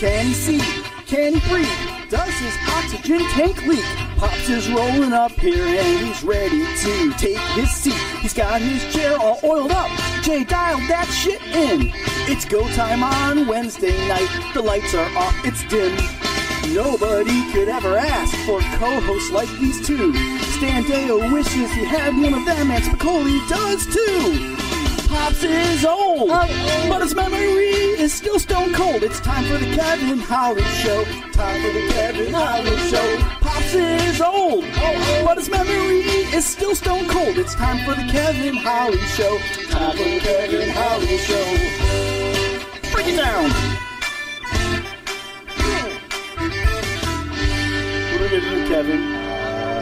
Can he see? Can he breathe? Does his oxygen tank leak? Pops is rolling up here and he's ready to take his seat. He's got his chair all oiled up. Jay dialed that shit in. It's go time on Wednesday night. The lights are off, it's dim. Nobody could ever ask for co-hosts like these two. Stan Deo wishes he had one of them, and Spicoli does too. Pops is old, but his memory is still stone cold. It's time for the Kevin Holly Show. Time for the Kevin Holly Show. Pops is old, but his memory is still stone cold. It's time for the Kevin Holly Show. Time for the Kevin Holly Show. Break it down. What are we gonna do, Kevin?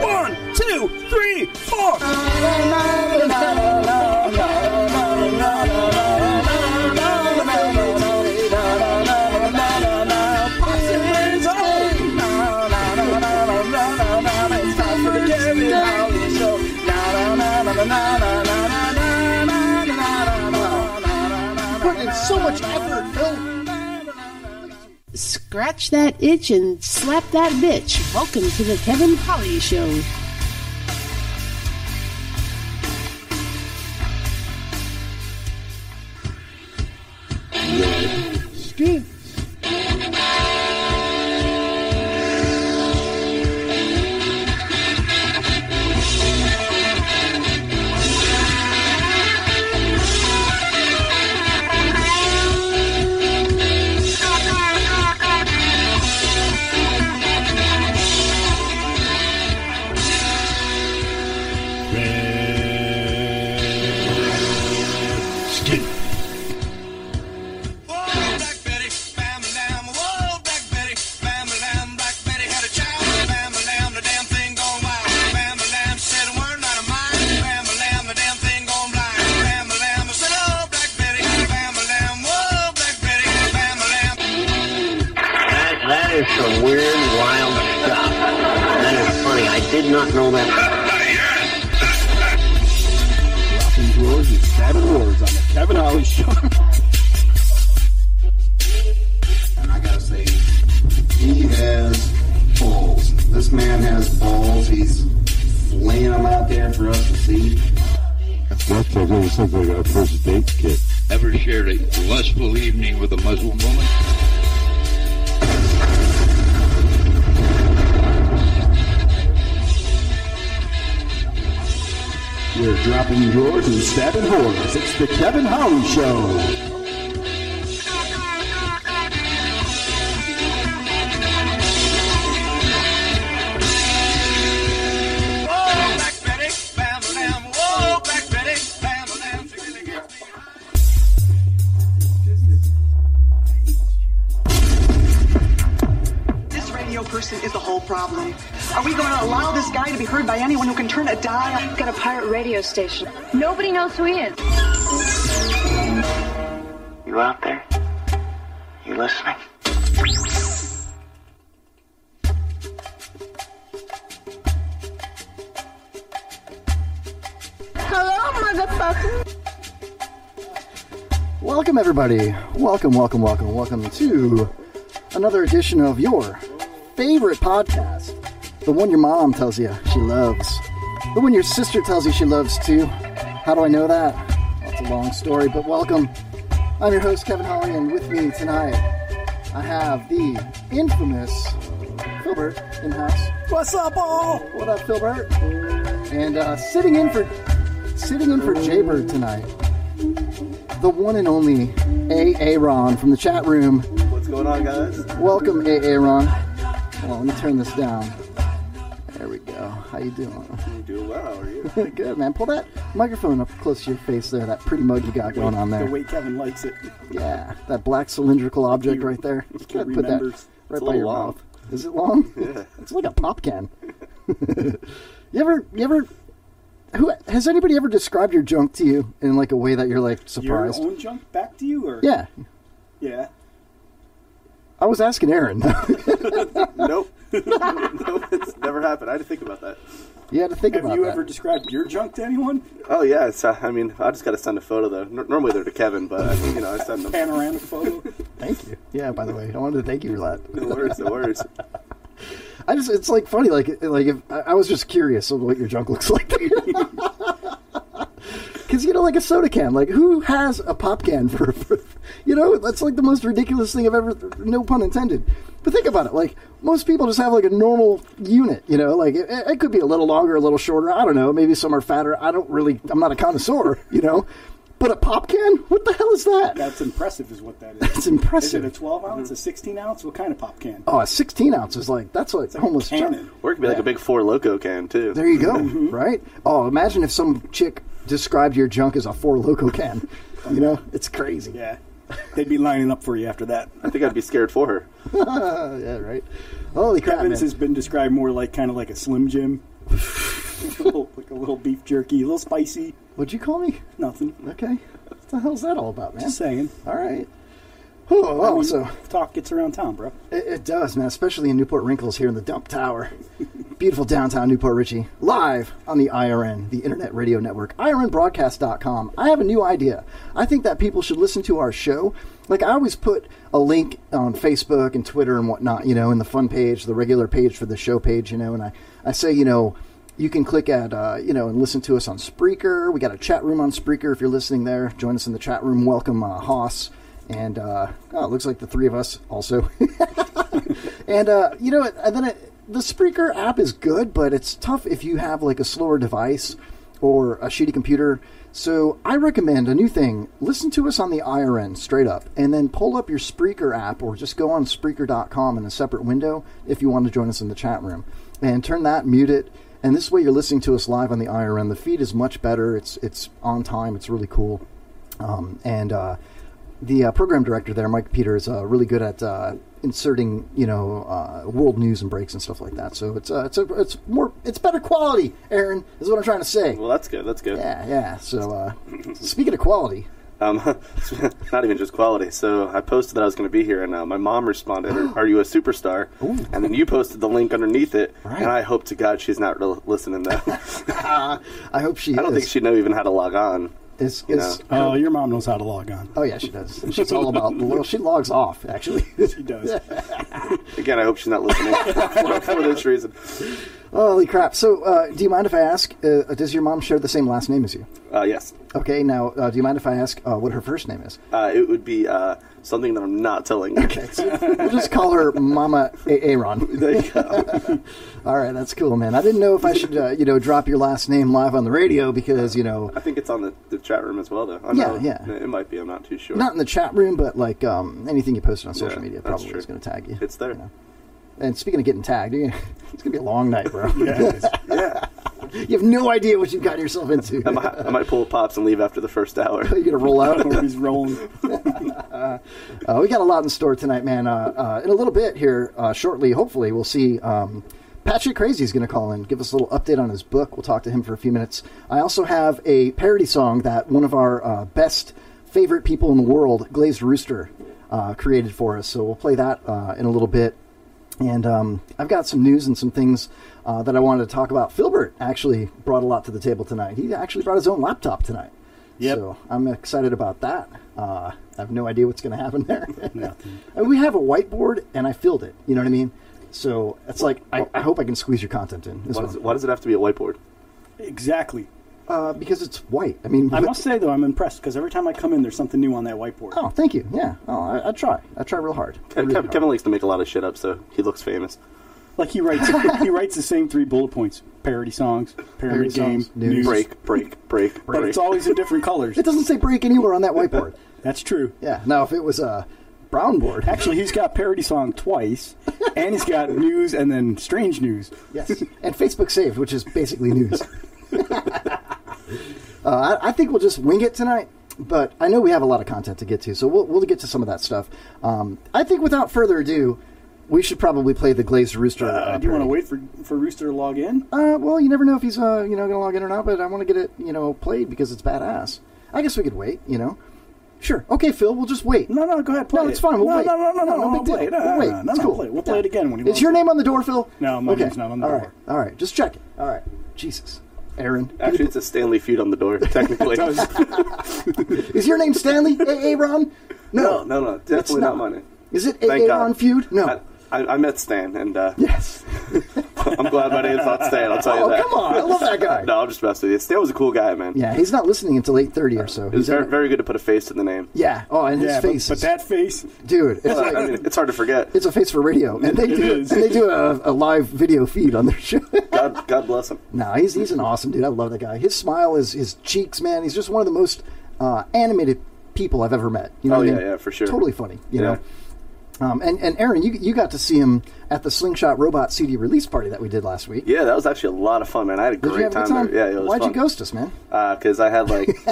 1, 2, 3, 4. Put in so much effort, Phil. Scratch that itch and slap that bitch. Welcome to the Kevin Holly Show. Steve. Some weird, wild stuff. That is funny. I did not know that. Dropping drawers and stabbing doors on the Kevin Holly Show. And I gotta say, he has balls. This man has balls. He's laying them out there for us to see. That sounds like our first date kit. Ever shared a lustful evening with a Muslim woman? We're dropping drawers and stabbing whores. It's the Kevin Holly Show. Person is the whole problem. Are we going to allow this guy to be heard by anyone who can turn a dial? He's got a pirate radio station. Nobody knows who he is. You out there? You listening? Hello, motherfucker. Welcome, everybody. Welcome to another edition of your favorite podcast. The one your mom tells you she loves. The one your sister tells you she loves too. How do I know that? Well, it's a long story, but welcome. I'm your host, Kevin Holly, and with me tonight, I have the infamous Philbert in-house. What's up, all? What up, Philbert? And sitting in for Jaybird tonight, the one and only Aaron from the chat room. What's going on, guys? Welcome, Aaron. Hold on, let me turn this down. There we go. How you doing? I'm doing well. How are you? Good, man. Pull that microphone up close to your face there. That pretty mug you got going on there. The way Kevin likes it. Yeah, that black cylindrical object right there. He Put that right by your long. mouth. Is it long? Yeah. It's like a pop can. You ever? Has anybody ever described your junk to you in like a way that you're like surprised? Your own junk back to you, or yeah. Yeah. I was asking Aaron. Nope. No, it's never happened. I had to think about that. You had to think about that. Have you ever described your junk to anyone? Oh, yeah. It's, I mean, I just got to send a photo, though. Normally they're to Kevin, but, I send them. Panoramic photo. Thank you. Yeah, by the way, I wanted to thank you for that. No worries. It's like funny, like if I was just curious of what your junk looks like. Because, like a soda can, like who has a pop can for that's like the most ridiculous thing I've ever, no pun intended. But think about it, like most people just have like a normal unit, like it could be a little longer, a little shorter, I don't know, maybe some are fatter, I'm not a connoisseur, But a pop can? What the hell is that? That's impressive is what that is. That's impressive. Is it a 12 ounce, a 16 ounce? What kind of pop can? Oh, a 16 ounce is that's like almost cannon. Or it could be like a big Four Loko can, too. There you go, right? Oh, imagine if some chick described your junk as a Four Loko can. It's crazy. Yeah. They'd be lining up for you after that. I think I'd be scared for her. Yeah, right. Holy crap, Kevin's man. has been described more like kind of like a Slim Jim. like a little beef jerky, a little spicy. What'd you call me? Nothing. Okay. What the hell's that all about, man? Just saying. All right. Oh, so talk gets around town, bro. It does, man, especially in Newport Wrinkles here in the Dump Tower. Beautiful downtown Newport Richie. Live on the IRN, the Internet Radio Network, IRNbroadcast.com. I have a new idea. I think that people should listen to our show. Like, I always put a link on Facebook and Twitter and whatnot, in the fun page, the regular page for the show page, and I say, you can click at, and listen to us on Spreaker. We got a chat room on Spreaker if you're listening there. Join us in the chat room. Welcome, Haas. And, it looks like the three of us also. And, and then the Spreaker app is good, but it's tough if you have, like, a slower device or a shitty computer. So I recommend a new thing. Listen to us on the IRN, straight up, and then pull up your Spreaker app or just go on Spreaker.com in a separate window if you want to join us in the chat room. And turn that, mute it. And this way you're listening to us live on the IRN. The feed is much better. It's on time. It's really cool. The program director there, Mike Peter, is really good at inserting, world news and breaks and stuff like that. So it's better quality. Aaron is what I'm trying to say. Well, that's good. That's good. Yeah. So speaking of quality. Not even just quality. So I posted that I was going to be here, and my mom responded, "Are you a superstar?" Ooh. And then you posted the link underneath it, right. And I hope to God she's not listening though. I hope she is. I don't think she'd know even how to log on. Your mom knows how to log on. Oh, yeah, she does. She's all about... Well, she logs off, actually. She does. Again, I hope she's not listening for this reason. Holy crap. So, do you mind if I ask, does your mom share the same last name as you? Yes. Okay, now, do you mind if I ask what her first name is? It would be something that I'm not telling you. Okay, so we'll just call her Mama Aaron. There you go. All right, that's cool, man. I didn't know if I should, drop your last name live on the radio because, I think it's on the chat room as well, though. Yeah. It might be. I'm not too sure. Not in the chat room, but, like, anything you posted on social media probably is going to tag you. It's there. And speaking of getting tagged, it's going to be a long night, bro. Yeah. You have no idea what you've gotten yourself into. I might pull Pops and leave after the first hour. You're going to roll out? Or he's rolling. We got a lot in store tonight, man. In a little bit here, shortly, hopefully, we'll see Patrick Crazy is going to call in, give us a little update on his book. We'll talk to him for a few minutes. I also have a parody song that one of our best favorite people in the world, Glazed Rooster, created for us. So we'll play that in a little bit. And I've got some news and some things that I wanted to talk about. Filbert actually brought a lot to the table tonight. He actually brought his own laptop tonight. Yep. So I'm excited about that. I have no idea what's going to happen there. Nothing. And we have a whiteboard, and I filled it. You know what I mean? So it's like, I hope I can squeeze your content in. Why does it have to be a whiteboard? Exactly. Because it's white. I mean, I must say, though, I'm impressed, because every time I come in, there's something new on that whiteboard. Oh, thank you. Yeah. Oh, I try. I try real hard. Kevin likes to make a lot of shit up, so he looks famous. Like he writes the same 3 bullet points: parody songs, parody game, songs, news. break. But it's always in different colors. It doesn't say break anywhere on that whiteboard. That's true. Yeah. Now, if it was a brown board, actually, he's got parody song twice, and he's got news and then strange news. Yes, and Facebook saved, which is basically news. I think we'll just wing it tonight. But I know we have a lot of content to get to, so we'll get to some of that stuff. I think without further ado, we should probably play the Glazed Rooster. Do you want to wait for Rooster to log in? Well, you never know if he's going to log in or not, but I want to get it played because it's badass. I guess we could wait, Sure. Okay, Phil, we'll just wait. No, go ahead, play it. No, it's fine. We'll wait. No big deal. play it. We'll wait. It's cool. We'll play it again when you want. Is your name on the door, Phil? No, my name's not on the door. All right. Just check it. All right. Jesus. Aaron. Actually, it's a Stanley feud on the door, technically. Is your name Stanley? Aaron? No. Definitely not my name. Is it Aaron feud? No. I met Stan, and yes. I'm glad my name's not Stan, I'll tell you that. Oh, come on. I love that guy. No, I'm just messing with you. Stan was a cool guy, man. Yeah, he's not listening until 8:30 or so. It was very good to put a face to the name. Yeah. Oh, and his face. But that face. Dude, it's like, I mean, it's hard to forget. It's a face for radio. And they do a live video feed on their show. God bless him. No, he's an awesome dude. I love that guy. His smile is his cheeks, man. He's just one of the most animated people I've ever met. You know what I mean? Yeah, for sure. Totally funny, you know. And Aaron, you got to see him at the Slingshot Robot CD release party that we did last week. Yeah, that was actually a lot of fun, man. I had a great time there. Yeah, it was Why'd fun. you ghost us, man? Because I had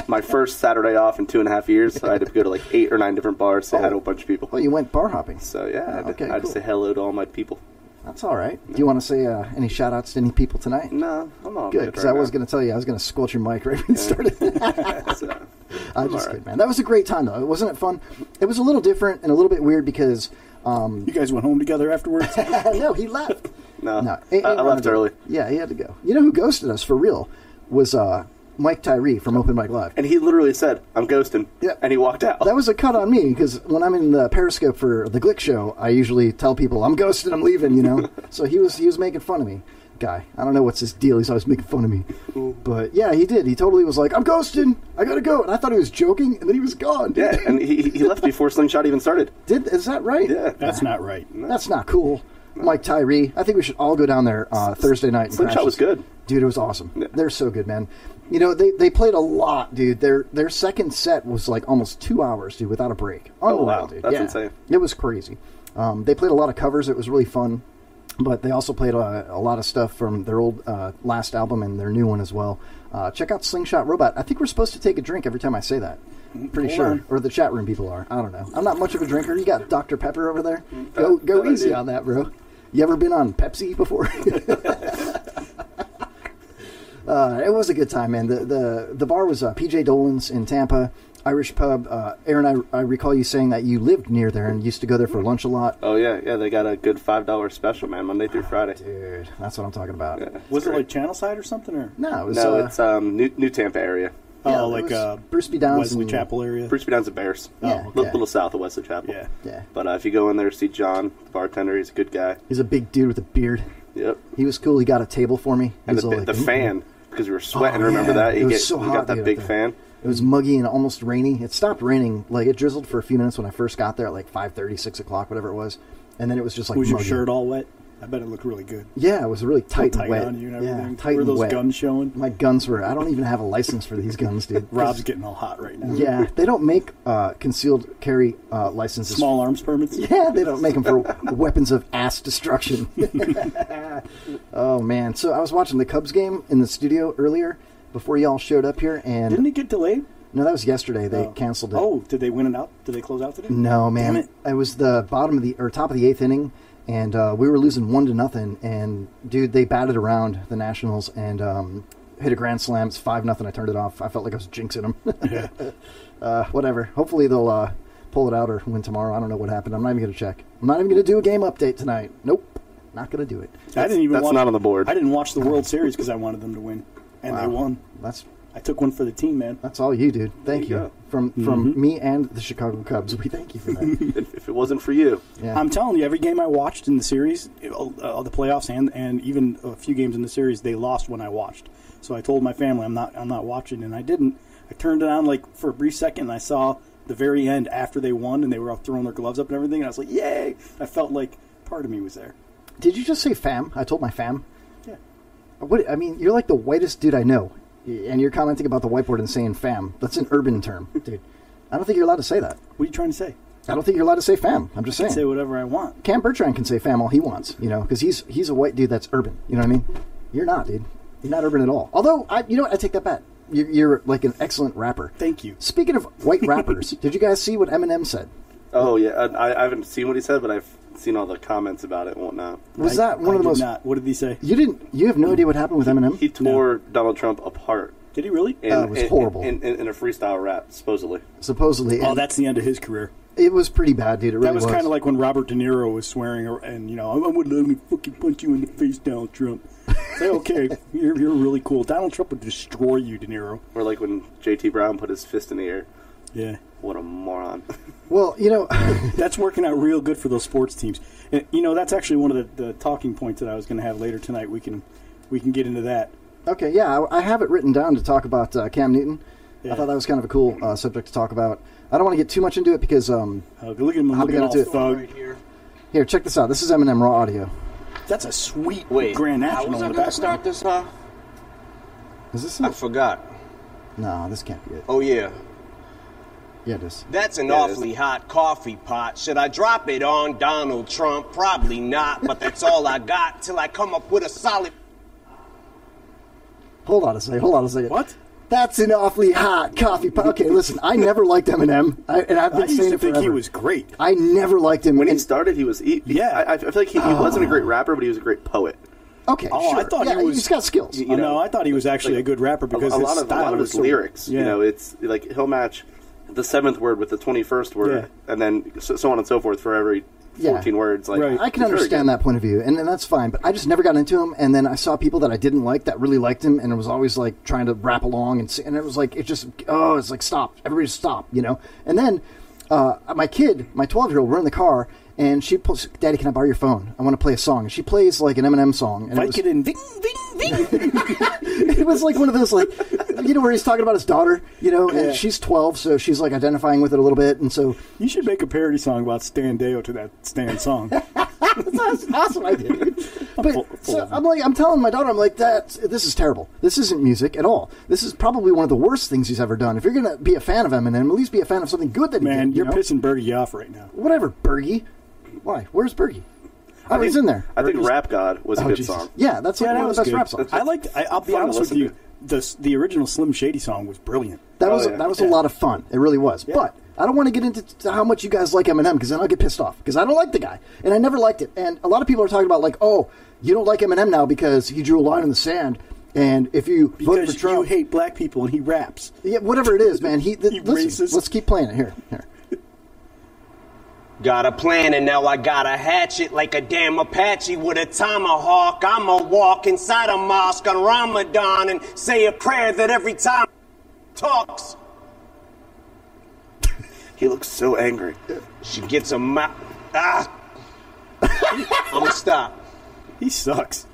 my first Saturday off in 2.5 years. So I had to go to 8 or 9 different bars, say hi to a bunch of people. Well, you went bar hopping. So yeah, I had cool. to say hello to all my people. That's all right. Do you want to say any shout-outs to any people tonight? No, I'm all good. Because I was going to tell you, I was going to squelch your mic right when you started. I'm just kidding, man. That was a great time, though. Wasn't it fun? It was a little different and a little bit weird because... you guys went home together afterwards? No, he left. No. I left early. Yeah, he had to go. You know who ghosted us for real was Mike Tyree from Open Mic Live. And he literally said, "I'm ghosting," and he walked out. That was a cut on me, because when I'm in the Periscope for the Glick show, I usually tell people, I'm ghosting, I'm leaving, you know? So he was making fun of me. Guy. I don't know what's his deal. He's always making fun of me. But yeah, he did. He totally was like, I'm ghosting. I gotta go. And I thought he was joking, and then he was gone. Yeah, and he left before Slingshot even started. Is that right? Yeah. That's not right. No. That's not cool. No. Mike Tyree. I think we should all go down there Thursday night. And Slingshot was good. Dude, it was awesome. Yeah. They're so good, man. You know, they played a lot, dude. Their second set was almost 2 hours, dude, without a break. Oh, wow. Dude. That's insane. It was crazy. They played a lot of covers. It was really fun. But they also played a lot of stuff from their old last album and their new one as well. Check out Slingshot Robot. I think we're supposed to take a drink every time I say that. Pretty sure. Or the chat room people are. I don't know. I'm not much of a drinker. You got Dr. Pepper over there? Go easy on that, bro. You ever been on Pepsi before? It was a good time, man. The bar was PJ Dolan's in Tampa. Irish pub. Aaron, I recall you saying that you lived near there and used to go there for lunch a lot. Oh, yeah. They got a good $5 special, man, Monday through Friday. Dude, that's what I'm talking about. Yeah, was it like Channelside or something? Or? No, it was... it's New Tampa area. Yeah, Bruceby Downs. Wesley Chapel area? Bruceby Downs and Bears. Yeah, little south of Wesley Chapel. Yeah. But if you go in there to see John, the bartender, he's a good guy. He's a big dude with a beard. Yep. He was cool. He got a table for me. And the fan, because we were sweating, remember that? It was so hot. He got that big fan. It was muggy and almost rainy. It stopped raining. It drizzled for a few minutes when I first got there at 5:30, 6 o'clock, whatever it was. And then it was just Was muggy. your shirt all wet? I bet it looked really good. Yeah, it was really tight and wet. On you and everything. Yeah, tight were and those wet. guns showing? My guns were... I don't even have a license for these guns, dude. Rob's getting all hot right now. Yeah, they don't make concealed carry licenses. Small arms permits? Yeah, they don't make them for weapons of ass destruction. Oh, man. So I was watching the Cubs game in the studio earlier before y'all showed up here, and... Didn't it get delayed? No, that was yesterday. They canceled it. Oh, did they win it out? Did they close out today? No, man. Damn it. It was the top of the 8th inning, and we were losing 1-0. And dude, they batted around the Nationals and hit a grand slam. It's 5-0. I turned it off. I felt like I was jinxing them. Yeah. Whatever. Hopefully they'll pull it out or win tomorrow. I don't know what happened. I'm not even going to check. I'm not even going to do a game update tonight. Nope. Not going to do it. That's not on the board. I didn't watch the World Series because I wanted them to win, and they won. I took one for the team, man. That's all you, dude. Thank you. From me and the Chicago Cubs, we thank you for that. If it wasn't for you. Yeah. I'm telling you, every game I watched in the series, the playoffs and even a few games in the series, they lost when I watched. So I told my family I'm not watching, and I didn't. I turned it on for a brief second, and I saw the very end after they won, and they were all throwing their gloves up and everything, and I was like, yay! I felt like part of me was there. Did you just say fam? I told my fam? Yeah. I mean, you're like the whitest dude I know. And you're commenting about the whiteboard and saying fam. That's an urban term, dude. I don't think you're allowed to say that. What are you trying to say? I don't think you're allowed to say fam. I'm just saying. I can say whatever I want. Cam Bertrand can say fam all he wants, because he's a white dude that's urban. You know what I mean? You're not, dude. You're not urban at all. Although, I take that back. You're like an excellent rapper. Thank you. Speaking of white rappers, did you guys see what Eminem said? Oh, yeah. I haven't seen what he said, but I've seen all the comments about it and whatnot. Was that one of the most... Not. What did he say? You have no idea what happened with Eminem? He tore Donald Trump apart Did he really? It was horrible. In a freestyle rap, supposedly. Supposedly. Oh, that's the end of his career. It was pretty bad, dude. It really that was kind of like when Robert De Niro was swearing, and I would let me fucking punch you in the face, Donald Trump. Say, okay, you're really cool. Donald Trump would destroy you, De Niro. Or like when J.T. Brown put his fist in the air. Yeah. What a moron. Well, that's working out real good for those sports teams. And, that's actually one of the talking points that I was going to have later tonight. We can get into that. Okay, yeah, I have it written down to talk about Cam Newton. Yeah. I thought that was kind of a cool subject to talk about. I don't want to get too much into it because look at him looking all thug. Right here, check this out. This is Eminem raw audio. That's a sweet Grand National. National. Was I going to start this, huh? Is this it? I forgot. No, this can't be it. Oh, yeah. Yeah, it is. That's an awfully hot coffee pot. Should I drop it on Donald Trump? Probably not, but that's all I got till I come up with a solid... Hold on a second. What? That's an awfully hot coffee pot. Okay, listen, I never liked Eminem, and I've been saying it forever. I think he was great. I never liked him. When he started, he was... I feel like he wasn't a great rapper, but he was a great poet. Okay, sure. I thought he's got skills. No, I thought he was actually a good rapper because a lot of his lyrics, yeah. It's like he'll match the 7th word with the 21st word, and then so on and so forth for every 14 words. Like, right. I can understand that point of view, and that's fine. But I just never got into him. And then I saw people that I didn't like that really liked him, and it was always like trying to rap along, and it was like it's like stop, everybody stop, And then my kid, my 12-year-old, we're in the car. And she pulls, Daddy, can I borrow your phone? I want to play a song. And she plays like an Eminem song. And Vicodin, ding, ding, ding. It was like one of those, like, where he's talking about his daughter, and she's 12, so she's like identifying with it a little bit. And so you should make a parody song about Stan Deo to that Stan song. That's an awesome idea, dude. But I'm telling my daughter, I'm like, this is terrible. This isn't music at all. This is probably one of the worst things he's ever done. If you're going to be a fan of Eminem, at least be a fan of something good that he did. Man, you're pissing Bergie off right now. Whatever, Bergie. Why? Where's Bergie? Oh, he's in there. I think Rap God was a good song. Yeah, that's one of the best rap songs. I'll be honest with you, the original Slim Shady song was brilliant. That was a lot of fun. It really was. Yeah. But I don't want to get into how much you guys like Eminem, because then I'll get pissed off, because I don't like the guy. And I never liked it. And a lot of people are talking about, like, oh, you don't like Eminem now because he drew a line in the sand. And if you vote for Trump, you hate black people and he raps. Yeah, whatever it is, man. Listen, let's keep playing it. Here. Got a plan and now I got a hatchet like a damn Apache with a tomahawk. I'ma walk inside a mosque on Ramadan and say a prayer that every time talks. He looks so angry. She gets a mouth. I'ma stop. He sucks.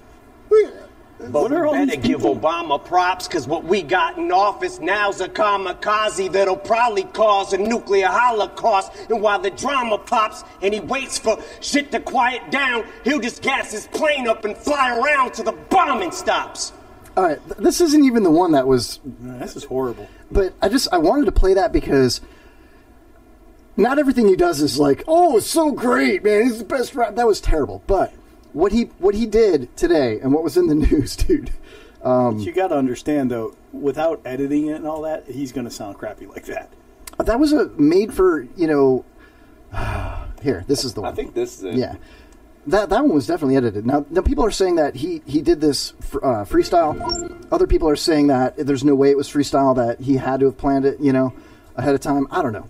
But we better give Obama props, because what we got in office now's a kamikaze that'll probably cause a nuclear holocaust. And while the drama pops and he waits for shit to quiet down, he'll just gas his plane up and fly around till the bombing stops. All right, this isn't even the one that was... This is horrible. But I wanted to play that because not everything he does is like, oh, it's so great, man, he's the best rap. That was terrible, but... What he did today and what was in the news, dude. You got to understand, though, without editing it and all that, he's going to sound crappy like that. That was made for, here, this is the one. I think this is it. Yeah. That one was definitely edited. Now people are saying that he did this freestyle. Other people are saying that there's no way it was freestyle, that he had to have planned it, ahead of time. I don't know.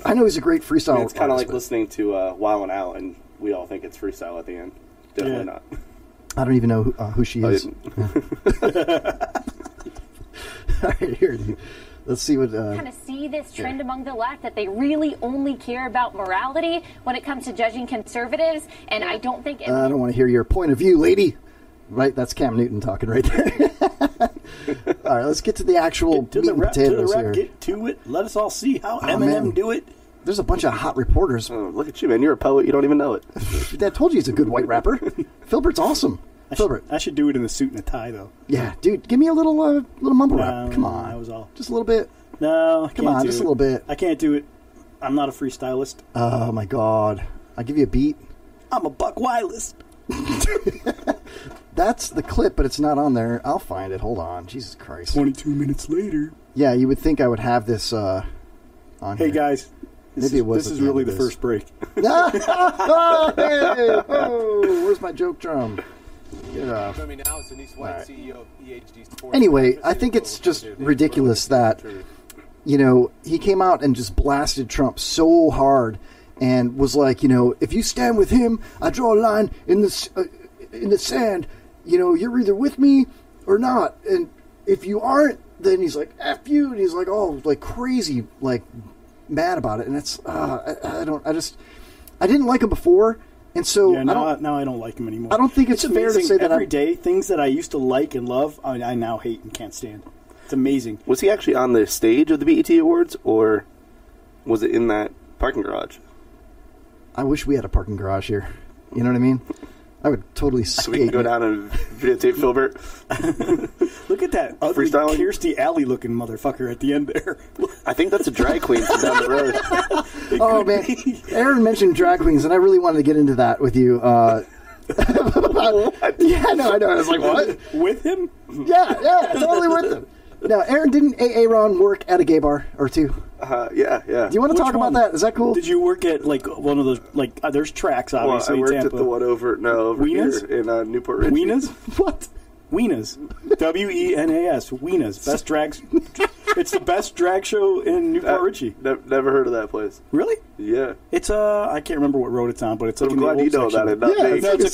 I know he's a great freestyle artist. It's kind of like listening to Wild 'N Out, and we all think it's freestyle at the end. Definitely not. I don't even know who she is. All right, here. Let's see what... kind of see this trend among the left, that they really only care about morality when it comes to judging conservatives, and I don't think... I don't want to hear your point of view, lady. Right, that's Cam Newton talking right there. All right, let's get to the actual meat and potatoes here. Get to it. Let us all see how Eminem do it. There's a bunch of hot reporters. Oh, look at you, man. You're a poet. You don't even know it. Dad told you he's a good white rapper. Filbert's awesome. Filbert. I should do it in a suit and a tie, though. Yeah, dude. Give me a little mumble rap. Come on. That was all. Just a little bit. No, I can't. Come on, just a little bit. I can't do it. I'm not a freestylist. Oh, my God. I'll give you a beat. I'm a Buck Wireless. That's the clip, but it's not on there. I'll find it. Hold on. Jesus Christ. 22 minutes later. Yeah, you would think I would have this on Hey, here. Guys. This is really the first break. Hey, oh, where's my joke drum? Get Joining me now is Denise White, right. CEO of EHD Sports. Anyway, I think it's just ridiculous that, you know, he came out and just blasted Trump so hard and was like, you know, if you stand with him, I draw a line in the sand. You know, you're either with me or not. And if you aren't, then he's like, F you. And he's like, oh, like crazy, like mad about it. And it's, I didn't like him before. And so now I don't like him anymore. I don't think it's fair to say that every day things that I used to like and love, I now hate and can't stand. It's amazing. Was he actually on the stage of the BET Awards, or was it in that parking garage? I wish we had a parking garage here. You know what I mean? I would totally skate. So we can go down and videotape Filbert. Look at that ugly Kirstie Alley looking motherfucker at the end there. I think that's a drag queen from down the road. Oh man, Aaron mentioned drag queens, and I really wanted to get into that with you. Yeah, no, I know. I was like, what? With him? Yeah, totally with him. Now, Aaron, didn't Aaron work at a gay bar or two? Yeah. Do you want to talk about that? Is that cool? Did you work at like one of those? Like, there's tracks obviously. Well, I worked in Tampa. at the one over Wienas? here in Newport Richie. Wienas? What? Wienas. WENAS. Wienas. Best drags. It's the best drag show in Newport Richie. Never heard of that place. Really? Yeah. It's I can't remember what road it's on, but it's like I'm in the glad old you know section. about it. Not me. No, it's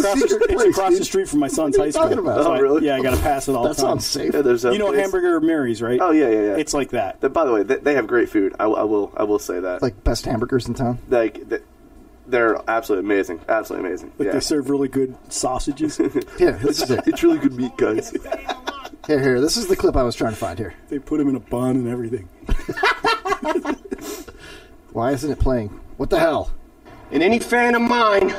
across the street from my son's high school. What are you talking about? Oh, really? I got to pass it all the time. That sounds safe. Yeah, there's you know place. Hamburger Mary's, right? Oh yeah. It's like that. By the way, they have great food. I will say that. Like best hamburgers in town. They're absolutely amazing. Absolutely amazing. Like they serve really good sausages. Yeah, this is it. It's really good meat, guys. Here. This is the clip I was trying to find here. They put them in a bun and everything. Why isn't it playing? What the hell? And any fan of mine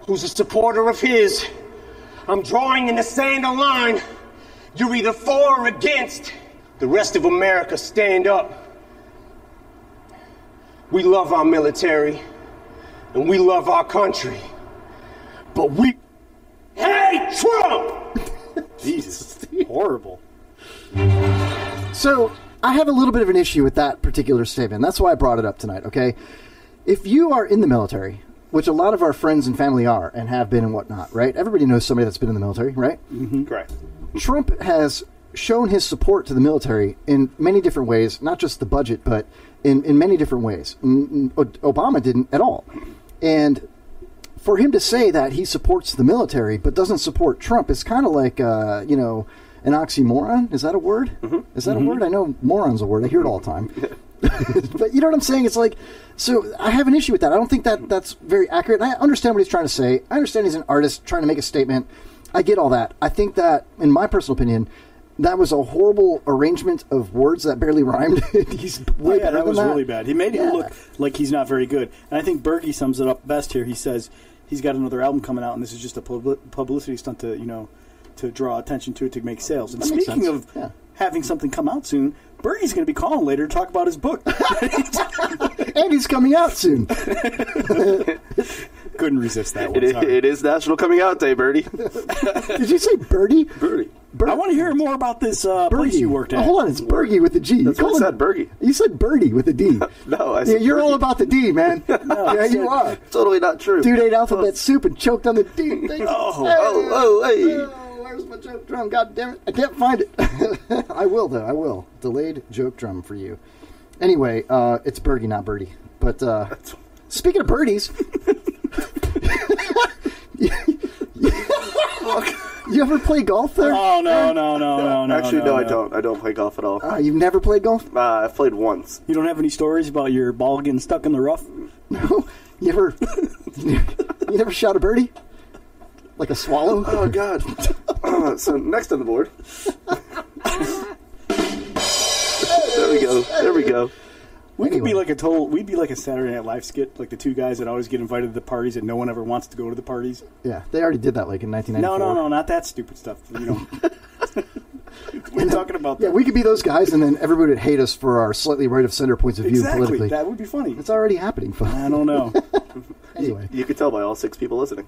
who's a supporter of his, I'm drawing in the sand a line. You're either for or against. The rest of America, stand up. We love our military, and we love our country. But we hate Trump! Jesus. Horrible. So, I have a little bit of an issue with that particular statement. That's why I brought it up tonight, okay? If you are in the military, which a lot of our friends and family are and have been and whatnot, right? Everybody knows somebody that's been in the military, right? Mm-hmm. Correct. Trump has shown his support to the military in many different ways, not just the budget, but in many different ways. Obama didn't at all. And for him to say that he supports the military but doesn't support Trump is kind of like, an oxymoron. Is that a word? Mm-hmm. Is that a word? I know moron's a word. I hear it all the time. But you know what I'm saying? It's like, so I have an issue with that. I don't think that's very accurate. And I understand what he's trying to say. I understand he's an artist trying to make a statement. I get all that. I think that, in my personal opinion, that was a horrible arrangement of words that barely rhymed. He's way better that than was that. really bad. He made him look like he's not very good. And I think Berkey sums it up best here. He says he's got another album coming out, and this is just a publicity stunt to draw attention to it to make sales. And speaking of having something come out soon, Berkey's going to be calling later to talk about his book. And he's coming out soon. Couldn't resist that one. It is National Coming Out Day, Birdie. Did you say Birdie? Birdie. I want to hear more about this place you worked at. Oh, hold on, it's Bergie with a G. That's what I said, Bergie. You said Birdie with a D. No, I said you're Bergie. all about the D, man. Yeah, you are. Totally not true. Dude ate alphabet soup and choked on the D. Hey. Where's my joke drum? God damn it. I can't find it. I will, though. I will. Delayed joke drum for you. Anyway, it's Bergie, not Birdie. But speaking of birdies... You ever play golf there? Oh, no. Actually, no, I don't. I don't play golf at all. You've never played golf? I've played once. You don't have any stories about your ball getting stuck in the rough? No? You never shot a birdie? Like a swallow? Oh, God. So, next on the board. There we go. We could be like we'd be like a Saturday Night Live skit, like the two guys that always get invited to the parties and no one ever wants to go to the parties. Yeah, they already did that like in 1994. No, not that stupid stuff. We're talking about that. Yeah, we could be those guys and then everybody would hate us for our slightly right of center points of view politically. That would be funny. It's already happening, folks. I don't know. Anyway. You could tell by all 6 people listening.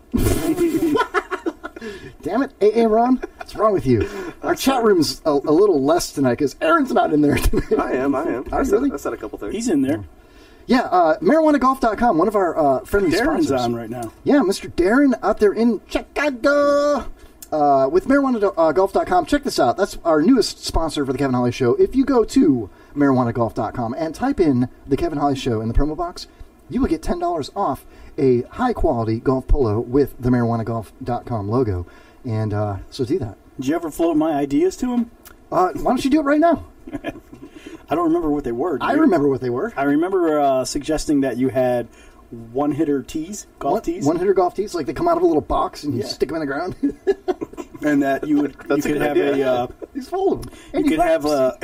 Damn it, Ron. What's wrong with you? Our chat room's a little less tonight because Aaron's not in there tonight. I am. I said a couple things. He's in there. Yeah, marijuanagolf.com, one of our friendly Darren's sponsors. on right now. Yeah, Mr. Darren out there in Chicago. with marijuanagolf.com. Check this out. That's our newest sponsor for the Kevin Holly Show. If you go to marijuanagolf.com and type in the Kevin Holly Show in the promo box, you will get $10 off a high-quality golf polo with the marijuanagolf.com logo. And so do that. Did you ever float my ideas to him? Why don't you do it right now? I don't remember what they were. I remember what they were. I remember suggesting that you had one-hitter tees, golf tees. One-hitter golf tees, like they come out of a little box and you stick them in the ground. And that you could have a... He's full of them. You could have a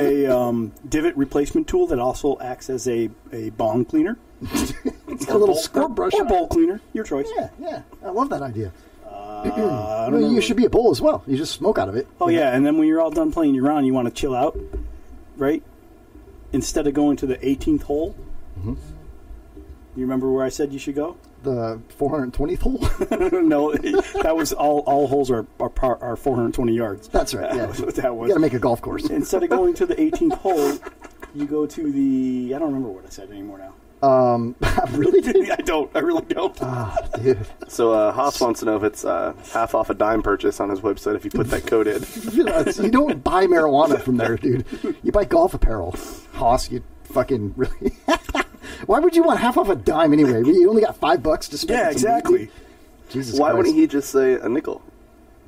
divot replacement tool that also acts as a bong cleaner. It's got a little scrub brush. Or bowl cleaner, your choice. Yeah. I love that idea. You should be a bowl as well. You just smoke out of it. Oh, yeah, and then when you're all done playing your round, you want to chill out, right? Instead of going to the 18th hole. Mm-hmm. You remember where I said you should go? The 420th hole? No, that was all holes are 420 yards. That's right, yeah. That was what that was. You got to make a golf course. Instead of going to the 18th hole, you go to the... I don't remember what I said anymore now. Really? I really don't. Dude. So Haas wants to know if it's half off a dime purchase on his website if you put that code in. You don't buy marijuana from there, dude. You buy golf apparel. Haas, you fucking really... Why would you want half off a dime anyway? You only got $5 to spend. Yeah, exactly. Jesus Why Christ. wouldn't he just say a nickel?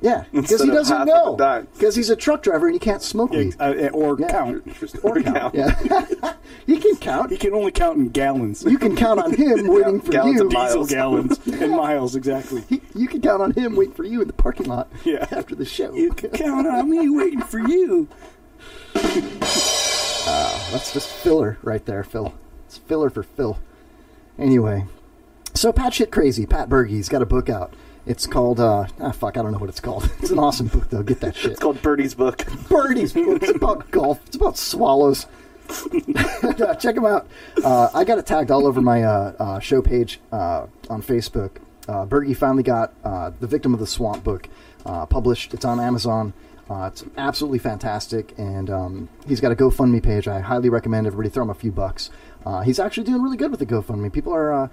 Yeah, because he doesn't know. Because he's a truck driver and he can't smoke weed. Or count. Or count. Yeah. He can count. He can only count in gallons. You can count on him waiting for gallons you. and miles. Diesel gallons and miles, exactly. You can count on him waiting for you in the parking lot after the show. You can count on me waiting for you. That's just filler right there, Phil. It's filler for Phil. Anyway, so Pat Shit Crazy, Pat Bergey's got a book out. It's called, I don't know what it's called. It's an awesome book, though. Get that shit. It's called Birdie's Book. Birdie's Book. It's about golf. It's about swallows. Check them out. I got it tagged all over my show page on Facebook. Bergey finally got The Victim of the Swamp book published. It's on Amazon. It's absolutely fantastic, and he's got a GoFundMe page. I highly recommend everybody throw him a few bucks. He's actually doing really good with the GoFundMe. People are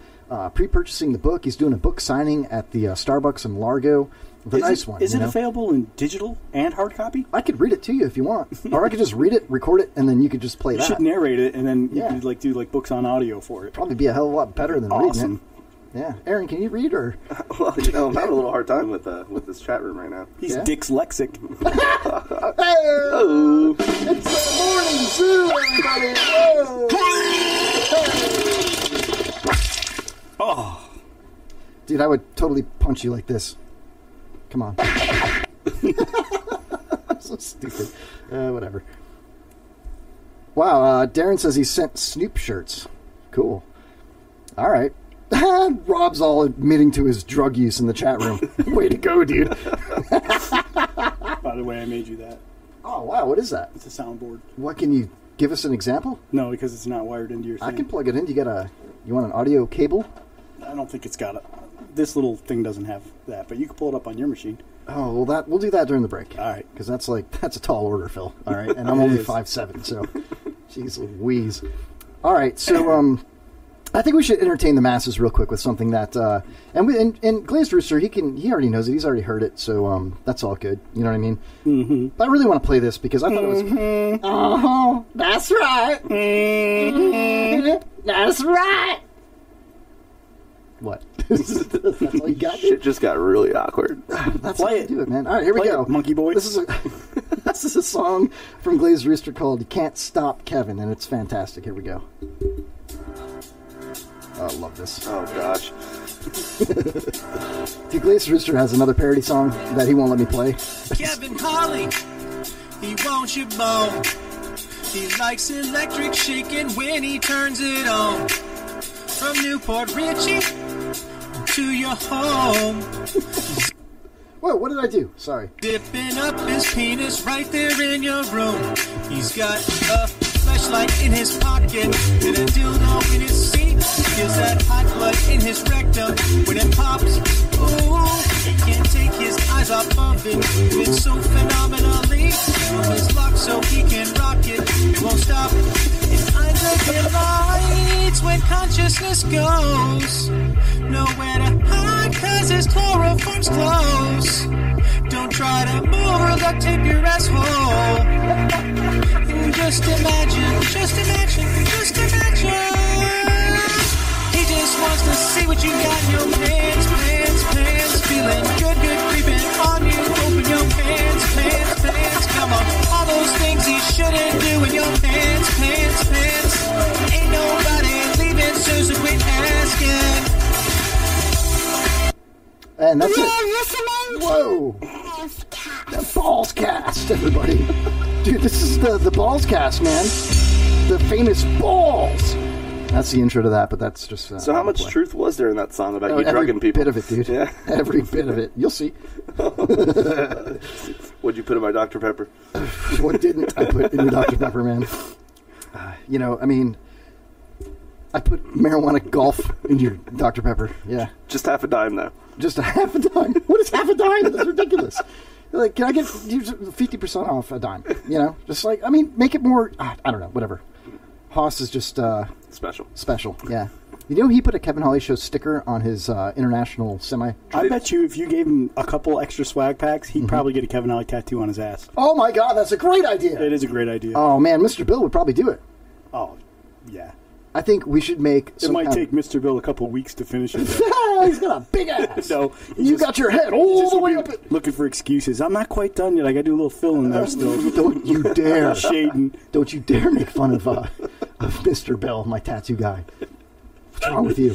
pre-purchasing the book. He's doing a book signing at the Starbucks in Largo. The nice one. Is it available in digital and hard copy? I could read it to you if you want, or I could just read it, record it, and then you could just play You that. should narrate it, and then you could do books on audio for it. Probably be a hell of a lot better than reading it. Yeah, Aaron, can you read or? Well, I'm having a little hard time with this chat room right now. He's dyslexic. Oh, it's the morning zoo, everybody! Oh, dude, I would totally punch you like this. Come on. I'm so stupid. Whatever. Wow, Darren says he sent Snoop shirts. Cool. All right. Rob's all admitting to his drug use in the chat room. Way to go, dude. By the way, I made you that. Oh, wow. What is that? It's a soundboard. What, can you give us an example? No, because it's not wired into your thing. I can plug it in. You want an audio cable? I don't think it's got it. This little thing doesn't have that, but you can pull it up on your machine. Oh, well, we'll do that during the break. All right. Because that's a tall order, Phil. All right. And I'm only 5'7", so jeez Louise. All right. So, I think we should entertain the masses real quick with something that, and Glazed Rooster, he already knows it. He's already heard it, so that's all good. You know what I mean? Mm-hmm. But I really want to play this because I thought it was. That's right. Mm-hmm. That's right. What? That's all you got? Shit just got really awkward. That's how you do it, man. All right, here we go. Monkey Boy. This is a song from Glazed Rooster called "You Can't Stop Kevin," and it's fantastic. Here we go. Oh, I love this. Oh, gosh. Dude, Glazed Rooster has another parody song that he won't let me play. Kevin Holly, he wants your bone. He likes electric shaking when he turns it on. From Newport Richie to your home. Whoa, what did I do? Sorry. Dipping up his penis right there in your room. He's got a flashlight in his pocket and a dildo in his seat. Feels that hot blood in his rectum when it pops. Ooh, he can't take his eyes off of it. It's so phenomenally. It's locked so he can rock it. It won't stop. It's under the lights when consciousness goes. Nowhere to hide, cause his chloroform's close. Don't try to move or duct tape your asshole. Just imagine, just imagine, just imagine. He just wants to see what you got in your pants, pants, pants. Feeling good, good creeping on you. Open your pants, pants, pants. Come on, all those things he shouldn't do in your pants, pants, pants. Ain't nobody leaving, so quit asking. And that's it. Whoa. The Balls Cast, everybody. Dude, this is the Balls Cast, man. The famous balls. That's the intro to that, but that's just... so how much truth was there in that song about you drugging people? Every bit of it, dude. Yeah. Every bit of it. You'll see. What'd you put in my Dr. Pepper? What didn't I put in your Dr. Pepper, man? You know, I mean... I put marijuana golf in your Dr. Pepper, yeah. Just half a dime, though. Just a half a dime? What is half a dime? That's ridiculous. Like, can I get 50% off a dime? You know? Just like, I mean, make it more... I don't know, whatever. Haas is just... Special. Special, yeah. You know he put a Kevin Holly Show sticker on his international semi... I bet you if you gave him a couple extra swag packs, he'd probably get a Kevin Holly tattoo on his ass. Oh my God, that's a great idea! It is a great idea. Oh man, Mr. Bill would probably do it. Oh, yeah. I think we should make... It might take Mr. Bill a couple weeks to finish it. He's got a big ass! No, you got your head all the way up it! Looking for excuses. I'm not quite done yet. I got to do a little fill in there still. Don't you dare. Shading. Don't you dare make fun of Mr. Bill, my tattoo guy. What's wrong with you?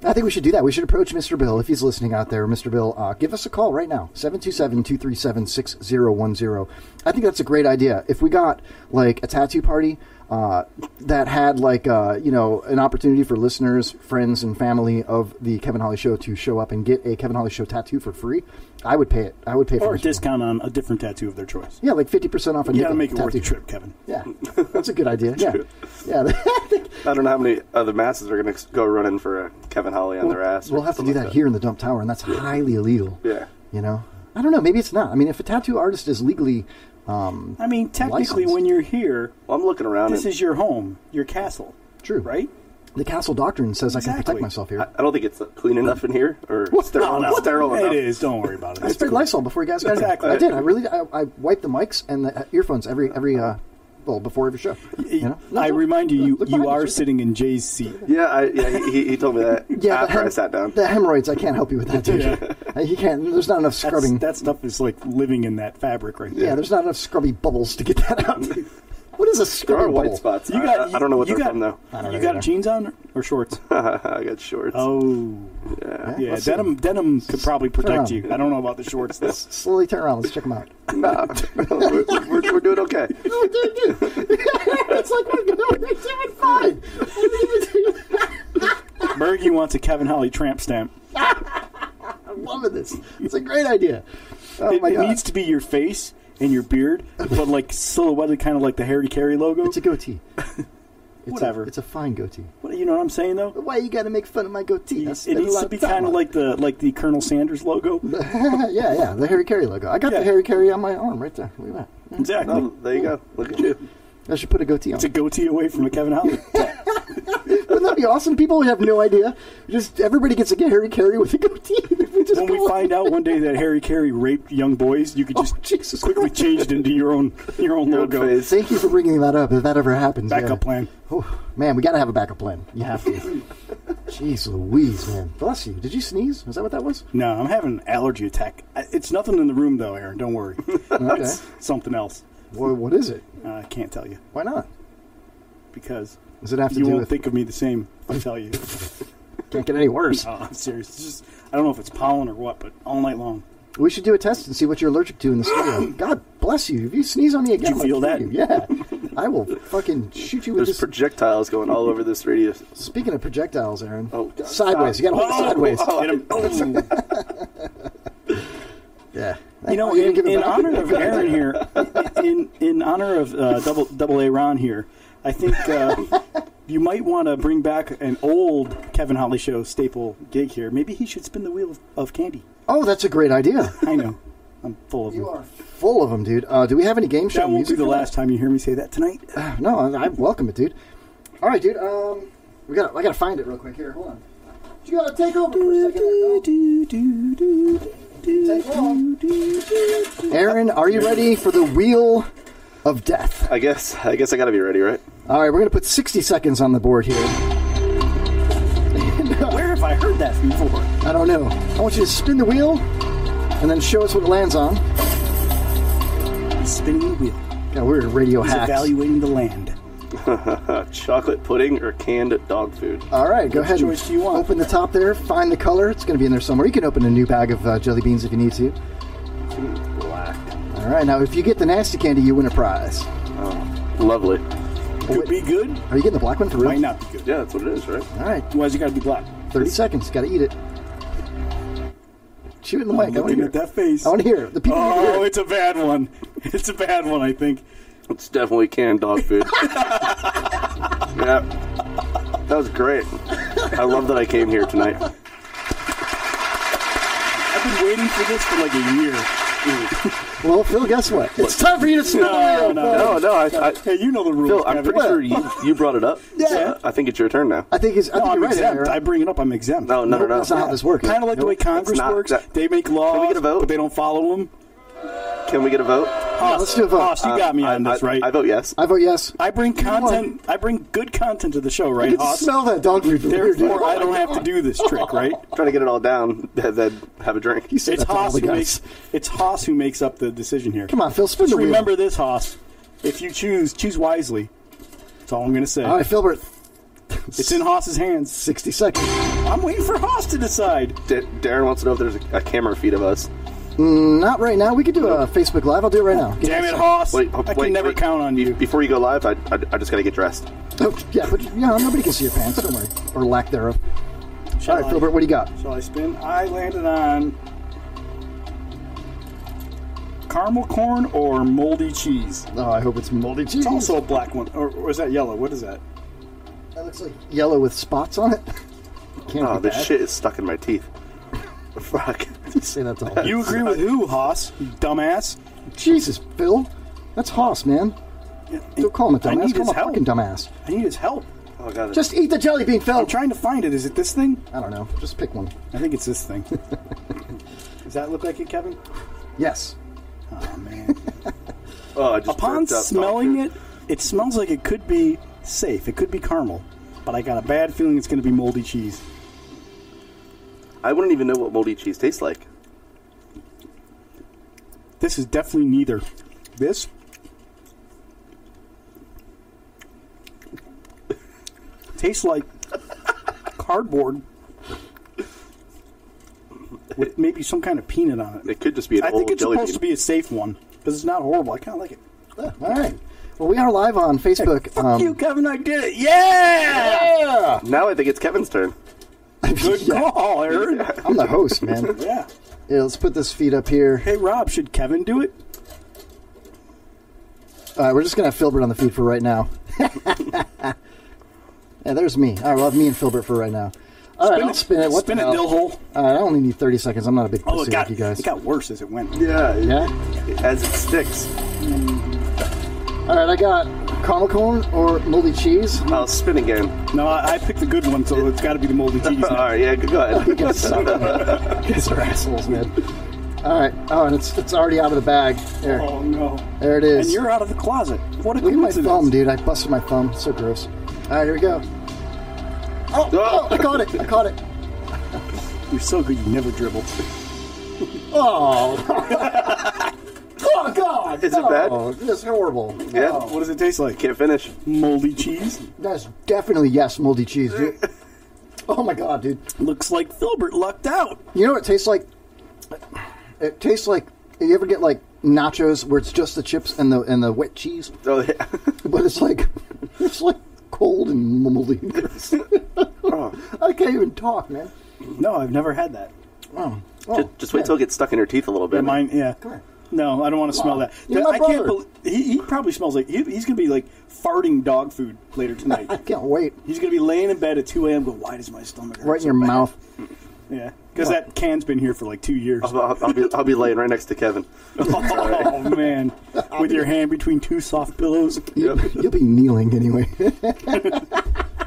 I think we should do that. We should approach Mr. Bill, if he's listening out there. Mr. Bill, give us a call right now, 727-237-6010. I think that's a great idea. If we got, like, a tattoo party that had, like, you know, an opportunity for listeners, friends, and family of the Kevin Holly Show to show up and get a Kevin Holly Show tattoo for free, I would pay it. I would pay for it. Or a discount on a different tattoo of their choice. Yeah, like 50% off a You got to nickel make it worth tattoo. the trip, Kevin. Yeah, that's a good idea. Yeah, yeah. I don't know how many other masses are going to go running for a Kevin Holly on their ass. We'll have to do that here in the Dump Tower, and that's highly illegal. Yeah. You know? I don't know. Maybe it's not. I mean, if a tattoo artist is legally I mean, technically, licensed. when you're here... Well, I'm looking around. This is your home, your castle. True. Right? The castle doctrine says I can protect myself here. I don't think it's clean enough in here, or sterile, sterile enough. It is. Don't worry about it. I sprayed Lysol before you guys got Exactly. here. I did. I wiped the mics and the earphones before every show. You know? I remind you, you are sitting in Jay's seat. Yeah, he told me that after I sat down. The hemorrhoids, I can't help you with that, dude. He can't. There's not enough scrubbing. That stuff is like living in that fabric right there. Yeah, there's not enough scrubby bubbles to get that out. What is a scrubby bubble? White spots. I don't know what they're from, though. You got jeans on or shorts? I got shorts. Oh. Yeah, denim could probably protect you. I don't know about the shorts, though. Slowly turn around. Let's check them out. No, we're doing okay. We're doing good. It's like we're doing fine. Bergie wants a Kevin Holly tramp stamp. I'm loving this. It's a great idea. Oh my God. It needs to be your face and your beard, but like silhouetted, kind of like the Harry Carey logo. It's a goatee. Whatever. It's a fine goatee. You know what I'm saying, though? Why you got to make fun of my goatee? It needs to be kind of like the Colonel Sanders logo. yeah, the Harry Carey logo. I got the Harry Carey on my arm right there. Look at that. Exactly. Oh, there you go. Look at you. I should put a goatee on. It's a goatee away from a Kevin Holly. Wouldn't that be awesome? People would have no idea. Just everybody gets a Harry Carey with a goatee. When we find out one day that Harry Carey raped young boys, you could just quickly change it into your own logo. Thank you for bringing that up. If that ever happens, backup plan. Oh, man, we got to have a backup plan. You have to. Jeez Louise, man. Bless you. Did you sneeze? Is that what that was? No, I'm having an allergy attack. It's nothing in the room, though, Aaron. Don't worry. Okay. It's something else. What is it? I can't tell you. Why not? Because does it have to you do won't with... think of me the same if I tell you. Can't get any worse. No, I'm serious. It's just, I don't know if it's pollen or what, but all night long. We should do a test and see what you're allergic to in the studio. God bless you. If you sneeze on me again, you feel that? Yeah. I will fucking shoot you with There's projectiles going all over this radio. Speaking of projectiles, Aaron. Oh, God. Sideways. You got to hold it sideways. Yeah. You know, in honor of Aaron here, in honor of double A Ron here, I think you might want to bring back an old Kevin Holly Show staple gig here. Maybe he should spin the wheel of candy. Oh, that's a great idea. I know. I'm full of them. You are full of them, dude. Do we have any game show that won't music? Be the last time you hear me say that tonight. No, I welcome it, dude. All right, dude. I gotta find it real quick here. Hold on. You gotta take over for a second. Take long. Aaron, are you ready for the Wheel of Death? I guess I gotta be ready, right? All right, we're gonna put 60 seconds on the board here. Where have I heard that before? I don't know. I want you to spin the wheel and then show us what it lands on. He's spinning the wheel. Yeah, we're radio He's hacks. evaluating the land. Chocolate pudding or canned dog food? All right, go ahead. Which choice do you want? Open the top there. Find the color. It's going to be in there somewhere. You can open a new bag of jelly beans if you need to. Black. All right, now if you get the nasty candy, you win a prize. Oh, lovely. Could be good. Are you getting the black one for real? Might not be good. Yeah, that's what it is, right? All right. Why's it got to be black? 30 seconds. Got to eat it. Shoot it in the mic. I want to Looking hear at that face. I want to hear it. The people need to hear Oh, it. it's a bad one. It's a bad one, I think. It's definitely canned dog food. Yeah. That was great. I love that I came here tonight. I've been waiting for this for like a year. Well, Phil, guess what? It's time for you to spin the wheel. No. Hey, you know the rules. Phil, I'm pretty sure you brought it up. Yeah. So I think it's your turn now. I think No, I'm you're right, exempt. Aaron. I bring it up. I'm exempt. No. That's not how this works. Kind of like the way Congress not. works. They make laws, Can we get a vote? but they don't follow them. Can we get a vote? Hoss, let's do a vote. Hoss, you got me on this, right? I vote yes. I vote yes. I bring content. I bring good content to the show, I right, can Hoss? smell that dog food. Therefore, I don't have to do this trick, right? Trying to get it all down, then have a drink. You said It's that to all Hoss the who guys. makes. It's Hoss who makes up the decision here. Come on, Phil, spin Just the wheel. remember this, Hoss. If you choose wisely. That's all I'm going to say. All right, Philbert. It's in Hoss's hands. 60 seconds. I'm waiting for Hoss to decide. Darren wants to know if there's a camera feed of us. Not right now. We could do a Facebook Live. I'll do it right now. Damn it, Hoss. Wait, I can never count on you. Before you go live, I just got to get dressed. Oh, yeah, but nobody can see your pants. Don't worry. Or lack thereof. All right, Philbert, what do you got? Shall I spin? I landed on caramel corn or moldy cheese. Oh, I hope it's moldy cheese. It's also a black one. Or is that yellow? What is that? That looks like yellow with spots on it. Can't Oh, be this bad. shit is stuck in my teeth. Fuck. You say that to all. You agree with who, Hoss? You dumbass. Jesus, Phil. That's Hoss, man. Don't call him a I dumbass. need Call him his a help. fucking dumbass. I need his help. Oh, God. Just eat the jelly bean, Phil. I'm trying to find it. Is it this thing? I don't know. Just pick one. I think it's this thing. Does that look like it, Kevin? Yes. Oh, man. Oh, I just Upon burped up smelling dog food. it smells like it could be safe. It could be caramel. But I got a bad feeling it's going to be moldy cheese. I wouldn't even know what moldy cheese tastes like. This is definitely neither. This tastes like cardboard with maybe some kind of peanut on it. It could just be an I think old it's jelly supposed bean. to be a safe one because it's not horrible. I kind of like it. All right. Well, we are live on Facebook. Fuck you, Kevin. I did it. Yeah! Now I think it's Kevin's turn. Good call, Aaron. I'm the host, man. Yeah. Yeah, let's put this feed up here. Hey, Rob, should Kevin do it? All right, we're just going to have Filbert on the feed for right now. Yeah, there's me. All right, we'll have me and Filbert for right now. All right, I'll spin it. What Spin the it, hell? dill hole. All right, I only need 30 seconds. I'm not a big Oh, pussy like you guys. it got worse as it went. Yeah. Yeah? As it sticks. All right, I got caramel corn or moldy cheese. I'll spin again. No, I picked the good one, so it's got to be the moldy cheese. All right, yeah, go ahead. You guys suck. You guys are assholes, man. All right. Oh, and it's already out of the bag. There. Oh, no. There it is. And you're out of the closet. What a Look at my coincidence. thumb, dude. I busted my thumb. So gross. All right, here we go. Oh, I caught it. I caught it. You're so good, you never dribble. Oh. Oh, God. Is it bad? Oh, this is horrible. Yeah. Oh. What does it taste like? Can't finish. Moldy cheese? That's definitely yes, moldy cheese, dude. Oh, my God, dude. Looks like Filbert lucked out. You know what it tastes like? It tastes like, you ever get like nachos where it's just the chips and the wet cheese? Oh, yeah. But it's like cold and moldy. Oh. I can't even talk, man. No, I've never had that. Oh. Just wait till it gets stuck in your teeth a little bit. Yeah. Come here. No, I don't want to smell that. You're my I can't brother. he probably smells like he's going to be like farting dog food later tonight. I can't wait. He's going to be laying in bed at 2 a.m. going, why does my stomach hurt Right in so your bad?" mouth. Yeah, because that can's been here for like 2 years. I'll be laying right next to Kevin. Oh, man. With your hand between two soft pillows. You'll be kneeling anyway.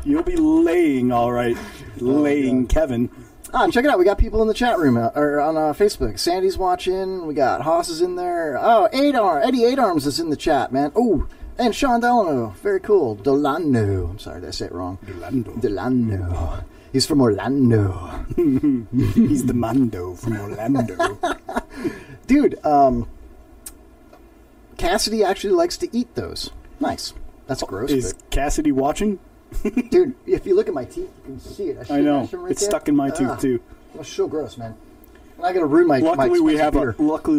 You'll be laying, all right. Laying Kevin. Check it out. We got people in the chat room or on Facebook. Sandy's watching. We got Haas is in there. Oh, Eddie 8 Arms is in the chat, man. Oh, and Sean Delano. Very cool. Delano. I'm sorry, did I say it wrong? Delano. He's from Orlando. He's the Mando from Orlando. Dude, Cassidy actually likes to eat those. Nice. That's gross. Is Cassidy watching? Dude, if you look at my teeth, you can see it. I know. It's stuck in my tooth, too. That's so gross, man. I'm not going to ruin my Luckily,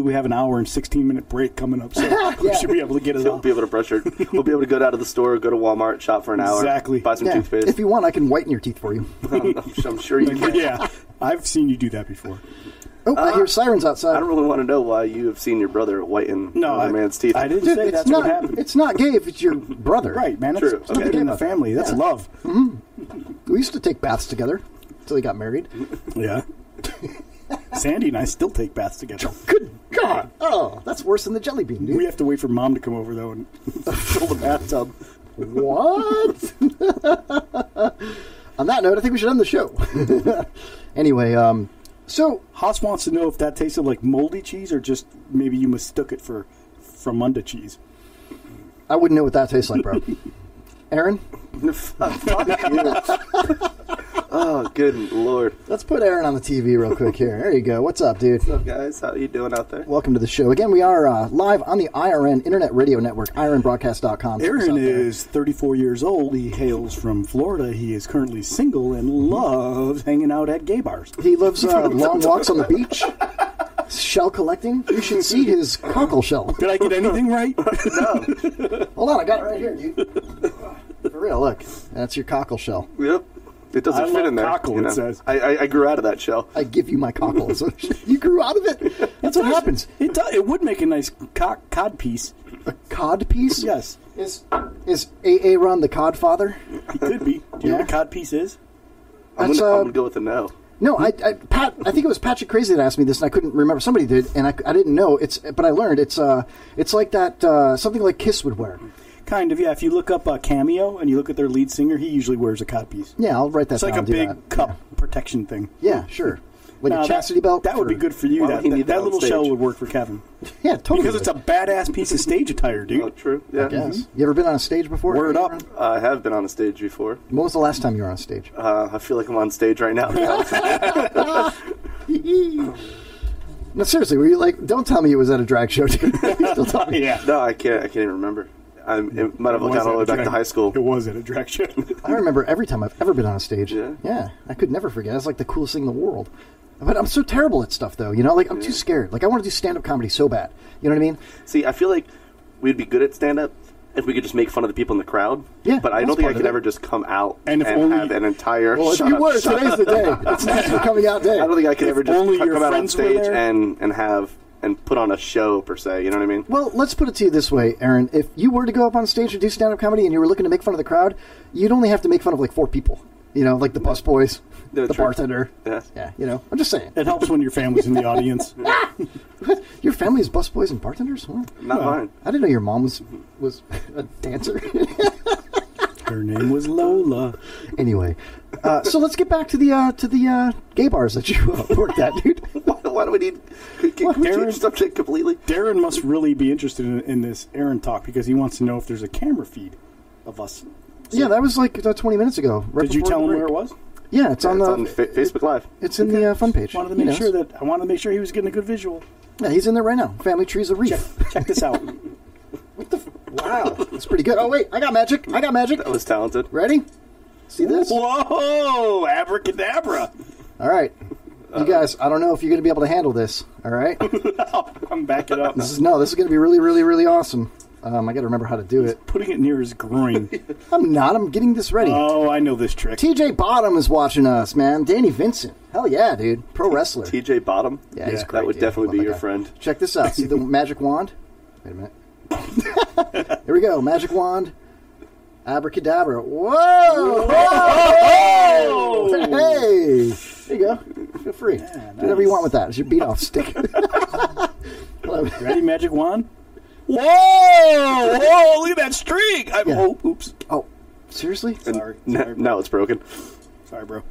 we have an hour and 16-minute break coming up, so we should be able to get it We'll off. be able to brush our... We'll be able to go down to the store, go to Walmart, shop for an hour. Exactly. Buy some toothpaste. If you want, I can whiten your teeth for you. I'm sure you can. Yeah, I've seen you do that before. Oh, I hear sirens outside. I don't really want to know why you have seen your brother whiten another man's teeth. I didn't say that's what happened. It's not gay if it's your brother. Right, man. That's True. something in the family. That's love. Mm-hmm. We used to take baths together until he got married. Yeah. Sandy and I still take baths together. Good God. Oh, that's worse than the jelly bean, dude. We have to wait for Mom to come over, though, and fill the bathtub. What? On that note, I think we should end the show. Anyway, so Haas wants to know if that tasted like moldy cheese or just maybe you mistook it for Fromunda cheese. I wouldn't know what that tastes like, bro. Aaron? Fuck you. Oh, good Lord. Let's put Aaron on the TV real quick here. There you go. What's up, dude? What's up, guys? How you doing out there? Welcome to the show. Again, we are live on the IRN Internet Radio Network, IRNBroadcast.com. Aaron is 34 years old. He hails from Florida. He is currently single and loves hanging out at gay bars. He loves long walks on the beach, shell collecting. You should see his cockle shell. Did I get anything right? No. Hold on, I got it right here, dude. For real, look. That's your cockle shell. Yep. It doesn't fit in there. Cockle, it says. I grew out of that shell. I give you my cockle. So you grew out of it? That's what happens. It does. It would make a nice cod piece. A cod piece? Yes. Is Aaron the cod father? He could be. Do you know what a cod piece is? I'm gonna go with a no. No, I think it was Patrick Crazy that asked me this, and I couldn't remember. Somebody did, and I didn't know. But I learned it's like that something like Kiss would wear. Kind of, yeah. If you look up Cameo and you look at their lead singer, he usually wears a codpiece. Yeah, I'll write that it's down. It's like a big cup protection thing. Yeah, sure. Like a chastity belt? That would be good for you. That little shell would work for Kevin. Yeah, totally. Because it's a badass piece of stage attire, dude. Oh, true. Yeah. I guess. You ever been on a stage before? Word up. I have been on a stage before. When was the last time you were on stage? I feel like I'm on stage right now. No, seriously, were you like, don't tell me it was at a drag show, dude. Still talking. Yeah. No, I can't even remember. It might have gone all the way back to high school. It was at a drag show. I remember every time I've ever been on a stage. Yeah. I could never forget. It's like the coolest thing in the world. But I'm so terrible at stuff, though. You know, like I'm too scared. Like I want to do stand-up comedy so bad. You know what I mean? See, I feel like we'd be good at stand-up if we could just make fun of the people in the crowd. Yeah, but I don't think I could ever just come out and have an entire. Well, if you were, today's the day. It's National Coming Out Day. I don't think I could ever just come out on stage and put on a show per se. You know what I mean? Well, let's put it to you this way, Aaron. If you were to go up on stage and do stand-up comedy and you were looking to make fun of the crowd, you'd only have to make fun of like 4 people. You know, like the busboys, the bartender. Yeah, you know. I'm just saying. It helps when your family's in the audience. Your family is busboys and bartenders? Well, not mine. I didn't know your mom was a dancer. Her name was Lola. Anyway, so let's get back to the gay bars that you worked at, dude. Why do we need? Can we change subject completely? Darren must really be interested in this Aaron talk because he wants to know if there's a camera feed of us. So, yeah, that was like 20 minutes ago. Right did you tell him where it was? Yeah, it's on Facebook Live. It's in the fun page. I wanted to make sure he was getting a good visual. Yeah, he's in there right now. Family Trees of Reef. Check this out. What the? Wow, that's pretty good. Oh wait, I got magic. That was talented. Ready? See this? Whoa! Abracadabra! All right, you guys. I don't know if you're going to be able to handle this. All right. I'm backing up. This is going to be really, really, really awesome. I got to remember how to do it. Putting it near his groin. I'm not. I'm getting this ready. Oh, I know this trick. TJ Bottom is watching us, man. Danny Vincent. Hell yeah, dude. Pro wrestler. TJ Bottom? Yeah, he's great. That would definitely be your friend. Check this out. See the magic wand? Wait a minute. Here we go. Magic wand. Abracadabra. Whoa! Whoa! Hey! There you go. Feel free. Yeah, nice. Do whatever you want with that. It's your beat-off stick. Ready, magic wand? Whoa! Whoa! Look at that streak! Yeah. Oh, oops. Oh. Seriously? Sorry. Now it's broken. Sorry, bro.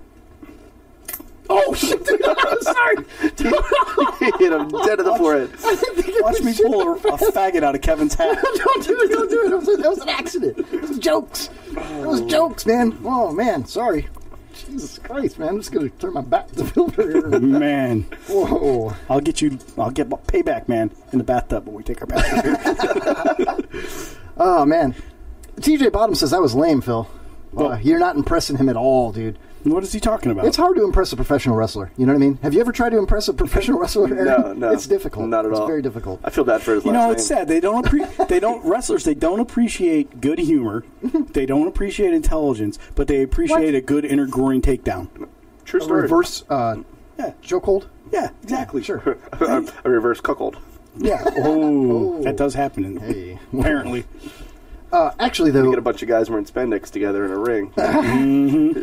Oh, shit, dude, I'm sorry. He hit him dead in the forehead. Watch me pull a faggot out of Kevin's hat. Don't do it. That was an accident. It was jokes. It was jokes, man. Oh, man, sorry. Jesus Christ, man. I'm just going to turn my back to the filter here. Man. Whoa. I'll get payback, man, in the bathtub when we take our bath. Oh, man. TJ Bottom says that was lame, Phil. You're not impressing him at all, dude. What is he talking about? It's hard to impress a professional wrestler. You know what I mean? Have you ever tried to impress a professional wrestler, Aaron? No. It's difficult. Not at all. It's very difficult. I feel bad for his last name. It's sad. Wrestlers, they don't appreciate good humor. They don't appreciate intelligence, but they appreciate a good inner groin takedown. True story. Reverse chokehold? Yeah, exactly. Sure. A reverse cuckold. Yeah. Oh, that does happen. Apparently. Actually, though, we get a bunch of guys wearing spandex together in a ring.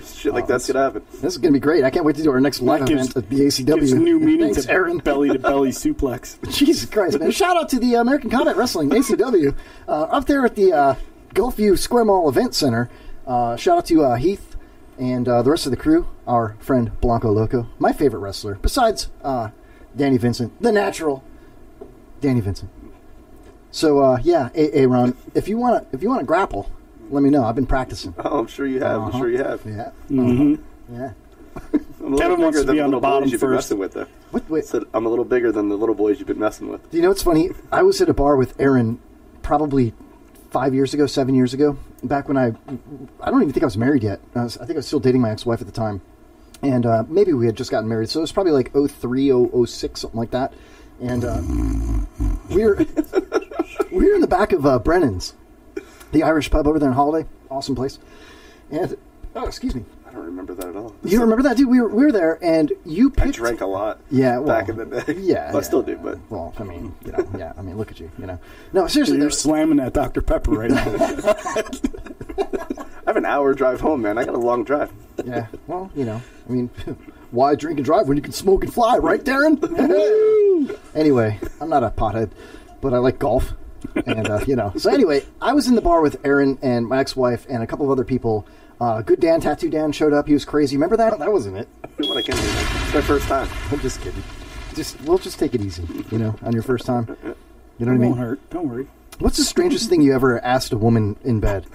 Shit like that's gonna happen. This is gonna be great. I can't wait to do our next live event at the ACW. Gives new meaning Thanks, to Aaron. belly to belly suplex. Jesus Christ, man! Shout out to the American Combat Wrestling ACW up there at the Gulfview Square Mall Event Center. Shout out to Heath and the rest of the crew. Our friend Blanco Loco, my favorite wrestler, besides Danny Vincent, the natural Danny Vincent. So Aaron, if you want to grapple, let me know. I've been practicing. Oh, I'm sure you have. I'm sure you have. Yeah. Mm-hmm. Yeah. Kevin wants to be on the bottom you've first. Been messing with there. Wait. Said I'm a little bigger than the little boys you've been messing with. Do you know what's funny? I was at a bar with Aaron probably 7 years ago, back when I don't even think I was married yet. I think I was still dating my ex-wife at the time. And maybe we had just gotten married. So it was probably like 03, 06, something like that. And we were in the back of Brennan's, the Irish pub over there in Holiday. Awesome place. And, excuse me. I don't remember that at all. You don't remember that, dude? We were there, and you picked... I drank a lot. Yeah, well, back in the day. Yeah, well, I still do, but well, I mean, I mean, look at you, No, seriously, you're slamming that Dr. Pepper right now. I have an hour drive home, man. I got a long drive. Yeah, well, I mean, why drink and drive when you can smoke and fly, right, Darren? Anyway, I'm not a pothead, but I like golf, and So anyway, I was in the bar with Aaron and my ex-wife and a couple of other people. Good Dan, Tattoo Dan showed up. He was crazy. Remember that? That wasn't it. What I can do. It's my first time. I'm just kidding. We'll just take it easy, on your first time. You know what I mean? Won't hurt. Don't worry. What's the strangest thing you ever asked a woman in bed?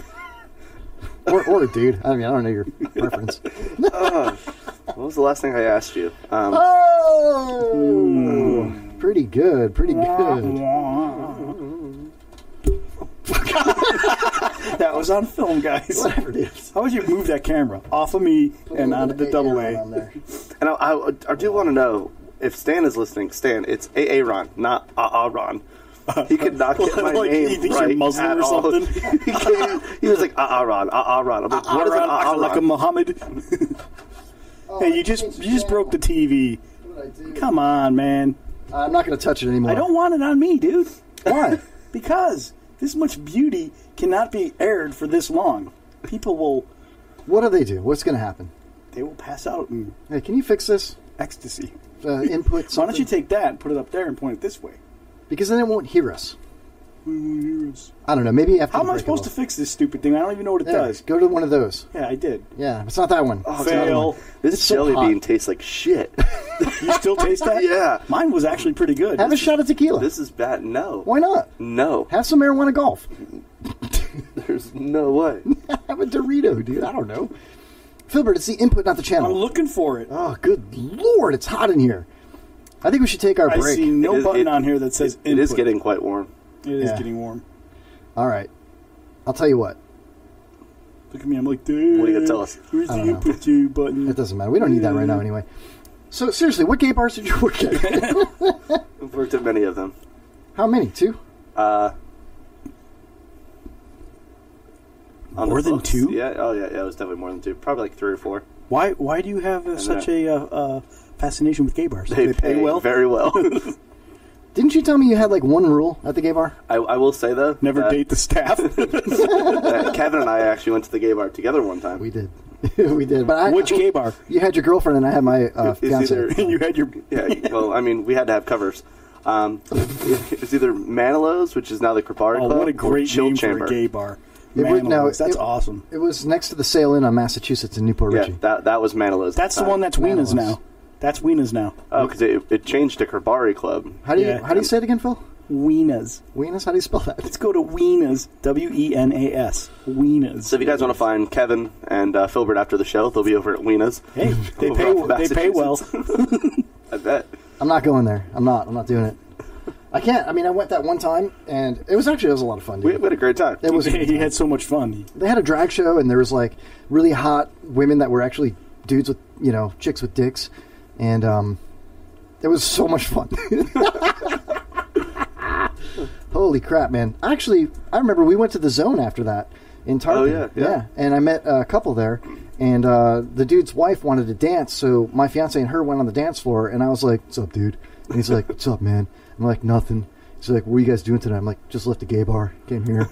Or a dude? I mean, I don't know your preference. What was the last thing I asked you? Pretty good. That was on film, guys. Whatever it is. How would you move that camera off of me and onto the double A? And I do want to know if Stan is listening. Stan, it's Aaron, not Ron. He could not get my name he thinks right you're Muslim at or all. something. He was like Ron. I'm like, what is it? Like a Muhammad. Hey, you just broke the TV. Come on, man. I'm not going to touch it anymore. I don't want it on me, dude. Why? Because this much beauty cannot be aired for this long. People will... What do they do? What's going to happen? They will pass out in... Hey, can you fix this? Ecstasy. Input something? Why don't you take that and put it up there and point it this way? Because then it won't hear us. It won't hear us. I don't know. Maybe after How am I supposed to fix this stupid thing? I don't even know what it does. Go to one of those. Yeah, I did. Yeah, it's not that one. Oh, fail. This jelly bean tastes like shit. You still taste that? Yeah. Mine was actually pretty good. Have a shot of tequila. This is bad. No. Why not? No. Have some marijuana golf. There's no way. Have a Dorito, dude. I don't know. Filbert, it's the input, not the channel. I'm looking for it. Oh, good Lord. It's hot in here. I think we should take our break. I see no button on here that says input. It is getting quite warm. It is getting warm. All right. I'll tell you what. Look at me. I'm like, dude. What are you going to tell us? Where's the input to button? It doesn't matter. We don't need that right now anyway. So, seriously, what gay bars did you work at? I've worked at many of them. How many? 2? More than 2? Yeah. Oh, yeah. It was definitely more than 2. Probably like 3 or 4. Why do you have such a fascination with gay bars? They pay well? Very well. Didn't you tell me you had like one rule at the gay bar? I will say, though. Never date the staff. Kevin and I actually went to the gay bar together one time. We did. We did. But Which gay bar? You had your girlfriend and I had my fiancé. You had your... Yeah, well, I mean, we had to have covers. It's either Manilows, which is now the Kripari Club, what a great or Chill name Chamber. for a gay bar. That's awesome. It was next to the Sail Inn on Massachusetts in Newport Richie. That was Manilows. That's the one that's Wiena's now. That's Wiena's now. Oh, because it changed to Kerbari Club. How do you say it again, Phil? Wiena's. Wiena's? How do you spell that? Let's go to Wiena's. Wenas. Wiena's. So if you guys want to find Kevin and Filbert after the show, they'll be over at Wiena's. Hey, they pay well. I bet. I'm not going there. I'm not doing it. I can't. I mean, I went that one time, and it was a lot of fun. Dude. We had a great time. It was. He had so much fun. They had a drag show, and there was like really hot women that were actually dudes with chicks with dicks, and it was so much fun. Holy crap, man! Actually, I remember we went to the Zone after that in Tarpon. Oh yeah. And I met a couple there, and the dude's wife wanted to dance, so my fiance and her went on the dance floor, and I was like, "What's up, dude?" And he's like, "What's up, man?" I'm like, "Nothing." He's like, "What are you guys doing tonight?" I'm like, "Just left a gay bar, came here.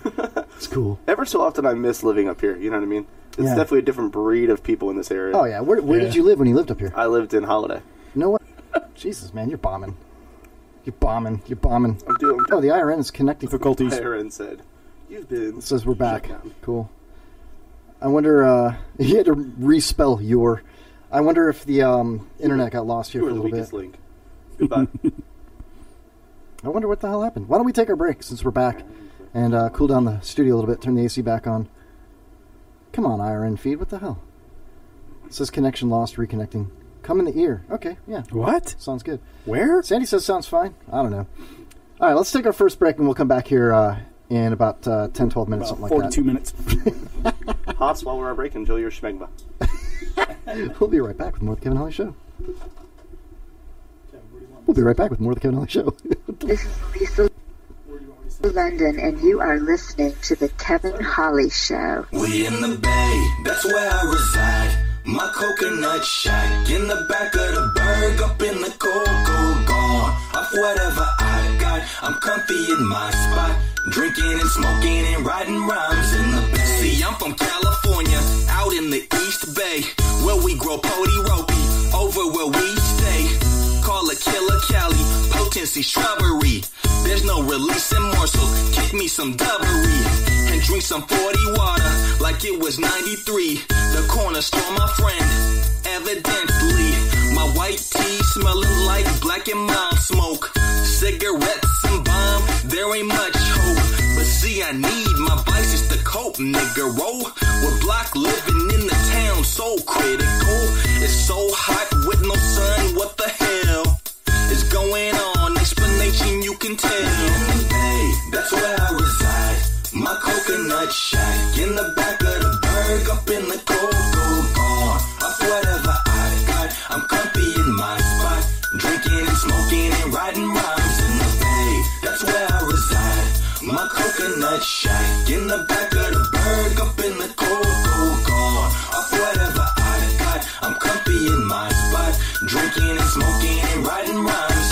It's cool." Ever so often, I miss living up here. You know what I mean? It's definitely a different breed of people in this area. Oh yeah, where did you live when you lived up here? I lived in Holiday. You know what? Jesus, man, you're bombing. You're bombing. I'm doing. Oh, the IRN is connecting. Difficulties. IRN said, "You've been." It says we're back. Cool. I wonder. He had to respell your. I wonder if the internet got lost here for a little bit. Link. Goodbye. I wonder what the hell happened. Why don't we take our break since we're back and cool down the studio a little bit? Turn the AC back on. Come on, IRN feed. What the hell? It says connection lost. Reconnecting. Come in the ear. Okay, yeah. What? Sounds good. Where? Sandy says sounds fine. I don't know. All right, let's take our first break, and we'll come back here in about 10, 12 minutes, something like that. 42 minutes. Hots, while we're on our break, enjoy your schmegma. We'll be right back with more of the Kevin Holly Show. We'll be right back with more of the Kevin Holly Show. This is Lisa London, and you are listening to the Kevin Holly Show. We in the Bay, that's where I reside. My coconut shack in the back of the Berg, up in the cocoa, gone off whatever I got. I'm comfy in my spot, drinking and smoking and writing rhymes in the Bay. See, I'm from California, out in the East Bay, where we grow pody ropey, over where we stay. Call it Killer Cali, potency strawberry. There's no releasing morsels, kick me some dovery. And drink some 40 water like it was 93. The corner store, my friend, evidently. My white tea smelling like black and mild smoke. Cigarettes and bomb, there ain't much hope. But see, I need my vices to cope, nigga. Roll with block living in the town, so critical. It's so hot with no sun, what the hell is going on? Explanation you can tell. Hey, that's where I reside. My coconut shack in the back of the Berg, up in the cocoa, gone off whatever I got. I'm comfy in my spot, drinking and smoking and writing rhymes in the Bay. That's where I reside. My coconut shack in the back of the Berg, up in the cocoa, gone off whatever I got. I'm comfy in my spot, drinking and smoking and writing rhymes.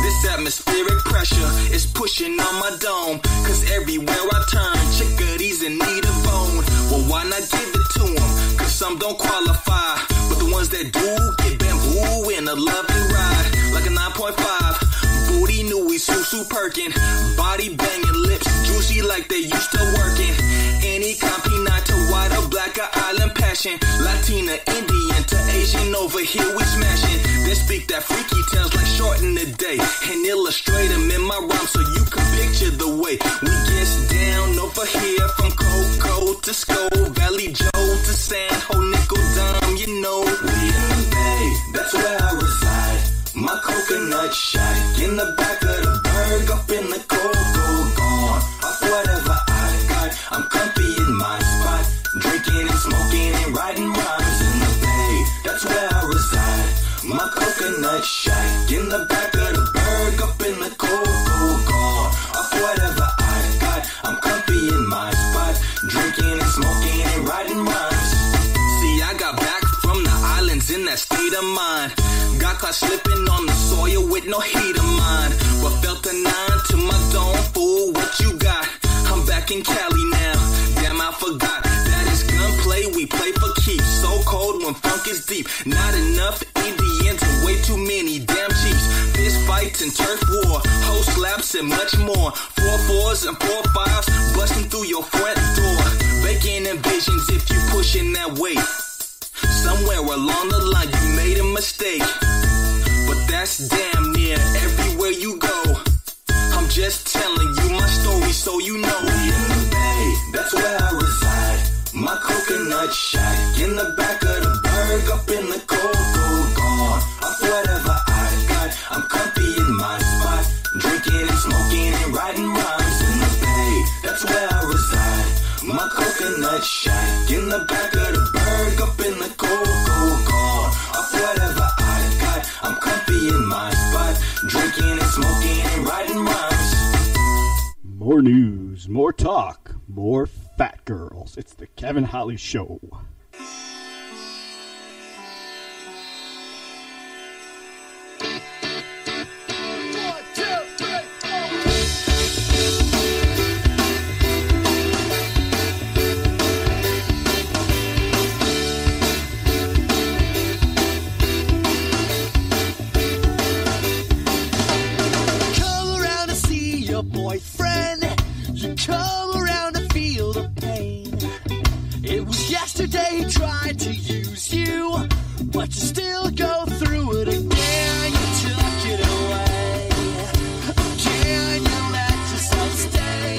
This atmospheric pressure is pushing on my dome, cause everywhere I turn, chickadees in need of bone. Well, why not give it to them? Cause some don't qualify, but the ones that do get bamboo in a loving ride, like a 9.5. Booty Nui, Susu Perkin, body banging, lips juicy like they used to working. Any campinata, white or black or island passion, Latina, Indian to Asian, over here we smashing. Then speak that freaky tales like short in the day, and illustrate them in my rhyme so you can picture the way we get down over here from Cocoa to Skull Valley, Joe to San Ho, Nickel Dime, you know. We in the Bay, that's where I reside. My coconut shack in the back of the Berg, up in the cocoa, gone off whatever I got. I'm comfy in my spot, drinking and smoking and writing rhymes in the Bay. That's where I reside. My coconut shack in the back of the Berg, up in the cocoa, gone off whatever I got. I'm comfy in my spot, drinking and smoking and writing rhymes. See, I got back from the islands in that state of mind. Got caught slipping on the soil with no heat of mine, but felt a 9 to my dome. Fool, what you got? I'm back in Cali now. Damn, I forgot that it's gunplay. We play for keeps. So cold when funk is deep. Not enough Indians to way too many damn chiefs. Fist fights and turf war, hoe slaps and much more. 4-4s and 4-5s busting through your front door. Making invasions if you pushing that weight. Somewhere along the line you made a mistake, but that's damn near everywhere you go. I'm just telling you my story so you know. In the Bay, that's where I reside. My coconut shack in the back of the Berg, up in the cold, gone. Off whatever I got, I'm comfy in my spot, drinking and smoking and writing rhymes. In the Bay, that's where I reside. My coconut shack in the back of the Berg, up in the cold, gone. Off whatever I got, I'm comfy in my spot, drinking and smoking and writing rhymes. More news, more talk, more fat girls. It's the Kevin Holly Show. Boyfriend, you come around to feel the pain. It was yesterday he tried to use you, but you still go through it again. You took it away. Again, you let yourself stay.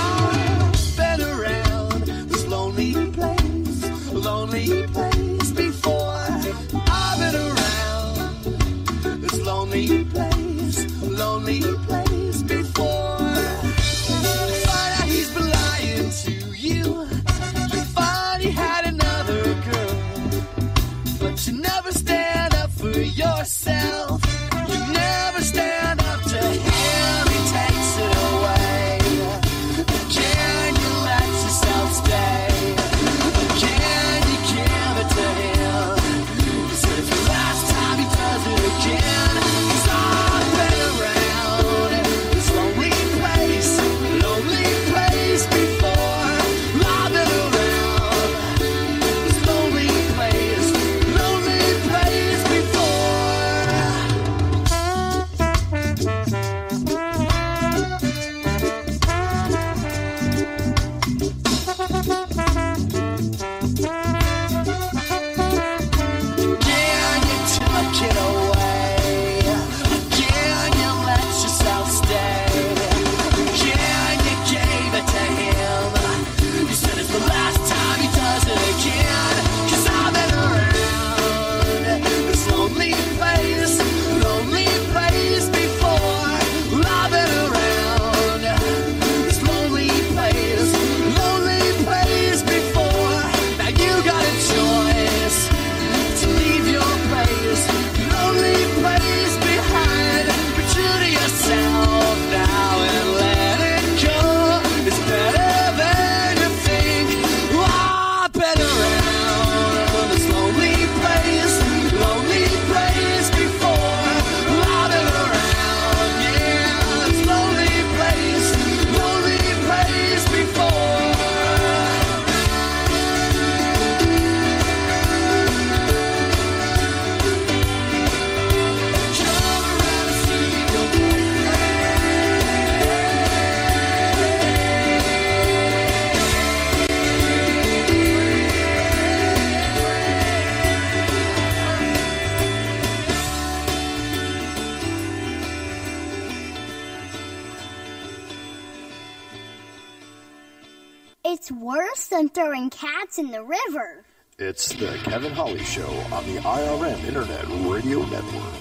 I've been around this lonely place before. I've been around this lonely place before. Yourself, you never stand up to him, he takes it away. Can you let yourself stay? Can you give it to him? He said it's the last time he does it again. 'Cause I've been around this lonely place before. I've been around this lonely place before. It's worse than throwing cats in the river. It's the Kevin Holly Show on the IRN Internet Radio Network.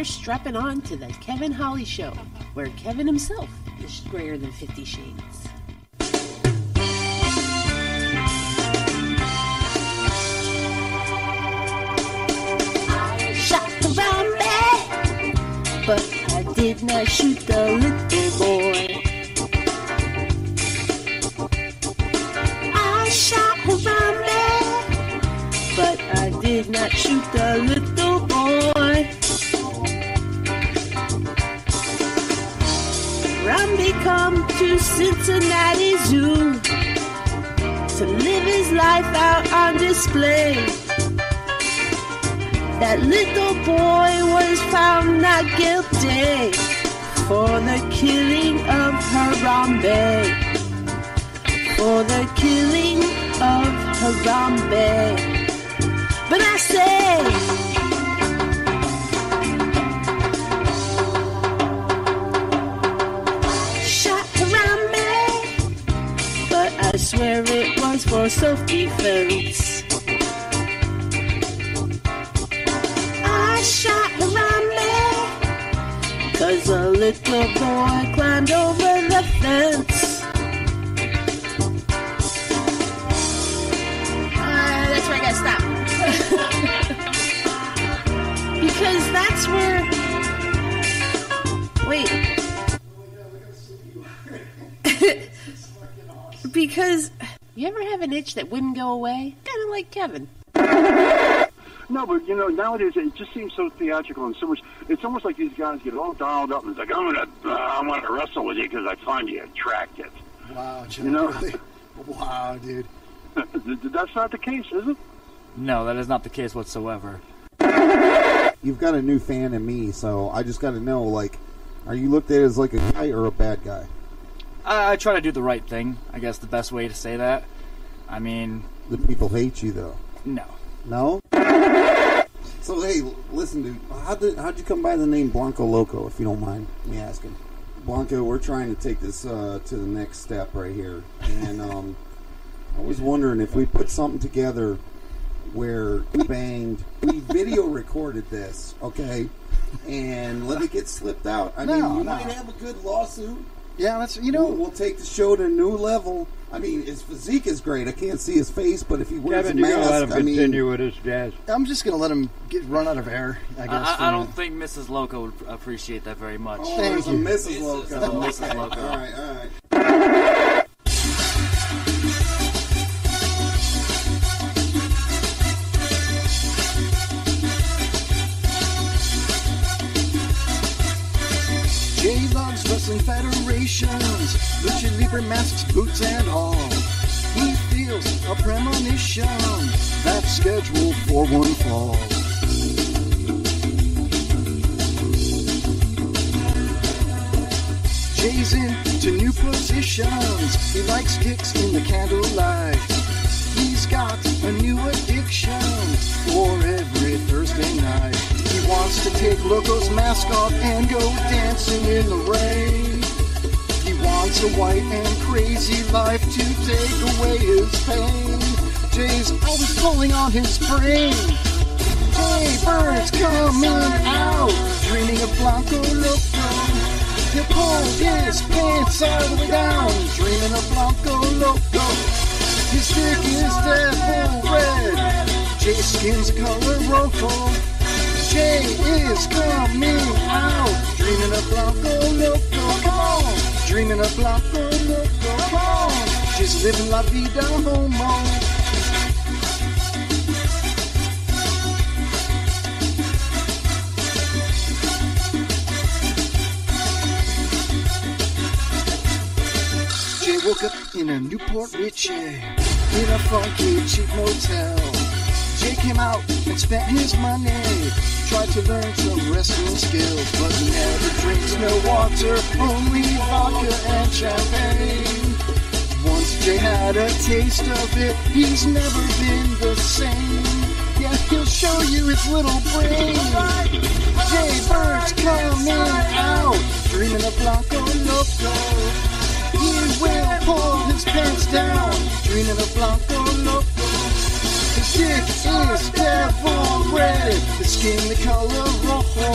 strapping on to the Kevin Holly Show, where Kevin himself is grayer than 50 Shades. I shot the zombie, but I did not shoot the little boy. I shot the zombie, but I did not shoot the little boy. Rambi come to Cincinnati Zoo to live his life out on display. That little boy was found not guilty for the killing of Harambe. For the killing of Harambe. But I say, shot Harambe, but I swear it was for self-defense. I shot Harambe, 'cause a little boy climbed over the fence. That's where I gotta stop. Because that's where... Wait. Because you ever have an itch that wouldn't go away? Kind of like Kevin. No, but you know, nowadays it just seems so theatrical and so much. It's almost like these guys get all dialed up and it's like, I want to wrestle with you because I find you attractive. Wow, Joe, you know? really? Wow, dude. That's not the case, is it? No, that is not the case whatsoever. You've got a new fan in me, so I just got to know, like, are you looked at as like a guy or a bad guy? I try to do the right thing. I guess the best way to say that. I mean, the people hate you, though. No. No? So, hey, listen, dude. How'd you come by the name Blanco Loco, if you don't mind me asking? Blanco, we're trying to take this to the next step right here. And I was wondering if we put something together where we video recorded this, okay? And let it get slipped out. I mean, you might have a good lawsuit. Yeah, that's, you know. We'll take the show to a new level. I mean, his physique is great. I can't see his face, but if he wears Kevin, a mask, you're gonna let him continue with his jazz. I'm just going to let him run out of air, I guess. I don't think Mrs. Loco would appreciate that very much. Oh, there's a Mrs. Loco. Mrs. Loco. All right. Jay loves wrestling federations, lucha libre masks, boots and all. He feels a premonition that's scheduled for one fall. Jay's into new positions. He likes kicks in the candlelight. He's got a new addiction for every Thursday night. He wants to take Loco's mask off and go dancing in the rain. He wants a white and crazy life to take away his pain. Jay's always pulling on his brain. Jay Bird's coming out, dreaming of Blanco Loco. He'll pull his pants all the way down, dreaming of Blanco Loco. His dick is devil red, Jay's skin's color rojo. Jay is coming out, dreaming of Blanco Loco. Come on, dreaming of Blanco Loco. Come on, just living la vida homo. Jay woke up in a Newport Richie, in a funky cheap motel. Jay came out and spent his money, tried to learn some wrestling skills, but never drinks no water, only vodka and champagne. Once Jay had a taste of it, he's never been the same. Yeah, he'll show you his little brain. Jay Bird's coming out, dreaming of Blanco Loco. He will pull his pants down, dreaming of Blanco Loco. His dick is devil red, his skin the color rojo.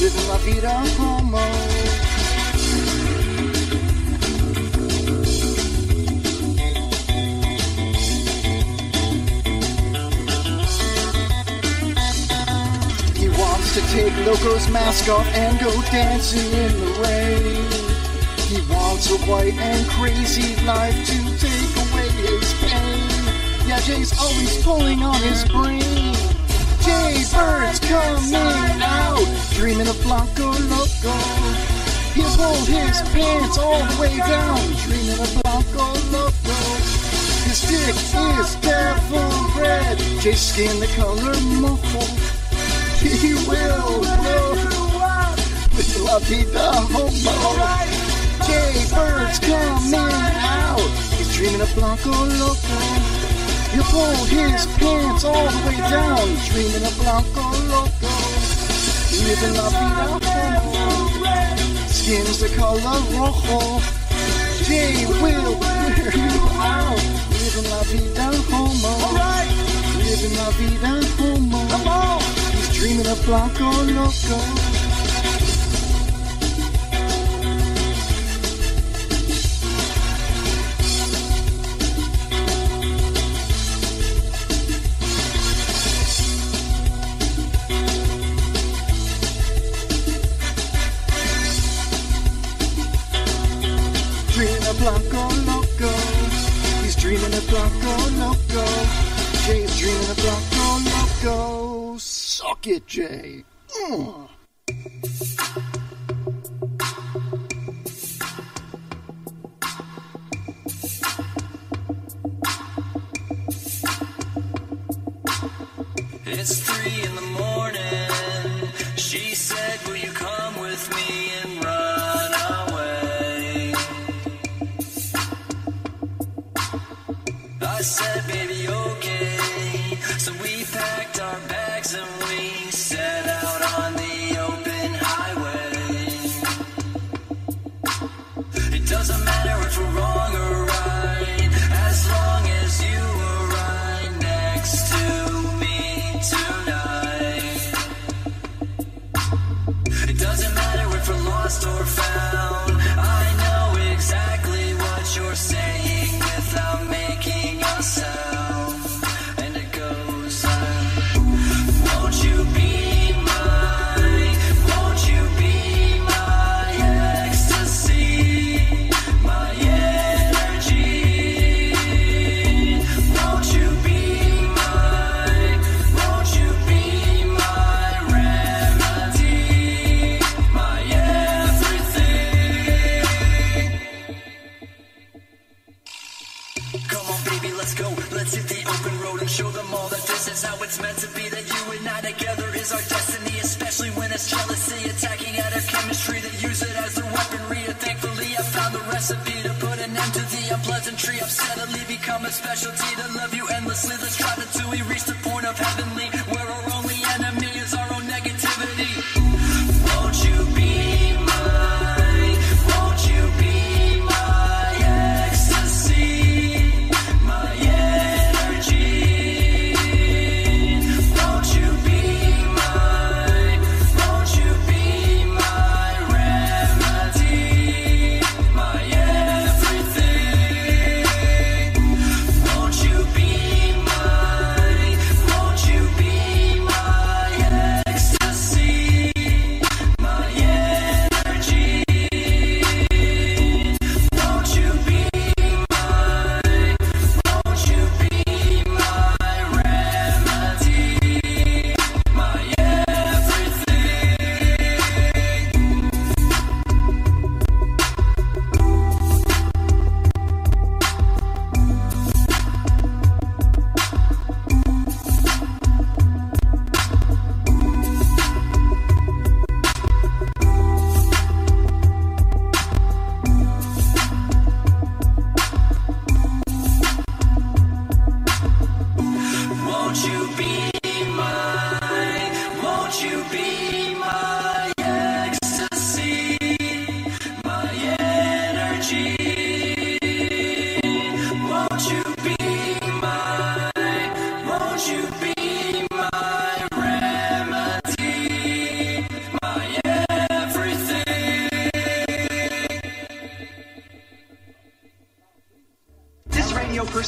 living la vida homo. He wants to take Loco's mask off and go dancing in the rain. He wants a white and crazy life to take away his pain. Yeah, Jay's always pulling on his brain. Jay Bird's coming out, dreaming of Blanco Loco. He'll pull his pants all the way down, dreaming of Blanco Loco. His dick is devil red, Jay's skin the color mojo. He will blow you up with la vida homo. Jay Bird's coming out, he's dreaming of Blanco Loco. He'll pull his pants all the way down, dreaming of Blanco Loco. Living la vida homo, skin's the color rojo. Jay will wear you out, living la vida homo. Living la vida homo. Come on. He's dreaming of Blanco Loco. Blanco Loco, he's dreaming of Blanco Loco. Jay's dreaming of Blanco Loco. Suck it, Jay. It's 3 in the morning. She said, will you come with me and run away? I said, baby, okay. So we packed our bags and we set out on the open highway. It doesn't matter if we're wrong or right, as long as you were right next to me tonight. It doesn't matter if we're lost or found, I know exactly what you're saying without making a sound. And it goes won't you be mine? Won't you be my ecstasy, my energy? Won't you be mine? Won't you be my remedy, my everything? Come on, baby, let's go. Let's hit the open road and show them all that this is how it's meant to be. That you and I together is our destiny, especially when it's jealousy attacking at our chemistry. They use it as their weaponry. And thankfully, I found the recipe to put an end to the unpleasantry. I've steadily become a specialty to love you endlessly. Let's try till we reach the point of heavenly, where our only enemy is our own negativity. Won't you be mine? Won't you be my ecstasy, my energy? Won't you be mine? Won't you be my remedy, my everything? Won't you be mine? Won't you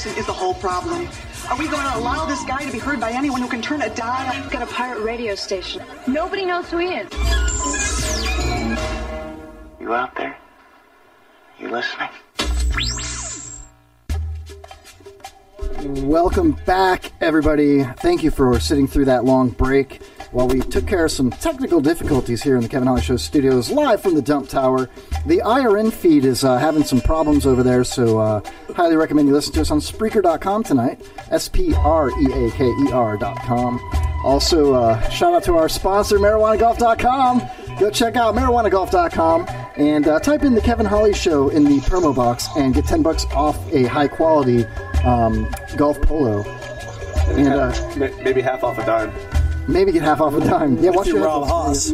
person is the whole problem. Are we going to allow this guy to be heard by anyone who can turn a dial? He's got a pirate radio station. Nobody knows who he is. You out there? You listening? Welcome back, everybody. Thank you for sitting through that long break while we took care of some technical difficulties here in the Kevin Holly Show studios, live from the Dump Tower. The IRN feed is having some problems over there, so highly recommend you listen to us on Spreaker.com tonight, SPREAKER.com. Also, shout out to our sponsor, MarijuanaGolf.com. Go check out MarijuanaGolf.com and type in the Kevin Holly Show in the promo box and get $10 off a high-quality golf polo. And maybe half off a dime. Maybe get half off a dime. Yeah, watch your Rob Haas.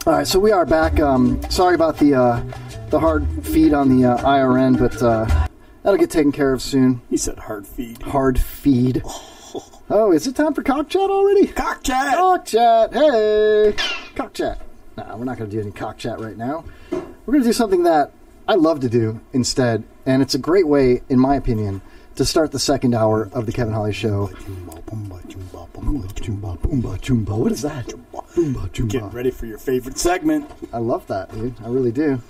All right, so we are back. Sorry about the hard feed on the IRN, but that'll get taken care of soon. He said hard feed. Hard feed. Oh, is it time for Cock Chat already? Cock Chat! Cock Chat! Hey! Cock Chat. Nah, we're not going to do any Cock Chat right now. We're going to do something that I love to do instead, and it's a great way, in my opinion, to start the second hour of the Kevin Holly Show. What is that? Getting ready for your favorite segment. I love that, dude. I really do.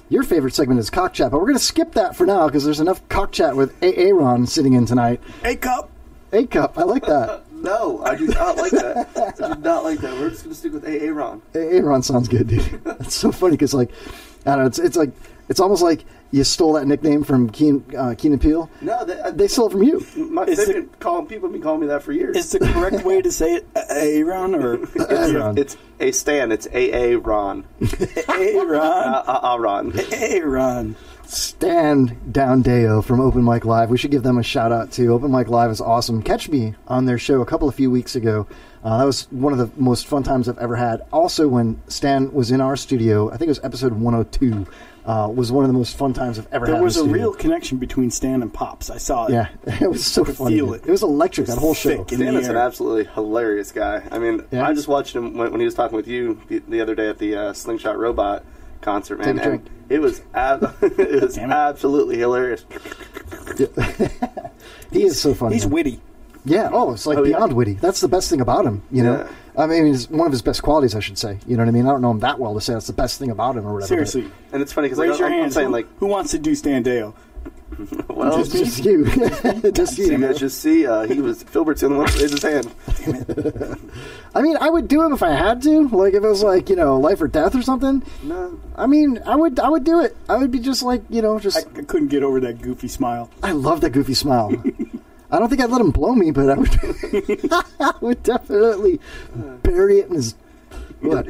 Your favorite segment is Cock Chat, but we're going to skip that for now because there's enough Cock Chat with Aaron sitting in tonight. A-Cup. A-Cup. I like that. No, I do not like that. I do not like that. We're just going to stick with Aaron. Aaron sounds good, dude. It's so funny because, like, I don't know, it's almost like you stole that nickname from Keen Peele. No, they stole it from you. People have been calling me that for years. Is the correct way to say it Aaron or Aaron? It's a Stan. It's Aaron. Aaron. Aaron. Stand Down Deo from Open Mic Live. We should give them a shout out too. Open Mic Live is awesome. Catch me on their show a few weeks ago. That was one of the most fun times I've ever had. Also, when Stan was in our studio, I think it was episode 102, was one of the most fun times I've ever had. There was in the a studio. real connection between Stan and Pops. I saw it. Yeah, it was so funny. Feel it. It was electric, that whole show. Stan is an absolutely hilarious guy. I mean, Yeah. I just watched him when he was talking with you the other day at the Slingshot Robot concert, man. Take a drink. And it was absolutely hilarious. He is so funny. He's man. witty. Yeah, it's like beyond witty. That's the best thing about him, you know? Yeah. I mean, it's one of his best qualities, I should say. You know what I mean? I don't know him that well to say that's the best thing about him or whatever. Seriously. And it's funny because Raise your I'm hands. saying, Who wants to do Stan Deo? well, just you. Just you. You guys just see, Filbert's the only one that raised his hand. I mean, I would do it if I had to. Like, if it was like, life or death or something. No. I mean, I would do it. I would be just like, just... I couldn't get over that goofy smile. I love that goofy smile. I don't think I'd let him blow me, but I would, I would definitely bury it in his... What?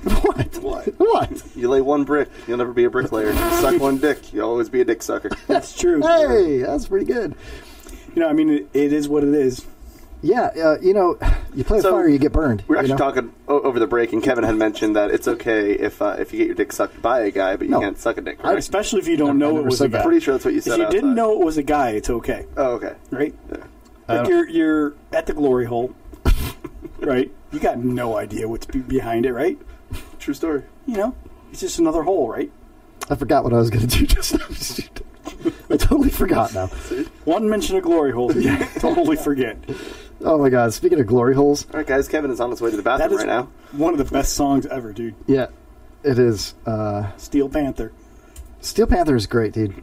What? You lay one brick, you'll never be a bricklayer. You suck one dick, you'll always be a dick sucker. That's true. Hey, that's pretty good. I mean, it is what it is. Yeah, you play with fire, you get burned. We were actually talking over the break, and Kevin had mentioned that it's okay if you get your dick sucked by a guy, but you can't suck a dick. Right? Especially if you don't know it was a guy. I'm pretty sure that's what you said. If you outside. didn't know it was a guy, it's okay. Oh, okay. Right? Yeah. Like you're at the glory hole, right? You got no idea what's behind it, right? True story. It's just another hole, right? I forgot what I was going to do just now. I totally forgot now. One mention of glory hole, totally forget. Oh my God! Speaking of glory holes, all right, guys, Kevin is on his way to the bathroom right now. One of the best songs ever, dude. Yeah, it is. Steel Panther. Steel Panther is great, dude.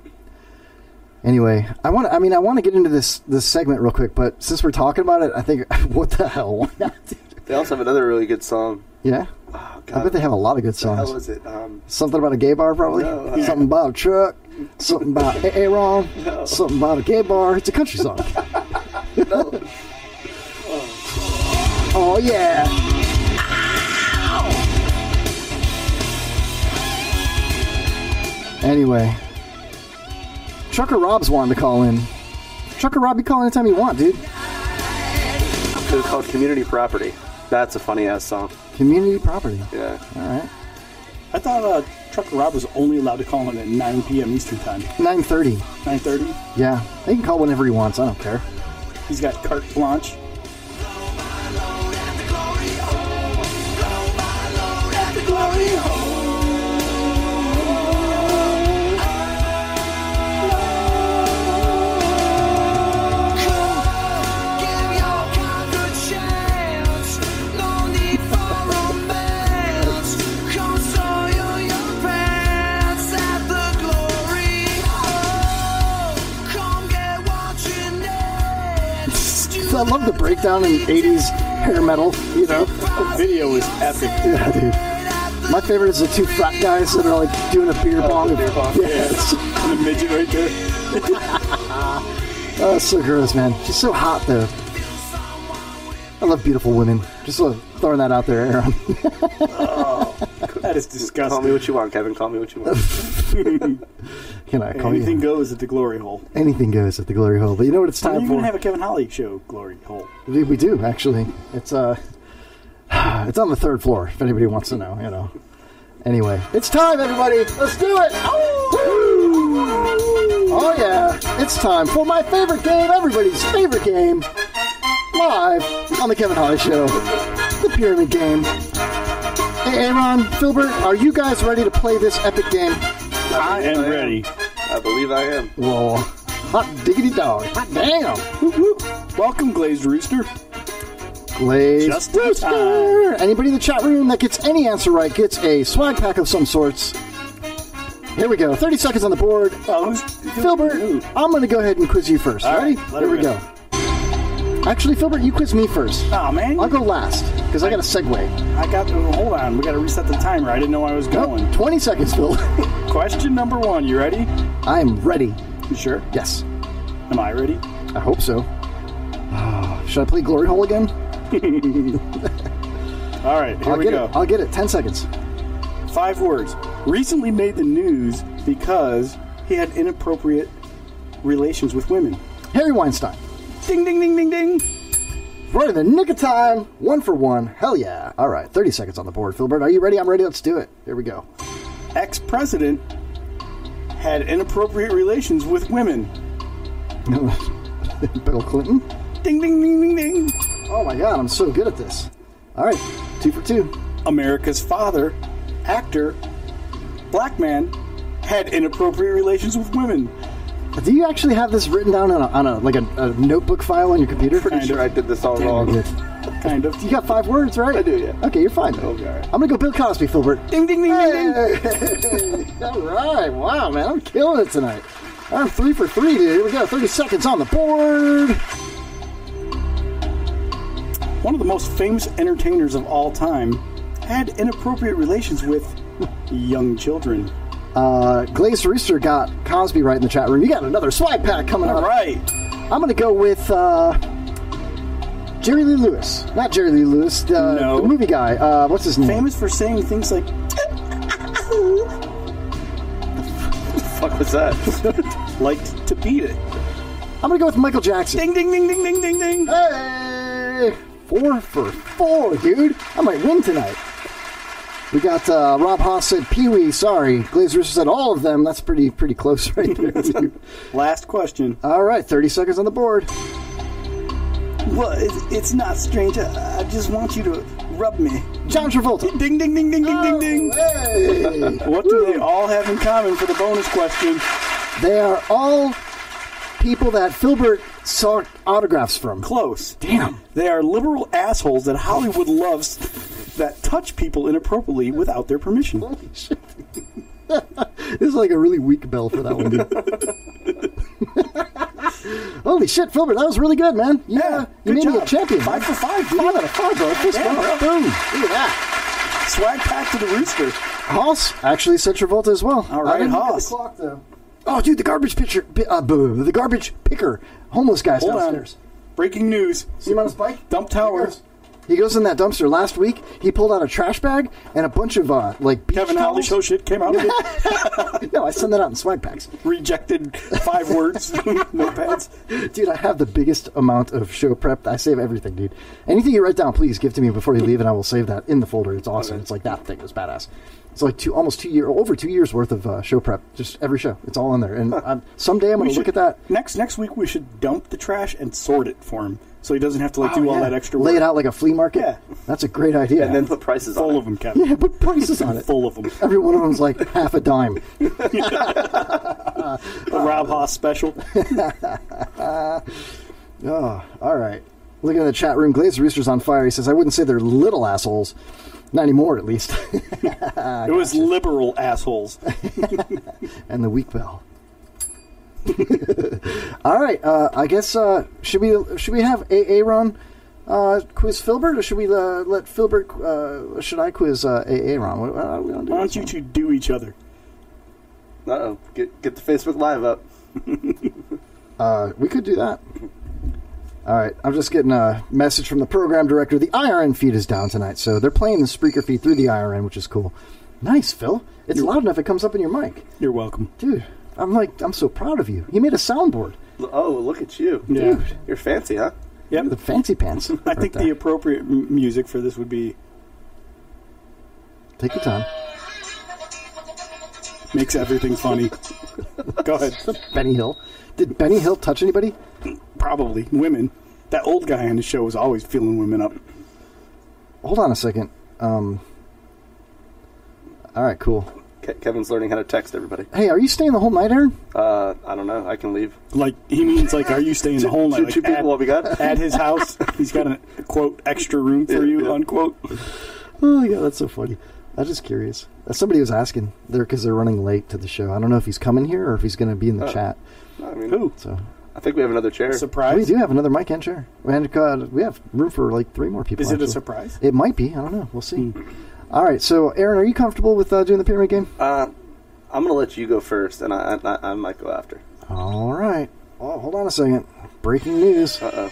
Anyway, I want to get into this segment real quick, but since we're talking about it, I think what the hell? Why not, dude? They also have another really good song. Yeah. Oh, God. I bet they have a lot of good songs. What the hell is it? Something about a gay bar, probably. No, something about a truck. Something about Aaron. No. Something about a gay bar. It's a country song. No. Oh yeah. Anyway, Trucker Rob's wanting to call in. Trucker Rob, you call anytime you want, dude. It's called Community Property. That's a funny ass song. Community Property. Yeah. All right. I thought Trucker Rob was only allowed to call in at 9 p.m. Eastern Time. 9:30. 9:30? Yeah. He can call whenever he wants. I don't care. He's got carte blanche. I love the breakdown in 80s hair metal, you know? The video is epic. Yeah, dude. My favorite is the two frat guys that are like doing a beer bong. Yes. And the midget right there. Oh, it's so gross, man. She's so hot, though. I love beautiful women. Just throwing that out there, Aaron. That is disgusting. Call me what you want, Kevin. Call me what you want. Can I call Anything you? goes at the glory hole. Anything goes at the glory hole. But you know what it's time You're for? going to have a Kevin Holly show, glory hole. We do, actually. It's it's on the third floor, if anybody wants to know, you know. Anyway, it's time, everybody. Let's do it. Oh, yeah. It's time for my favorite game, everybody's favorite game, live on the Kevin Holly Show, the Pyramid Game. Hey, Aaron, Filbert, are you guys ready to play this epic game? I am ready. I believe I am. Well, hot diggity dog. Hot damn. Welcome, Glazed Rooster. Glazed Just in Rooster. time. Anybody in the chat room that gets any answer right gets a swag pack of some sorts. Here we go. 30 seconds on the board. Filbert, I'm going to go ahead and quiz you first. All Ready? right, let Here her we go. Actually, Filbert, you quiz me first. Oh, man. I'll go last, because I got a segue. Hold on. We got to reset the timer. I didn't know I was going. Nope, 20 seconds, Phil. Question number 1. You ready? I am ready. You sure? Yes. Am I ready? I hope so. Should I play Glory Hole again? All right, here we go. I'll get it. 10 seconds. 5 words. Recently made the news because he had inappropriate relations with women. Harry Weinstein. Ding, ding, ding, ding, ding. Right in the nick of time. 1 for 1. Hell yeah. All right, 30 seconds on the board. Filbert, are you ready? I'm ready. Let's do it. Here we go. Ex-president had inappropriate relations with women. Bill Clinton. Ding, ding, ding, ding, ding. Oh my God, I'm so good at this. All right, 2 for 2. America's father, actor, black man, had inappropriate relations with women. Do you actually have this written down on a notebook file on your computer? Pretty sure I did this all wrong. Kind of. You got 5 words, right? I do, yeah. Okay, you're fine. Okay, all right. I'm gonna go Bill Cosby, Filbert. Ding, ding, ding, ding, ding. All right, wow, man, I'm killing it tonight. I'm 3 for 3, dude. Here we go. 30 seconds on the board. One of the most famous entertainers of all time had inappropriate relations with young children. Glazed Rooster got Cosby right in the chat room. You got another swag pack coming up. All right. I'm going to go with Jerry Lee Lewis. Not Jerry Lee Lewis, the movie guy. What's his name? Famous for saying things like... What the fuck was that? Liked to beat it. I'm going to go with Michael Jackson. Ding, ding, ding, ding, ding, ding, ding. Hey! 4 for 4, dude. I might win tonight. We got Rob Haas said Pee-wee, sorry. Glazed Rooster said all of them. That's pretty close right there, too. Last question. All right, 30 seconds on the board. Well, it's not strange. I just want you to rub me. John Travolta. Ding, ding, ding, ding, ding, ding, ding. Hey. What do they all have in common for the bonus question? They are all people that Filbert saw autographs from. Close. Damn. They are liberal assholes that Hollywood loves that touch people inappropriately without their permission. Holy shit. This is like a really weak bell for that one, dude. Holy shit, Filbert, that was really good, man. Yeah, you made me a champion. 5 for 5, dude. 5 out of 5, bro. Fist bump. Boom. Look at that. Swag pack to the Rooster. Haas actually said Travolta as well. All right, I didn't Haas. look at the clock, though. Oh, dude, the garbage pitcher, the garbage picker, homeless guy's Hold downstairs. on. Breaking news. See him on his bike? Dump Tower. He goes in that dumpster. Last week, he pulled out a trash bag and a bunch of beach Kevin Holly show shit came out of it. No, I send that out in swag packs. Rejected 5 words, notepads. Dude, I have the biggest amount of show prep. I save everything, dude. Anything you write down, please give to me before you leave, and I will save that in the folder. It's awesome. Okay. It's like that thing was badass. It's like over 2 years worth of show prep. Just every show, it's all in there. And someday I'm going to look at that. Next week we should dump the trash and sort it for him, so he doesn't have to do all that extra work. Lay it out like a flea market. Yeah, that's a great idea. And then put prices on it. Full of them, Kevin. Yeah, put prices on it. Full of them. Every one of them's like half a dime. The Rob Haas special. Oh, all right. Looking at the chat room, Glazed Rooster's on fire. He says, I wouldn't say they're little assholes. Not anymore, at least. It was liberal assholes. And the weak bell. All right. I guess should we have Aaron quiz Filbert, or should we let Filbert? Should I quiz Aaron? What are we gonna do? Why don't you two do each other? Uh-oh. Get the Facebook Live up. We could do that. All right. I'm just getting a message from the program director. The IRN feed is down tonight, so they're playing the Spreaker feed through the IRN, which is cool. Nice, Phil. It's loud enough it comes up in your mic. You're welcome. Dude, I'm so proud of you. You made a soundboard. Oh, look at you. Yeah. Dude. You're fancy, huh? Yep. The fancy pants. I think the appropriate music for this would be... Take your time. Makes everything funny. Go ahead. Benny Hill. Did Benny Hill touch anybody? Probably. Women. That old guy on the show is always feeling women up. Hold on a second. All right, cool. Kevin's learning how to text everybody. Hey, are you staying the whole night, Aaron? I don't know. I can leave. Like, he means, like, are you staying the whole night? Like, two people, what we got? At his house, he's got a, quote, extra room for you, unquote. Oh, yeah, that's so funny. I'm just curious. Somebody was asking there because they're running late to the show. I don't know if he's coming here or if he's going to be in the chat. I mean, who? So I think we have another chair. Surprise? We do have another mic and chair. And we have room for like 3 more people. Is it actually. a surprise? It might be. I don't know. We'll see. All right. So, Aaron, are you comfortable with doing the pyramid game? I'm going to let you go first, and I might go after. All right. Oh, hold on a second. Breaking news. Uh-oh.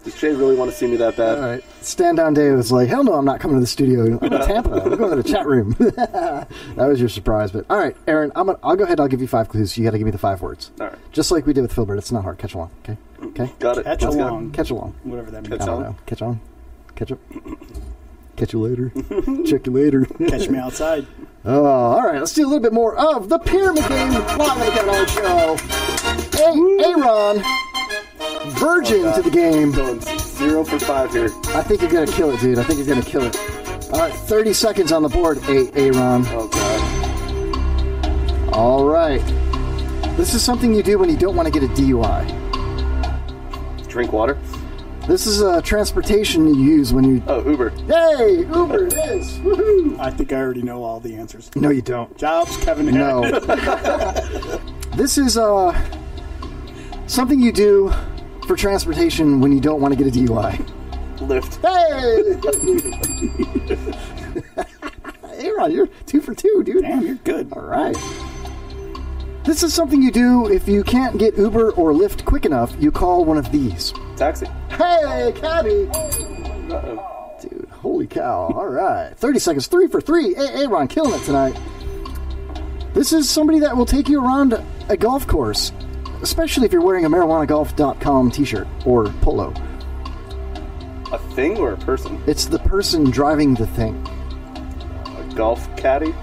Does Jay really want to see me that bad? All right. Stand Down Dave was like, hell no, I'm not coming to the studio. I'm in Tampa. I'm going to the chat room. That was your surprise. But all right, Aaron, I'll go ahead and I'll give you 5 clues. You got to give me the 5 words. All right. Just like we did with Filbert. It's not hard. Catch along. Okay? Okay? Got it. Catch along. Catch along. Whatever that means. I don't know. Catch on. Catch up. Catch you later. Check you later. Catch me outside. Oh, all right. Let's do a little bit more of the pyramid game live on the Kevin Hart Show. Hey, Aaron. Virgin to the game. Going 0 for 5 here. I think you're going to kill it, dude. I think you're going to kill it. All right, 30 seconds on the board, Aaron. Oh, God. All right. This is something you do when you don't want to get a DUI. Drink water? This is transportation you use when you... Oh, Uber. Hey, Uber it is. Woohoo. I think I already know all the answers. No, you don't. Jobs, Kevin. No. This is something you do for transportation when you don't want to get a DUI. Lyft. Hey! Aaron, you're 2 for 2, dude. Damn, you're good. All right. This is something you do if you can't get Uber or Lyft quick enough. You call one of these. Taxi. Hey, cabbie. Uh-oh. Dude, holy cow. All right. 30 seconds. 3 for 3. Hey, Aaron, killing it tonight. This is somebody that will take you around a golf course, especially if you're wearing a marijuanagolf.com t-shirt or polo. A thing or a person? It's the person driving the thing. A golf caddy?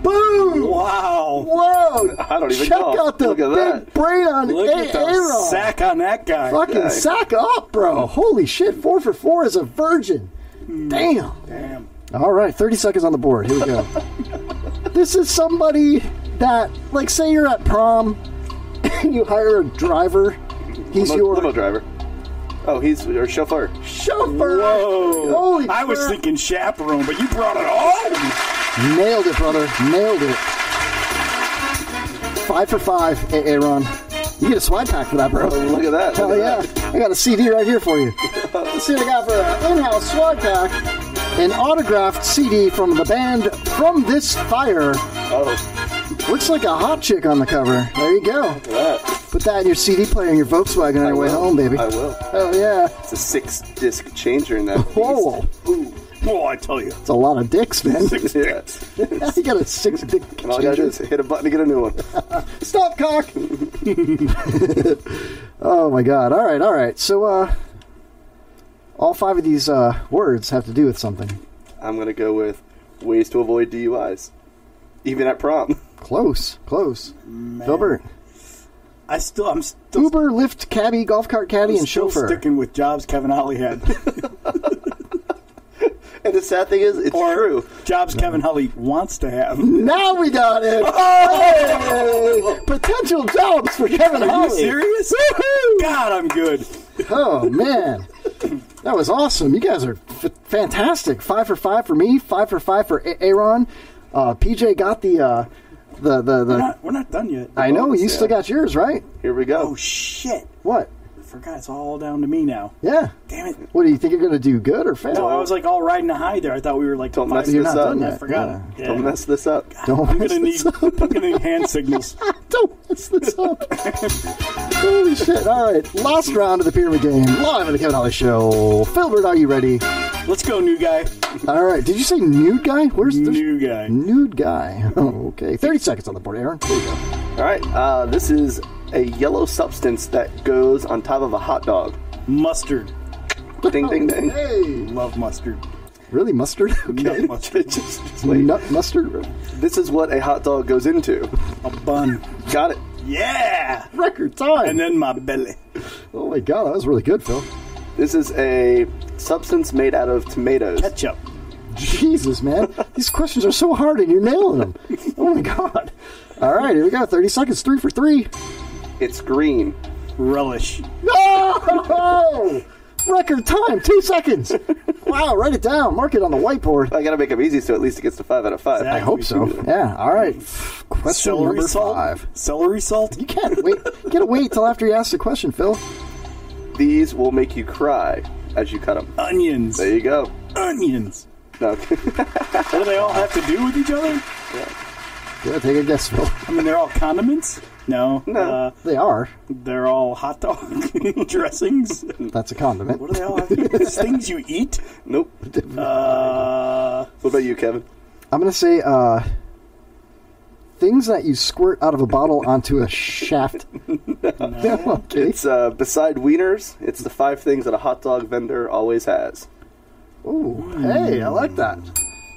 Boom! Wow. Whoa! I don't even Check golf. out the Look at big that. brain on Look at the Aaron. sack on that guy. Fucking sack up, bro. Holy shit. 4 for 4 is a virgin. Damn. Damn. All right, 30 seconds on the board. Here we go. This is somebody that, like, say you're at prom and you hire a driver. He's your limo driver. Oh, he's your chauffeur. Chauffeur. Whoa. Holy I was crap. thinking chaperone, but you brought it home. Nailed it, brother. Nailed it. 5 for 5, Aaron. You get a swag pack for that, bro. Oh, look at that. Hell Look yeah. at that. I got a CD right here for you. Let's see what I got for an in-house swag pack. An autographed CD from the band From This Fire. Oh, Looks like a hot chick on the cover. There you go. look at that. Put that in your CD player in your Volkswagen on your way home, baby. I will. Hell yeah. It's a 6-disc changer in that. Whoa. Oh, I tell you. It's a lot of dicks, man. Yeah. You got a 6-dick And all I gotta do is hit a button to get a new one. Stop, cock! Oh, my God. All right. So, all 5 of these words have to do with something. I'm gonna go with ways to avoid DUIs, even at prom. Close. Man. Filbert. I'm still Uber, Lyft, caddy, golf cart caddy, I'm and still chauffeur. sticking with jobs Kevin Holly had. And the sad thing is, it's true. Jobs Kevin Holly wants to have. Now we got it! Hey! Potential jobs for Kevin Are Holly. you serious? God, I'm good. Oh, man. That was awesome. You guys are fantastic. 5 for 5 for me. 5 for 5 for Aaron. PJ got the We're not done yet. I know, you still got yours, right? Here we go. Oh, shit. What? I forgot, it's all down to me now. Yeah. Damn it. What, do you think you're going to do good or fail? No, I was like all riding a high there. I thought we were like... Don't mess this up. I forgot it. Yeah. Don't mess this up. Don't mess this up. I'm going to need hand signals. Don't mess this up. Holy shit. All right. Last round of the Pyramid Game. Live on the Kevin Holly Show. Filbert, are you ready? Let's go, new guy. All right. Did you say nude guy? Where's the... New guy. Nude guy. Oh, okay. 30 seconds on the board, Aaron. There you go. All right. This is a yellow substance that goes on top of a hot dog. Mustard. Ding, ding, ding. Hey. Love mustard. Really? Mustard? Okay. Nut mustard. Just like, Nut mustard? this is what a hot dog goes into. A bun. Got it. Yeah! Record time. And then my belly. Oh my god, that was really good, Phil. This is a substance made out of tomatoes. Ketchup. Jesus, man. These questions are so hard and you're nailing them. Oh my god. All right, here we go. 30 seconds. 3 for 3. It's green. Relish. No! Record time. 2 seconds. Wow, write it down. Mark it on the whiteboard. I gotta make them easy so at least it gets to 5 out of 5. I hope so. Yeah, all right. Question Celery number salt? 5. Celery salt? You can't wait. You gotta wait till after you ask the question, Phil. These will make you cry as you cut them. Onions. There you go. Onions. No. What do they all have to do with each other? Yeah, take a guess, Phil. I mean, they're all condiments? No. They are. They're all hot dog dressings? That's a condiment. What do they all have to do? It's things you eat? Nope. What about you, Kevin? I'm going to say things that you squirt out of a bottle onto a shaft. No. Okay. It's beside wieners, it's the 5 things that a hot dog vendor always has. Ooh, hey, I like that.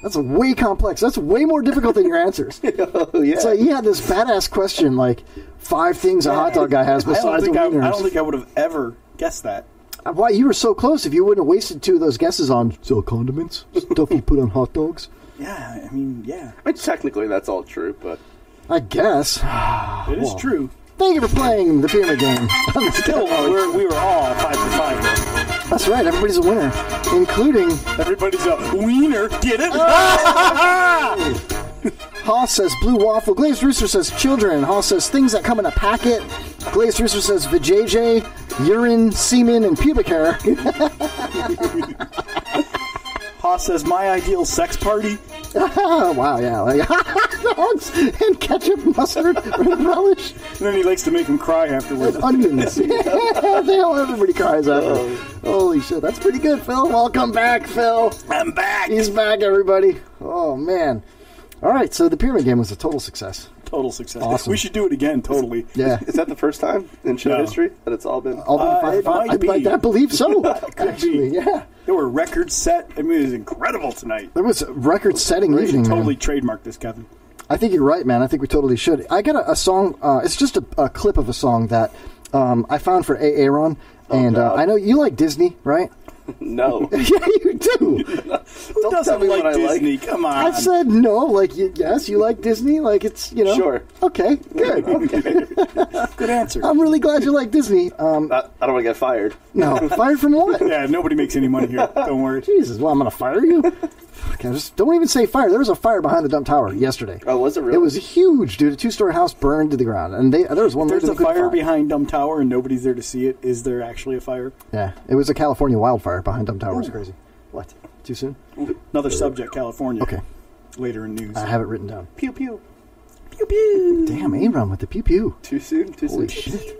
That's way complex. That's way more difficult than your answers. Oh, yeah. It's like you had this badass question, like 5 things a hot dog guy has besides the wieners. I don't think I would have ever guessed that. Why, you were so close. If you wouldn't have wasted 2 of those guesses on condiments, stuff you put on hot dogs. Yeah, I mean, yeah. I mean, technically that's all true, but... I guess. It is true. Thank you for playing the Pyramid Game. Still, we were all 5 for 5, though. That's right. Everybody's a winner, including... Everybody's a wiener. Get it? Hoss says blue waffle. Glazed Rooster says children. Hoss says things that come in a packet. Glazed Rooster says vajayjay, urine, semen, and pubic hair. Hoss says my ideal sex party. Wow, yeah. Like, dogs and ketchup, mustard, relish. And then he likes to make them cry afterwards. And onions. Everybody cries after. Holy shit, that's pretty good, Phil. Welcome back, Phil. I'm back. He's back, everybody. Oh, man. All right, so the Pyramid Game was a total success. Total success. Awesome. We should do it again, totally. Yeah. Is that the first time in show history that it's all been... I believe so, actually, yeah. There were records set. I mean, it was incredible tonight. There was a record-setting evening, totally man. trademark this, Kevin. I think you're right, man. I think we totally should. I got a song. It's just a clip of a song that I found for Aaron. And I know you like Disney, right? No. Yeah, you do. Who doesn't like Disney? Come on. I said no. Like, yes, you like Disney. Like, it's, you know. Sure. Okay, good. Okay. Good answer. I'm really glad you like Disney. I don't want to get fired. No. Fired from what? Yeah, nobody makes any money here. Don't worry. Jesus, well, I'm going to fire you? Okay, just don't even say fire. There was a fire behind the dump tower yesterday. Oh, was it really? It was huge, dude. A 2-story house burned to the ground. And there was one... There's a fire behind Dump Tower and nobody's there to see it. Is there actually a fire? Yeah, it was a California wildfire behind Dump Tower. It's crazy. What? Too soon? Another subject, California. Okay. Later in news. I have it written down. Pew, pew. Pew, pew. Damn, Aaron with the pew, pew. Too soon? Too Holy soon? shit.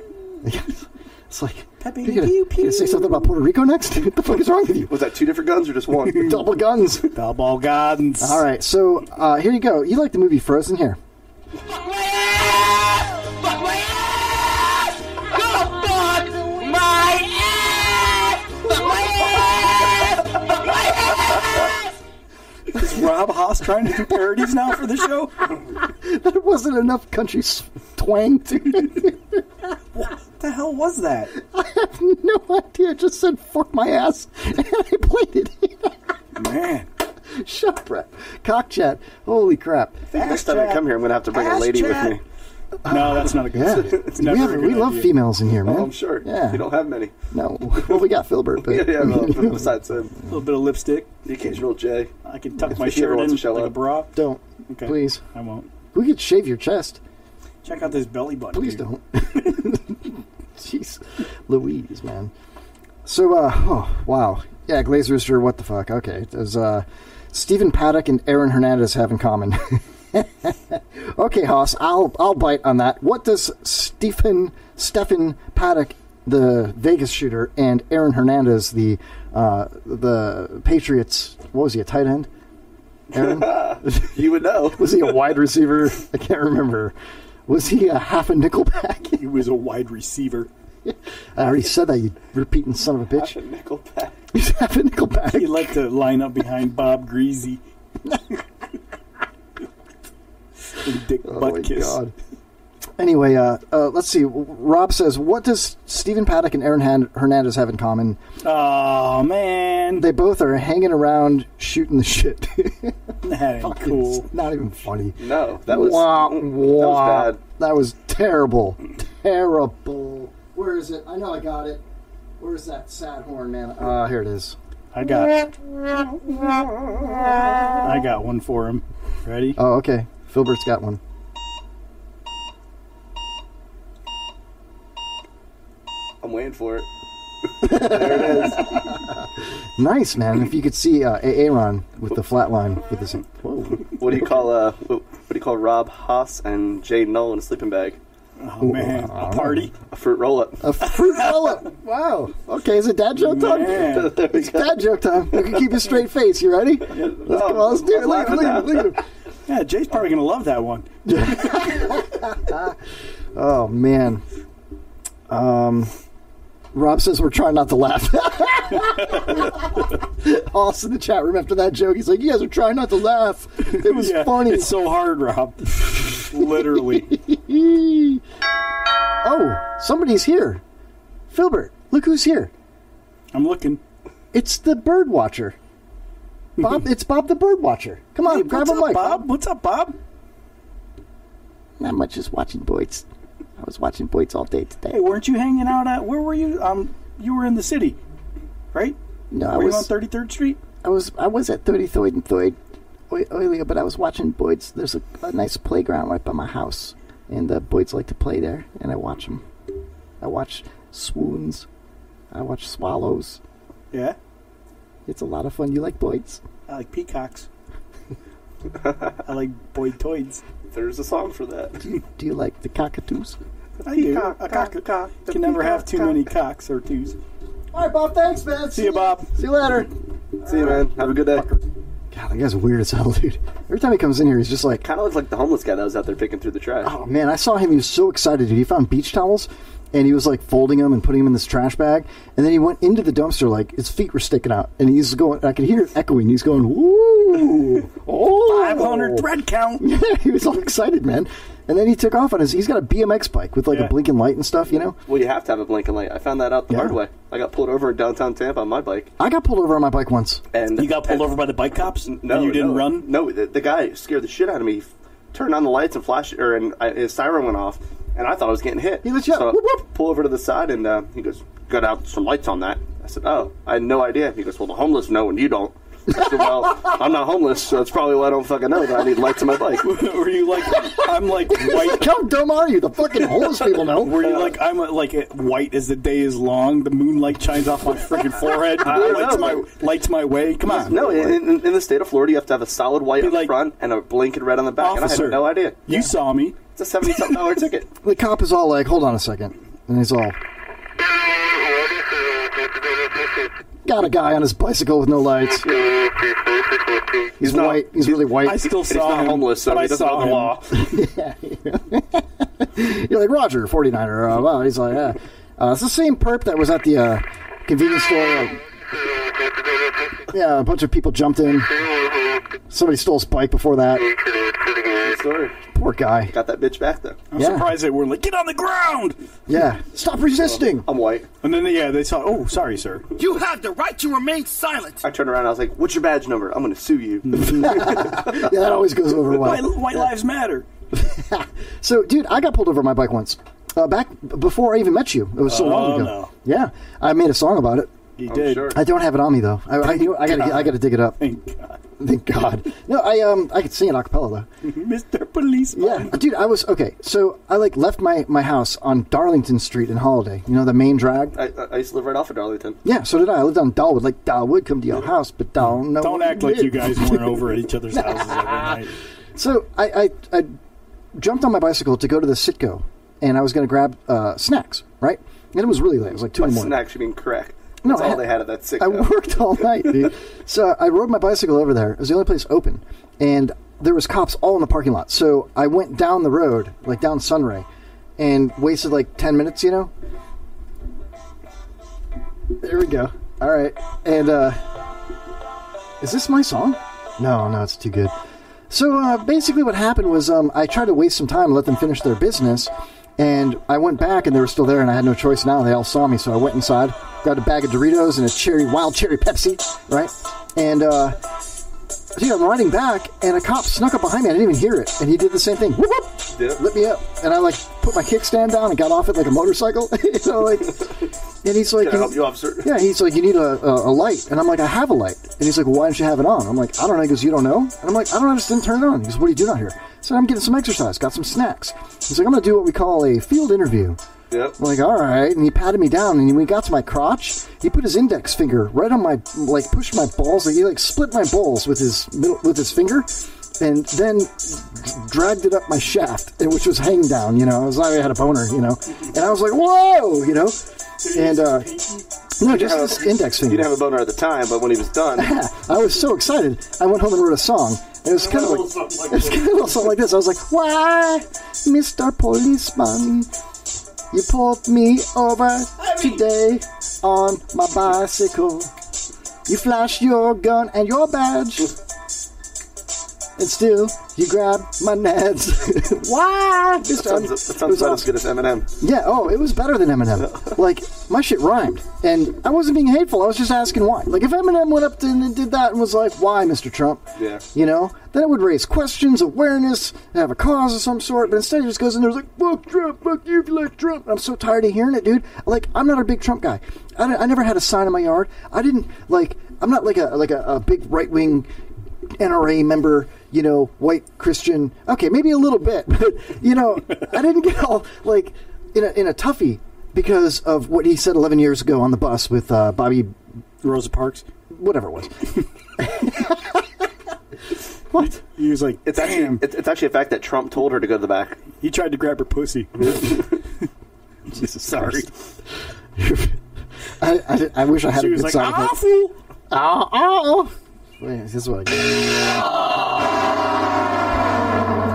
It's like... Peppy, you gonna say something about Puerto Rico next? What the fuck is wrong with you? Was that 2 different guns or just one? Double guns. Double guns. All right, so here you go. You like the movie Frozen here? Is Rob Haas trying to do parodies now for the show? There wasn't enough country twang to it. What the hell was that? I have no idea. It just said, fuck my ass, and I played it. Man. Shut up, Brett. Cock chat. Holy crap. Next time I come here, I'm going to have to bring a lady with me. No, that's not a good idea. It's never a good we love idea. females in here, man. Oh, I'm sure. Yeah. You don't have many. No. Well, we got Filbert, but... yeah, well, besides him. A little bit of lipstick. The occasional J. I can tuck If my he ever shirt wants in to show like a up. bra. Don't. Okay. Please. I won't. We could shave your chest. Check out this belly button. Please dude. don't. Jeez. Louise, man. So, wow. Yeah, Glazed Rooster, what the fuck? Okay. Does Stephen Paddock and Aaron Hernandez have in common? Okay, Haas, I'll bite on that. What does Stephen Paddock, the Vegas shooter, and Aaron Hernandez, the Patriots, what was he, a tight end? Aaron? You would know. Was he a wide receiver? I can't remember. Was he a half a nickelback? He was a wide receiver. I already said that, you repeating son of a bitch. Half a nickelback. He's half a nickelback. He liked to line up behind Bob Greasy. Dick butt kiss. God. Anyway, let's see. Rob says, what does Stephen Paddock and Aaron Hernandez have in common? Oh, man. They both are hanging around shooting the shit. That ain't cool. It's not even funny. No, that was bad. That was terrible. Terrible. Where is it? I know I got it. Where's that sad horn, man? Here it is. I got one for him. Ready? Oh, okay. Filbert's got one. I'm waiting for it. There it is. Nice, man. If you could see Aaron with the flat line with this. Whoa. What do you call Rob Haas and Jay Null in a sleeping bag? Oh, man. A party? A fruit roll-up. A fruit roll-up. Wow. Okay, is it dad joke time? It's dad joke time. You can keep a straight face. You ready? Let's do it. Look at him. Yeah, Jay's probably going to love that one. Oh, man. Rob says we're trying not to laugh. Also in the chat room after that joke, he's like, you guys are trying not to laugh. It was funny. It's so hard, Rob. Literally. Oh, somebody's here. Filbert, look who's here. I'm looking. It's the bird watcher. Bob, it's Bob the bird watcher. Come on, grab a mic. Bob? What's up, Bob? Not much, just watching Boyd's. I was watching Boyd's all day today. Hey, weren't you hanging out at, where were you? You were in the city, right? No, were you on 33rd Street? I was at 33rd and Third earlier, but I was watching Boyd's. There's a nice playground right by my house, and Boyd's like to play there, and I watch them. I watch swoons. I watch swallows. Yeah? It's a lot of fun. You like Boyd's? I like peacocks. I like Boyd Toids. There's a song for that. Do you like the cockatoos? I do. A cock. Can never have too many cocks or twos. All right, Bob. Thanks, man. See you, Bob. See you later. See you, man. Have a good day. God, that guy's weird as hell, dude. Every time he comes in here, he's just like... Kind of looks like the homeless guy that was out there picking through the trash. Oh, man, I saw him. He was so excited, dude. He found beach towels, and he was, like, folding them and putting them in this trash bag. And then he went into the dumpster, like, his feet were sticking out. And he's going... I could hear it echoing. He's going, woo! Oh! 500 thread count! Yeah, he was all excited, man. And then he took off on his... He's got a BMX bike with, like, a blinking light and stuff, you know? Well, you have to have a blinking light. I found that out the hard way. I got pulled over in downtown Tampa on my bike. I got pulled over on my bike once. And you got pulled over by the bike cops? No, and you didn't run? No, the guy scared the shit out of me. He turned on the lights and flashed, and his siren went off, and I thought I was getting hit. He let you up. So Whoop, whoop. Pull over to the side, and he goes, got out some lights on that. I said, oh, I had no idea. He goes, well, the homeless know and you don't. I said, well, I'm not homeless, so that's probably why I don't fucking know that I need lights on my bike. Were you like, I'm like white? How dumb are you? The fucking homeless people know. Were you like, I'm like white as the day is long? The moonlight shines off my freaking forehead. Lights my way. Come on. No, in the state of Florida, you have to have a solid white on the front and a blinking red on the back. Officer, and I had no idea. You saw me. It's a $70-something ticket. The cop is all like, hold on a second. And he's all... Got a guy on his bicycle with no lights. He's white. He's really white. I still saw him. He's not homeless, so he doesn't know the law. You're like, Roger, 49er. Wow. He's like, yeah. It's the same perp that was at the convenience store. Yeah, a bunch of people jumped in. Somebody stole his bike before that. Good story. Poor guy. Got that bitch back, though. I'm surprised they weren't like, get on the ground! Yeah. Stop resisting! I'm white. And then, they saw, oh, sorry, sir. You have the right to remain silent. I turned around and I was like, what's your badge number? I'm going to sue you. Yeah, that always goes over well. White lives matter. So, dude, I got pulled over on my bike once. Back before I even met you. It was so long ago. No. Yeah. I made a song about it. You did. Sure. I don't have it on me, though. I got to dig it up. Thank God. Thank God. No, I could sing it a cappella though. Mr. Policeman. Yeah, dude, I was okay. So I left my house on Darlington Street in Holiday. You know, the main drag. I used to live right off of Darlington. Yeah, so did I. I lived on Dahlwood. Like Dahlwood, come to your house, but don't act like you guys weren't over at each other's houses every night. So I jumped on my bicycle to go to the Citgo, and I was going to grab snacks, right? And it was really late. It was like 2 in the morning. Snacks, you mean crack? No, That's all they had at that Citgo. I worked all night, dude. So I rode my bicycle over there. It was the only place open. And there was cops all in the parking lot. So I went down the road, like down Sunray, and wasted like 10 minutes, you know? There we go. All right. And, is this my song? No, it's too good. So basically what happened was I tried to waste some time and let them finish their business. And I went back, and they were still there, and I had no choice now. They all saw me, so I went inside, grabbed a bag of Doritos and a wild cherry Pepsi, right? And, dude, I'm riding back, and a cop snuck up behind me. I didn't even hear it. And he did the same thing. Whoop, whoop! Yep. Lit me up. And I, put my kickstand down and got off it like a motorcycle. You know, and he's like... Can I help you, officer? Yeah, he's like, you need a light. And I'm like, I have a light. And he's like, well, why don't you have it on? I'm like, I don't know. He goes, you don't know? And I'm like, I don't know. I just didn't turn it on. He goes, what are you doing out here? So I'm getting some exercise, got some snacks. He's like, I'm going to do what we call a field interview. Yep. I'm like, all right. And he patted me down, and when he got to my crotch, he put his index finger right on my, pushed my balls. He, split my balls with his finger, and then dragged it up my shaft, which was hanging down, you know. I had a boner, you know. And I was like, whoa, you know. And, no, just this index finger. You didn't have a boner at the time, but when he was done... I was so excited. I went home and wrote a song. It was kind of like something like this. I was like, why, Mr. Policeman, you pulled me over today on my bicycle. You flashed your gun and your badge, and still you grab my nads. Why? That sounds about as good as Eminem. Yeah, it was better than Eminem. My shit rhymed. And I wasn't being hateful. I was just asking why. Like, if Eminem went up and did that and was like, why, Mr. Trump? Yeah. You know? Then it would raise questions, awareness, have a cause of some sort. But instead, he just goes in there and like, fuck Trump, fuck you if you like Trump. And I'm so tired of hearing it, dude. Like, I'm not a big Trump guy. I never had a sign in my yard. I didn't, I'm not like a big right-wing NRA member, you know, white Christian. Okay, maybe a little bit, but, you know, I didn't get all, in a toughie because of what he said 11 years ago on the bus with Bobby... Rosa Parks? Whatever it was. What? He was like, it's actually a fact that Trump told her to go to the back. He tried to grab her pussy. Jesus, sorry. I wish I had a good sound effect. Awful! Oh. Wait, this is what I get.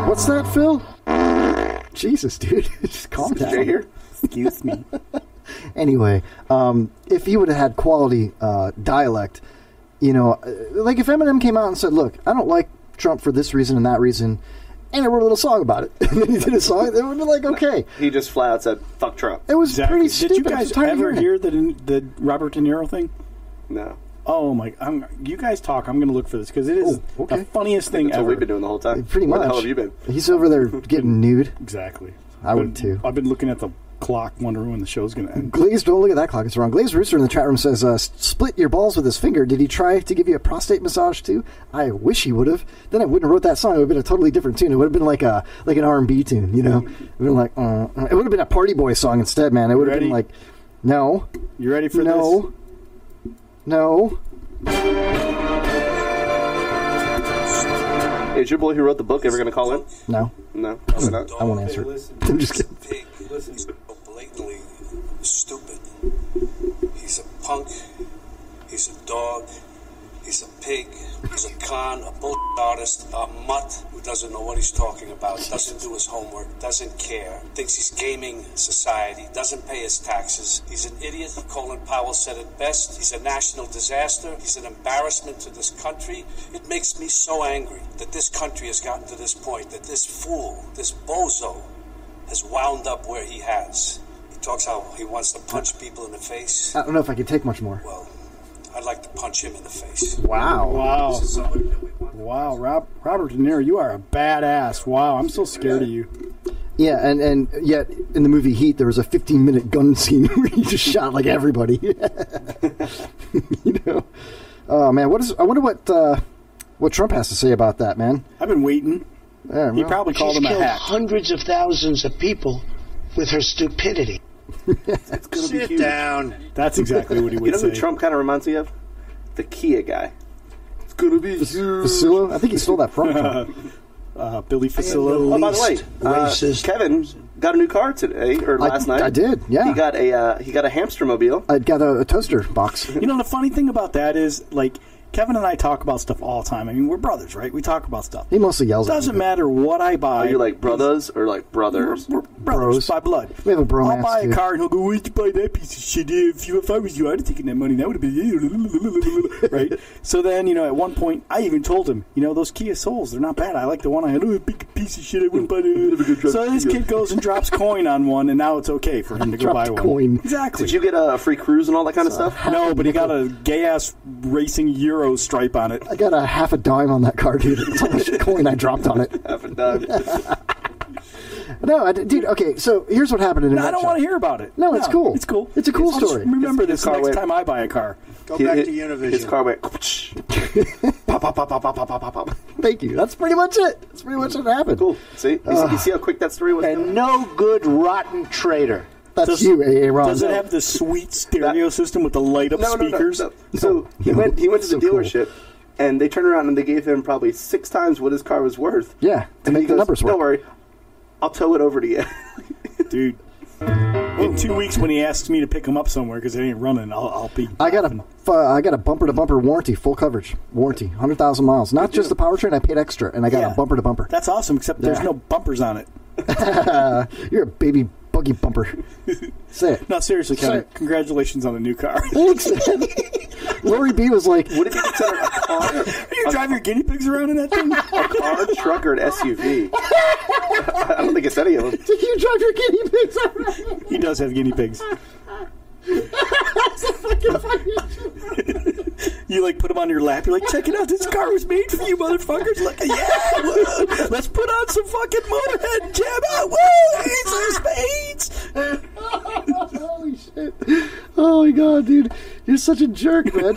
What's that, Phil? Jesus, dude. Just calm down. Jay here? Excuse me. Anyway, if he would have had quality dialect, you know, like if Eminem came out and said, look, I don't like Trump for this reason and that reason, and I wrote a little song about it, and then he did a song, it would be like, okay. He just flat out said, fuck Trump. It was pretty stupid. Did you guys ever hear the Robert De Niro thing? No. Oh my! You guys talk. I'm going to look for this because it is the funniest thing That's ever. what we've been doing the whole time. Pretty much. Where the hell have you been? He's over there getting nude. Exactly. I would too. I've been looking at the clock, wondering when the show's going to end. Glazed, don't look at that clock. It's wrong. Glazed Rooster in the chat room says, "Split your balls with his finger." Did he try to give you a prostate massage too? I wish he would have. Then I wouldn't have wrote that song. It would have been a totally different tune. It would have been like an R&B tune. You know, it would have been it would have been a Party Boy song instead, man. It would have been like, no. You ready for this? No. Is your boy who wrote the book ever going to call in? No. No, probably not. I won't answer it. I'm just kidding. He's so blatantly stupid. He's a punk. He's a dog. He's a pig. He's a con, a bullshit artist, a mutt who doesn't know what he's talking about, doesn't do his homework, doesn't care, thinks he's gaming society, doesn't pay his taxes. He's an idiot. Colin Powell said it best. He's a national disaster. He's an embarrassment to this country. It makes me so angry that this country has gotten to this point, that this fool, this bozo, has wound up where he has. He talks how he wants to punch people in the face. I don't know if I could take much more. Well, I'd like to punch him in the face. Wow. Wow, Robert De Niro, you are a badass. Wow, I'm so scared of you. Yeah, and yet in the movie Heat, there was a 15-minute gun scene where he just shot like everybody. You know? Oh man, I wonder what what Trump has to say about that, man. I've been waiting. Yeah, He probably called She's him a killed hack. hundreds of thousands of people with her stupidity. It's gonna be huge. That's exactly what he would You know say. who Trump kind of reminds me of? The Kia guy. It's gonna be huge. Facillo? I think he stole that from Trump. Billy Facillo. Oh, by the way, Kevin got a new car today or last night. I did, yeah. He got a hamster mobile. I got a toaster box. You know, the funny thing about that is, like, Kevin and I talk about stuff all the time. I mean, we're brothers, right? We talk about stuff. He mostly yells at me. Doesn't matter what I buy. Are you like brothers or like brothers? We're brothers by blood. We have a bromance, I'll buy a too. car and he'll go, "Where'd you buy that piece of shit? If I was you, I'd have taken that money. That would have been..." Right? So then, at one point, I even told him, those Kia Souls, they're not bad. I like the one I had. Oh, a big piece of shit. I wouldn't buy it. So this kid goes and drops coin on one, and now it's okay for him to go buy one. Coin. Exactly. Did you get a free cruise and all that kind of stuff? No, but he got a gay-ass racing Euro stripe on it. I got a half a dime on that car, dude. That's how much coin I dropped on it. Half a dime. No, dude, okay, so here's what happened in a I don't nutshell. want to hear about it. No, it's cool. It's cool. It's a cool I'll just story. remember His this car next went- time I buy a car. Go back to Univision. His car went. Pop, pop, pop, pop, pop, pop, pop, pop. Thank you. That's pretty much it. That's pretty much what happened. Cool. See? You see how quick that story was? And no good rotten traitor. That's you, A.A. Ron. Does it have the sweet stereo system with the light-up speakers? No. So he went to the dealership, and they turned around and they gave him probably 6 times what his car was worth. Yeah, to And make he the goes, numbers work. Don't worry, I'll tow it over to you. Dude. In 2 weeks when he asks me to pick him up somewhere because it ain't running, I'll be... I got a bumper-to-bumper warranty, full coverage warranty, 100,000 miles. Not just the powertrain, I paid extra, and I got a bumper-to-bumper. That's awesome, except there's Yeah. no bumpers on it. You're a baby buggy bumper. Say it. No, seriously, Say Kevin, it. congratulations on the new car. Thanks, man. Lori B was like, Would it be considered a car? You drive your guinea pigs around in that thing? A car, truck, or an SUV? I don't think it's any of them. did you drive your guinea pigs around? He does have guinea pigs. That's a fucking funny. You put them on your lap. You're like, check it out. This car was made for you, motherfuckers. Like, yeah, woo. Let's put on some fucking Motorhead and jam out. Woo, Ace of Spades. Holy shit. Oh my god, dude. You're such a jerk, man.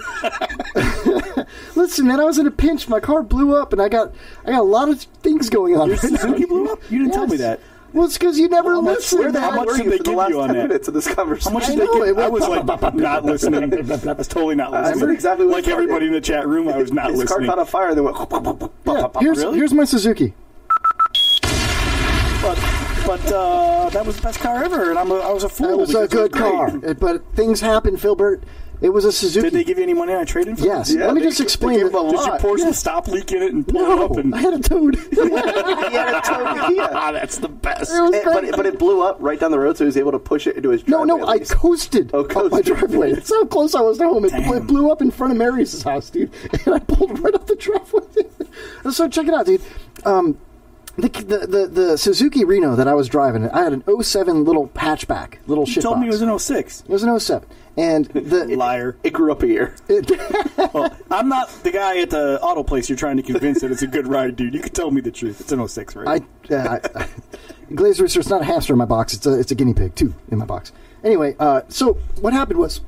Listen, man, I was in a pinch. My car blew up, and I got a lot of things going on. Your right now. Suzuki blew up? You didn't tell me that. Well, it's because you never listen. How much did they give you on that? minutes of this conversation? How much I did they know, give? it I was went not listening. I was totally not listening. remember exactly what like his car everybody did. in the chat room, I was not His car listening. caught on fire and then went. Yeah, here's my Suzuki. But that was the best car ever, and I was a fool. That was a because it good car. great. But things happen, Philbert. It was a Suzuki. Did they give you any money on trade-in for Yes. it? Let me just explain. gave him a Did you lot. pour some stop leak in it and pull it up? No, And... I had a Toad. He had a tow Kia. That's the best. It was But great. it blew up right down the road, so he was able to push it into his driveway. No, at I least. coasted up my coasted. driveway. That's how close I was to home. It Damn. blew up in front of Mary's house, dude. And I pulled right up the driveway. So check it out, dude. The Suzuki Reno that I was driving, I had an 07 little hatchback, little You shit told me it box. was an 06. It was an 07. And the Liar. It grew up a year. Well, I'm not the guy at the auto place you're trying to convince that it's a good ride, dude. You can tell me the truth. It's an 06, right? Glaze Rooster, it's not a hamster in my box. It's a guinea pig, too, in my box. Anyway, so what happened was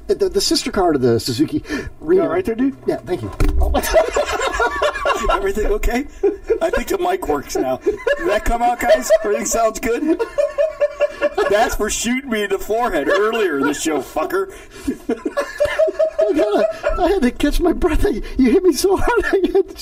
the sister car to the Suzuki Reno. You all right there, dude? Yeah, thank you. Everything okay? I think the mic works now. Did that come out, guys? Everything sounds good? That's for shooting me in the forehead earlier in the show, fucker. I had to catch my breath. You hit me so hard, I had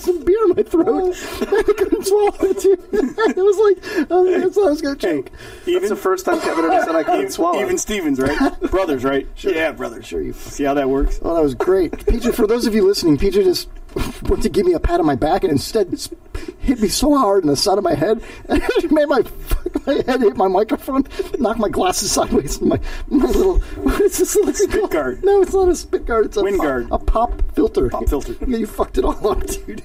some beer in my throat. I couldn't swallow it, too. It was like, that's what I was going to choke. That's the first time Kevin ever said I couldn't swallow. Even Stevens, right? Brothers, right? Sure. Yeah, brothers. Sure, you. See how that works? Oh, that was great. PJ, for those of you listening, PJ just went to give me a pat on my back and instead hit me so hard in the side of my head, and it made my head hit my microphone, knocked my glasses sideways, and my little, what is this little thing Spit called? guard. No, it's not a spit guard. It's a Wind guard. A pop filter. Pop filter. Yeah, you fucked it all up, dude.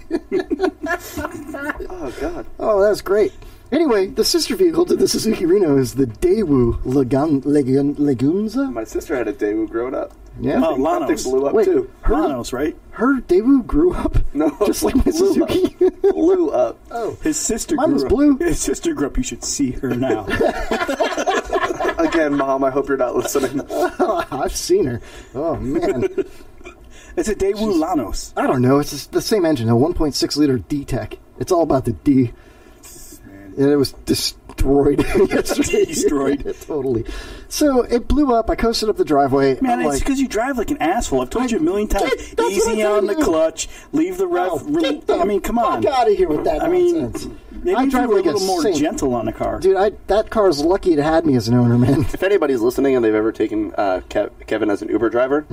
Oh, God. Oh, that's great. Anyway, the sister vehicle to the Suzuki Reno is the Daewoo Legunza. My sister had a Daewoo growing up. Yeah. Oh, That thing Lanos. blew up, Wait, too. Lanos, right? Her Daewoo grew up No. just like my Blew Suzuki. Up. Blew up. Oh, His sister Mine grew was up. blue. His sister grew up. You should see her now. Again, Mom, I hope you're not listening. I've seen her. Oh man. It's a Daewoo Lanos. I don't know. It's just the same engine, a 1.6 liter D-Tech. It's all about the D. And it was destroyed yesterday. Destroyed. Totally. So it blew up. I coasted up the driveway. Man, I'm it's because you drive like an asshole. I've told you a million times. Easy on the clutch. Leave the rev. I mean, come on. Fuck out of here with that nonsense. Maybe I if drive you were like a little more saint. gentle on the car. Dude, that car is lucky it had me as an owner, man. If anybody's listening and they've ever taken Kevin as an Uber driver,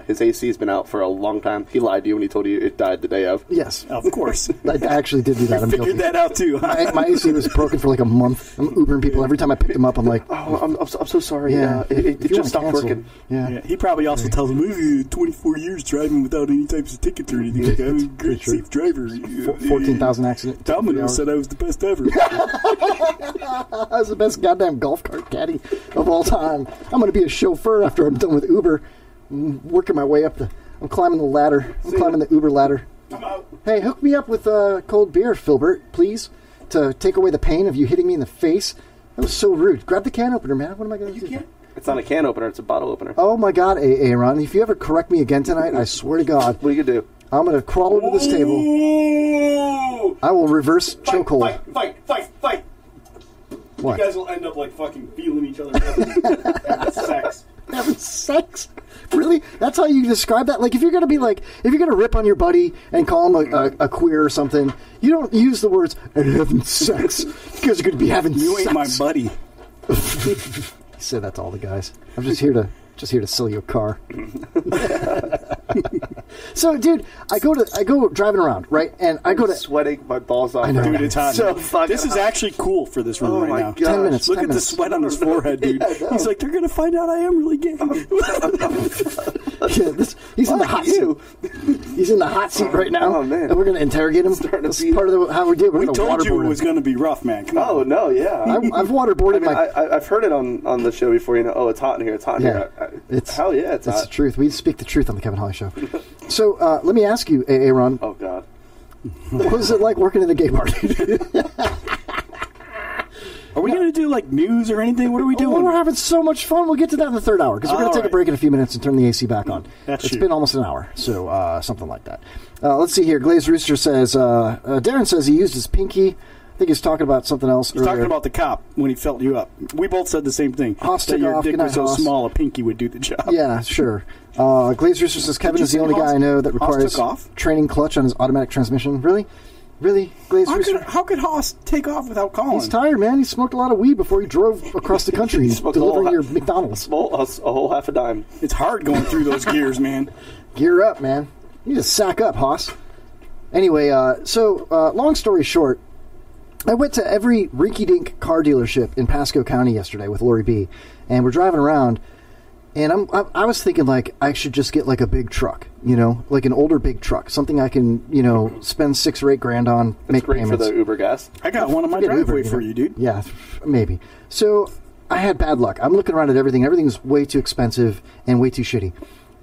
his AC's been out for a long time. He lied to you when he told you it died the day of. Yes. Of course. I actually did do that. I'm figured guilty. that out, too. My AC was broken for like a month. I'm Ubering people. Every time I picked them up, I'm like, oh, I'm so sorry. Yeah. It If you just wanna stopped cancel, working. Yeah. He probably also tells him, "I've 24 years driving without any types of tickets or anything like that. I'm a great, safe driver." 14,000 accident. Domino said I was the best ever. I was the best goddamn golf cart caddy of all time. I'm going to be a chauffeur after I'm done with Uber. I'm working my way up I'm climbing the ladder. I'm climbing the Uber ladder. I'm out. Hey, hook me up with cold beer, Filbert, please, to take away the pain of you hitting me in the face. That was so rude. Grab the can opener, man. What am I going to do? It's not a can opener, it's a bottle opener. Oh my God, Aaron! If you ever correct me again tonight, I swear to God, what are you gonna do? I'm going to crawl over this table. I will reverse chokehold. Fight. What? You guys will end up like fucking feeling each other. Having sex. Having sex? Really? That's how you describe that? Like, if you're going to rip on your buddy and call him a queer or something, you don't use the words, and having sex. Because you're going to be having sex. You ain't my buddy. You say that to all the guys. I'm just here to sell you a car. So, dude, I go driving around, right? And I go to sweating my balls off. I know. Dude, it's hot. So fucking this is hot. actually cool for this room right now. 10 minutes. Look 10 at minutes. the sweat on his forehead, dude. He's like, they're gonna find out I am really gay. Yeah, he's in the hot seat. He's in the hot seat right now. Oh, man. And we're going to interrogate him. That's part of how we do it. We're We going to told you waterboard it was him. going to be rough, man. Come on. Oh no, yeah. I've waterboarded I've heard it on the show before. It's hot in here. It's hot in here. Hell yeah, it's That's hot. the truth. We speak the truth on the Kevin Holly Show. So let me ask you, Aaron. Oh God. What was it like working in a gay bar? Are we going to do like news or anything? What are we doing? Well, we're having so much fun. We'll get to that in the third hour because we're going to take a break in a few minutes and turn the AC back on. It's been almost an hour, so something like that. Let's see here. Glazed Rooster says, Darren says he used his pinky. I think he's talking about something else. He's talking about the cop when he felt you up. We both said the same thing. Hoss that took your off. dick Good night, was so Hoss. small a pinky would do the job. Yeah, sure. Glazed Rooster says Kevin Did you is the say only guy I know that Hoss requires took off? training clutch on his automatic transmission. Really? Glazed Rooster? How could Hoss take off without calling? He's tired, man. He smoked a lot of weed before he drove across the country. He's smoked a delivering whole your McDonald's. A whole half a dime. It's hard going through those gears, man. Gear up, man. You need to sack up, Hoss. Anyway, long story short, I went to every rinky-dink car dealership in Pasco County yesterday with Lori B, and we're driving around, and I was thinking, like, I should just get, like, a big truck, like an older big truck, something I can, spend $6 or $8 grand on, make great payments. for the Uber gas. I got one on my Forget driveway Uber, for you, dude. Yeah, maybe. So I had bad luck. I'm looking around at everything. Everything's way too expensive and way too shitty.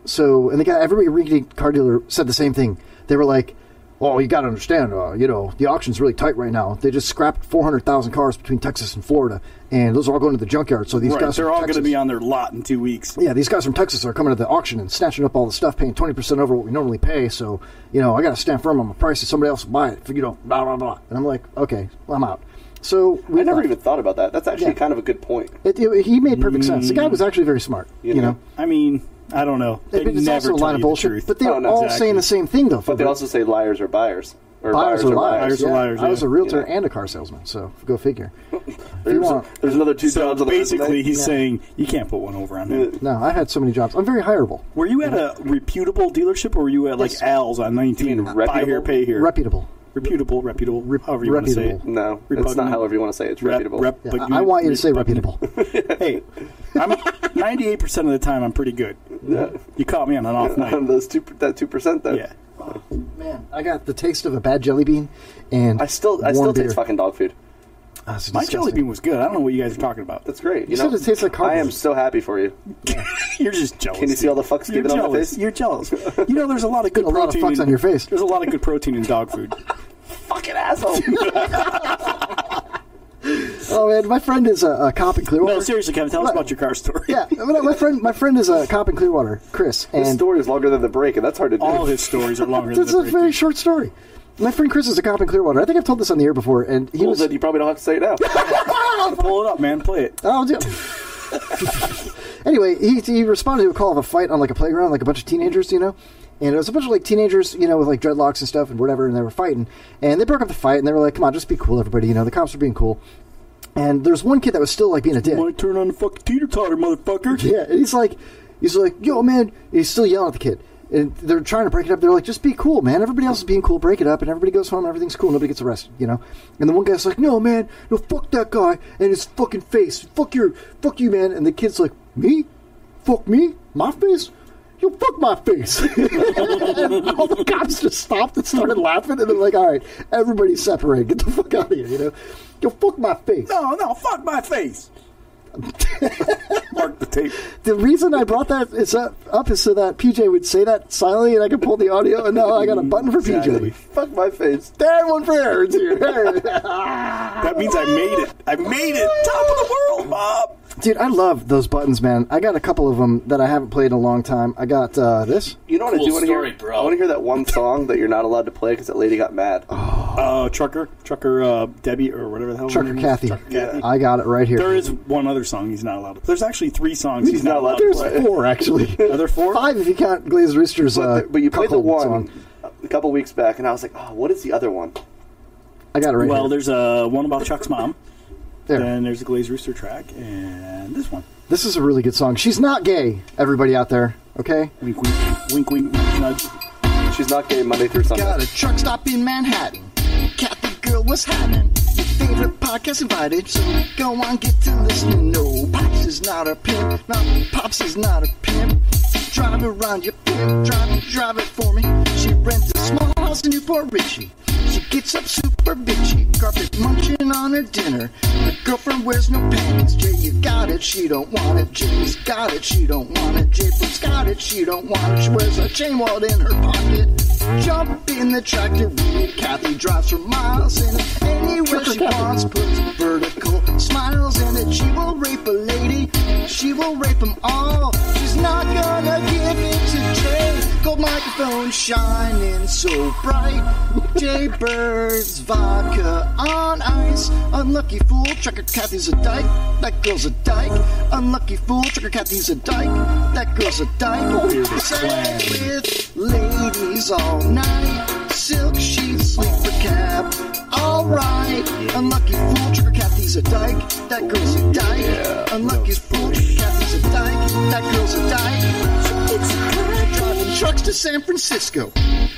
So, and every rinky-dink car dealer said the same thing. They were like, "Oh, you got to understand, the auction's really tight right now. They just scrapped 400,000 cars between Texas and Florida, and those are all going to the junkyard. So these guys they're from all going to Texas- be on their lot in 2 weeks. Yeah, these guys from Texas are coming to the auction and snatching up all the stuff, paying 20% over what we normally pay. So, I got to stand firm on my prices. Somebody else will buy it. Blah, blah, blah. And I'm like, okay, well, I'm out. So I never even thought about that. That's actually kind of a good point. He made perfect sense. The guy was actually very smart. You know? I mean, I don't know. They It's never also a tell line you of the bullshit. truth. But they're all saying the same thing, though. But they also say liars are buyers. Or Buyers are liars. Buyers are yeah. liars, I was yeah. a realtor and a car salesman, so go figure. There's another 2 jobs on the basically, resume. he's saying you can't put one over on him. No, I've had so many jobs. I'm very hireable. Were you at a reputable dealership, or were you at like Al's on 19? Buy here, pay here. Reputable. Reputable, however you want to say it. No, it's not however you want to say it. It's reputable. Yeah, I want you to say reputable. Hey, I'm 98% of the time I'm pretty good. Yeah. You caught me on an off night. On those 2%, though. Yeah. Man, I got the taste of a bad jelly bean, and I still taste fucking dog food. My jelly bean was good. I don't know what you guys are talking about. That's great. You said it tastes like cardboard. I am so happy for you. You're just jealous. Can you see all the fucks You're given on my jealous. face? You're jealous. There's a lot of good a lot of protein. fucks on your face. There's a lot of good protein in dog food. Fucking asshole. No, man, my friend is a cop in Clearwater. No, seriously, Kevin, tell us about your car story. Yeah, my friend is a cop in Clearwater, Chris. And his story is longer than the break, and that's hard to do. All his stories are longer than It's the a break. very short story. My friend Chris is a cop in Clearwater. I think I've told this on the air before, and he was. Then you probably don't have to say it now. Pull it up, man. Play it. Oh, yeah. Anyway, he responded to a call of a fight on like a playground, like a bunch of teenagers, you know. And it was a bunch of like teenagers, you know, with like dreadlocks and stuff and whatever, and they were fighting. And they broke up the fight, and they were like, "Come on, just be cool, everybody." You know, the cops were being cool. And there's one kid that was still like being a dick. Might turn on the fucking teeter-totter, motherfucker. Yeah, and he's like, "Yo, man," he's still yelling at the kid. And they're trying to break it up. They're like, "Just be cool, man. Everybody else is being cool. Break it up." And everybody goes home. Everything's cool. Nobody gets arrested, you know. And the one guy's like, "No, man. No, fuck that guy and his fucking face. Fuck you, man." And the kid's like, "Me? Fuck me? My face? Yo, fuck my face." And all the cops just stopped and started laughing. And they're like, "All right, everybody separate. Get the fuck out of here, you know. Yo, fuck my face." No, fuck my face. Mark the tape. The reason I brought that up is so that PJ would say that silently and I could pull the audio. And now I got a button for PJ. Fuck my face. Damn one for Aaron's here. That means I made it. I made it. Top of the world, Bob. Dude, I love those buttons, man. I got a couple of them that I haven't played in a long time. I got this. You know what I do want to hear? bro. I want to hear that one song that you're not allowed to play because that lady got mad. Trucker Debbie, or whatever the hell. Trucker her name Kathy. is. Trucker Kathy. I got it right here. There is one other song he's not allowed to play. There's actually 3 songs he's not allowed to There's play. 4, actually. Are there 4? 5 if you count Glazed Rooster's but you played the cuckold one song. a couple weeks back, and I was like, "Oh, what is the other one?" I got it right Well, here. there's one about Chuck's mom. There. Then there's a Glazed Rooster track, and this one. This is a really good song. She's not gay, everybody out there, okay? Wink, wink, wink, wink, nudge. She's not gay Monday through Sunday. Got a truck stop in Manhattan. Kathy girl, what's happening? Your favorite podcast invited, so go on, get to listening. No, Pops is not a pimp. No, Pops is not a pimp. Drive around your pimp. Drive it for me. She rents a small house in Newport Richie. She gets up super bitchy, carpet munching on her dinner. Her girlfriend wears no panties. Jay, you got it, she don't want it. Jay's got it, she don't want it. Jay Brooks got it, she don't want it. She wears a chain wallet in her pocket. Jump in the tractor, Kathy drives for miles in it. Anywhere she wants, puts vertical smiles in it. She will rape a lady, she will rape them all. She's not gonna give it to Jay. Gold microphone shining so bright. Jay Bird's vodka on ice. Unlucky fool, Trucker Kathy's a dyke. That girl's a dyke. Unlucky fool, Trucker Kathy's a dyke. That girl's a dyke. Say with ladies all night. Silk sheets, sleeper cap. Alright. Unlucky fool, Trucker Kathy's a dyke. That girl's a dyke. Unlucky fool, Trucker Kathy's a dyke. That girl's a dyke. It's a driving trucks to San Francisco.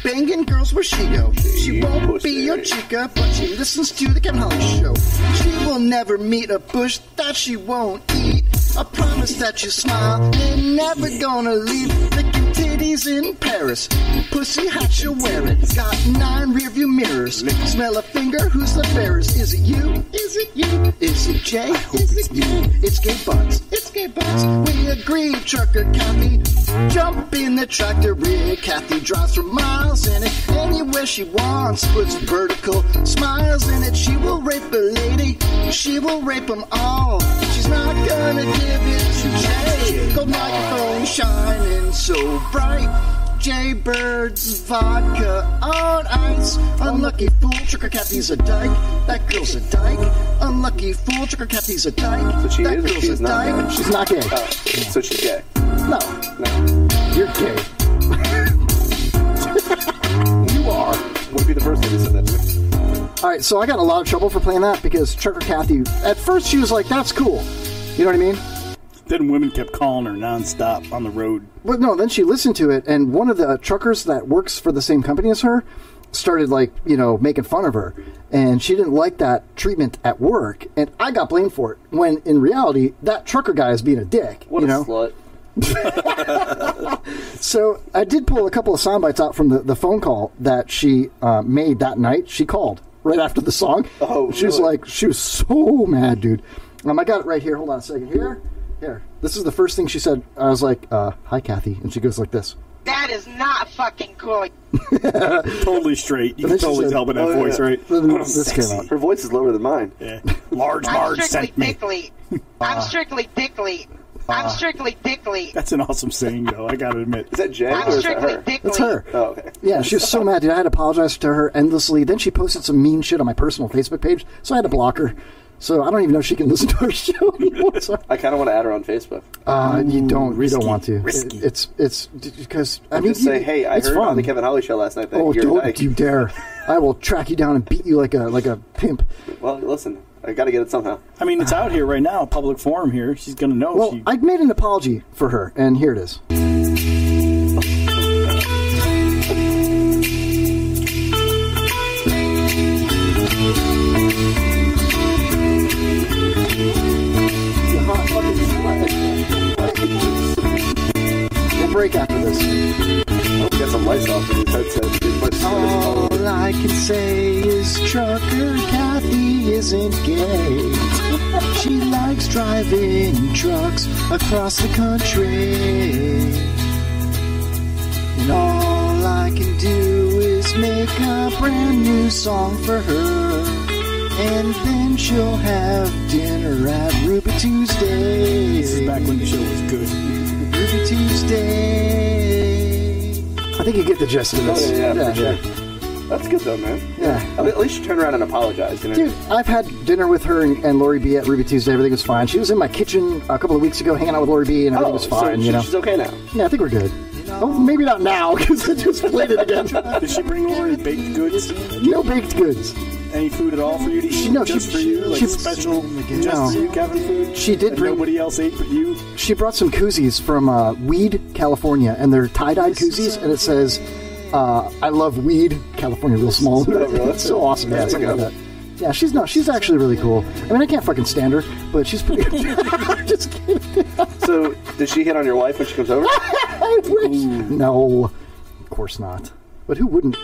Banging girls where she go. She won't be your chica, but she listens to the Kevin Holly Show. She will never meet a bush that she won't eat. I promise that you smile. You're never gonna leave. Licking titties in Paris. Pussy hat, she'll wear it. Got 9 rearview mirrors. Smell a finger, who's the fairest? Is it you? Is it you? Is it Jay? Is it you? It's gay butts. It's gay butts. We agree, Trucker Kathy. Jump in the tractor rig. Kathy drives for miles in it. Anywhere she wants. Puts vertical smiles in it. She will rape a lady. She will rape them all. She's not gonna give it to Jay. Gold microphone shining so bright. Jay Bird's vodka on ice. Unlucky fool, Trucker Kathy's a dyke. That girl's a dyke. Unlucky fool, Trucker Kathy's a dyke. So she that is or girl's she's a not? dyke. She's not gay. So she's gay. No. You're gay. You are. Would be the first thing to say that to me. All right, so I got a lot of trouble for playing that because Trucker Kathy, at first she was like, "That's cool." You know what I mean? Then women kept calling her nonstop on the road. But no, then she listened to it, and one of the truckers that works for the same company as her started, like, you know, making fun of her. And she didn't like that treatment at work, and I got blamed for it, when in reality, that trucker guy is being a dick. What you a know? slut. So I did pull a couple of sound bites out from the phone call that she made that night. She called right after the song. Oh, she was really? like, she was so mad, dude. I got it right here. Hold on a second. Here. This is the first thing she said. I was like, "Hi, Kathy," and she goes like this. That is not fucking cool. Totally straight. You can totally tell by that voice, right? This came out. Her voice is lower than mine. Yeah. Large I'm Marge strictly sent me. dickly. I'm strictly dickly. I'm strictly dickly. That's an awesome saying, though. I gotta admit. Is that Jen I'm or is that strictly her? dickly. That's her. Oh, okay. Yeah, she was so mad, dude. I had to apologize to her endlessly. Then she posted some mean shit on my personal Facebook page, so I had to block her. So I don't even know if she can listen to our show anymore. So, I kind of want to add her on Facebook. you don't want to. Risky. It's because I mean, Just say, hey, I it's heard fun. on the Kevin Holly show last night that Oh, you're don't dyke. you dare! I will track you down and beat you like a pimp. Well, listen, I got to get it somehow. I mean, it's out here right now, public forum here. She's gonna know. Well, if she... I made an apology for her, and here it is. We'll break after this. I'll get some lights off in his headset. All I can say is Trucker Kathy isn't gay. She likes driving trucks across the country. And all I can do is make a brand new song for her. And then she'll have dinner at Ruby Tuesday. This is back when the show was good. Ruby Tuesday. I think you get the gist of this. Oh, yeah, for sure. That's good though, man. Yeah. I mean, at least you turn around and apologize. You know? Dude, I've had dinner with her and Lori B at Ruby Tuesday. Everything was fine. She was in my kitchen a couple of weeks ago hanging out with Lori B, and everything was fine. So she's okay now. Yeah, I think we're good. Oh, maybe not now because I just played it again. Did she bring over any baked goods? No baked goods. Any food at all for you to eat? Just for you? Like special, just for you, Kevin, food? She did bring... Nobody else ate but you? She brought some koozies from Weed, California, and they're tie-dyed koozies, and it says, I love weed, California, real small. It's so awesome. Yeah, something like that. Yeah, she's actually really cool. I mean, I can't fucking stand her, but she's pretty good. Just kidding. So, did she hit on your wife when she comes over? I wish. No, of course not. But who wouldn't?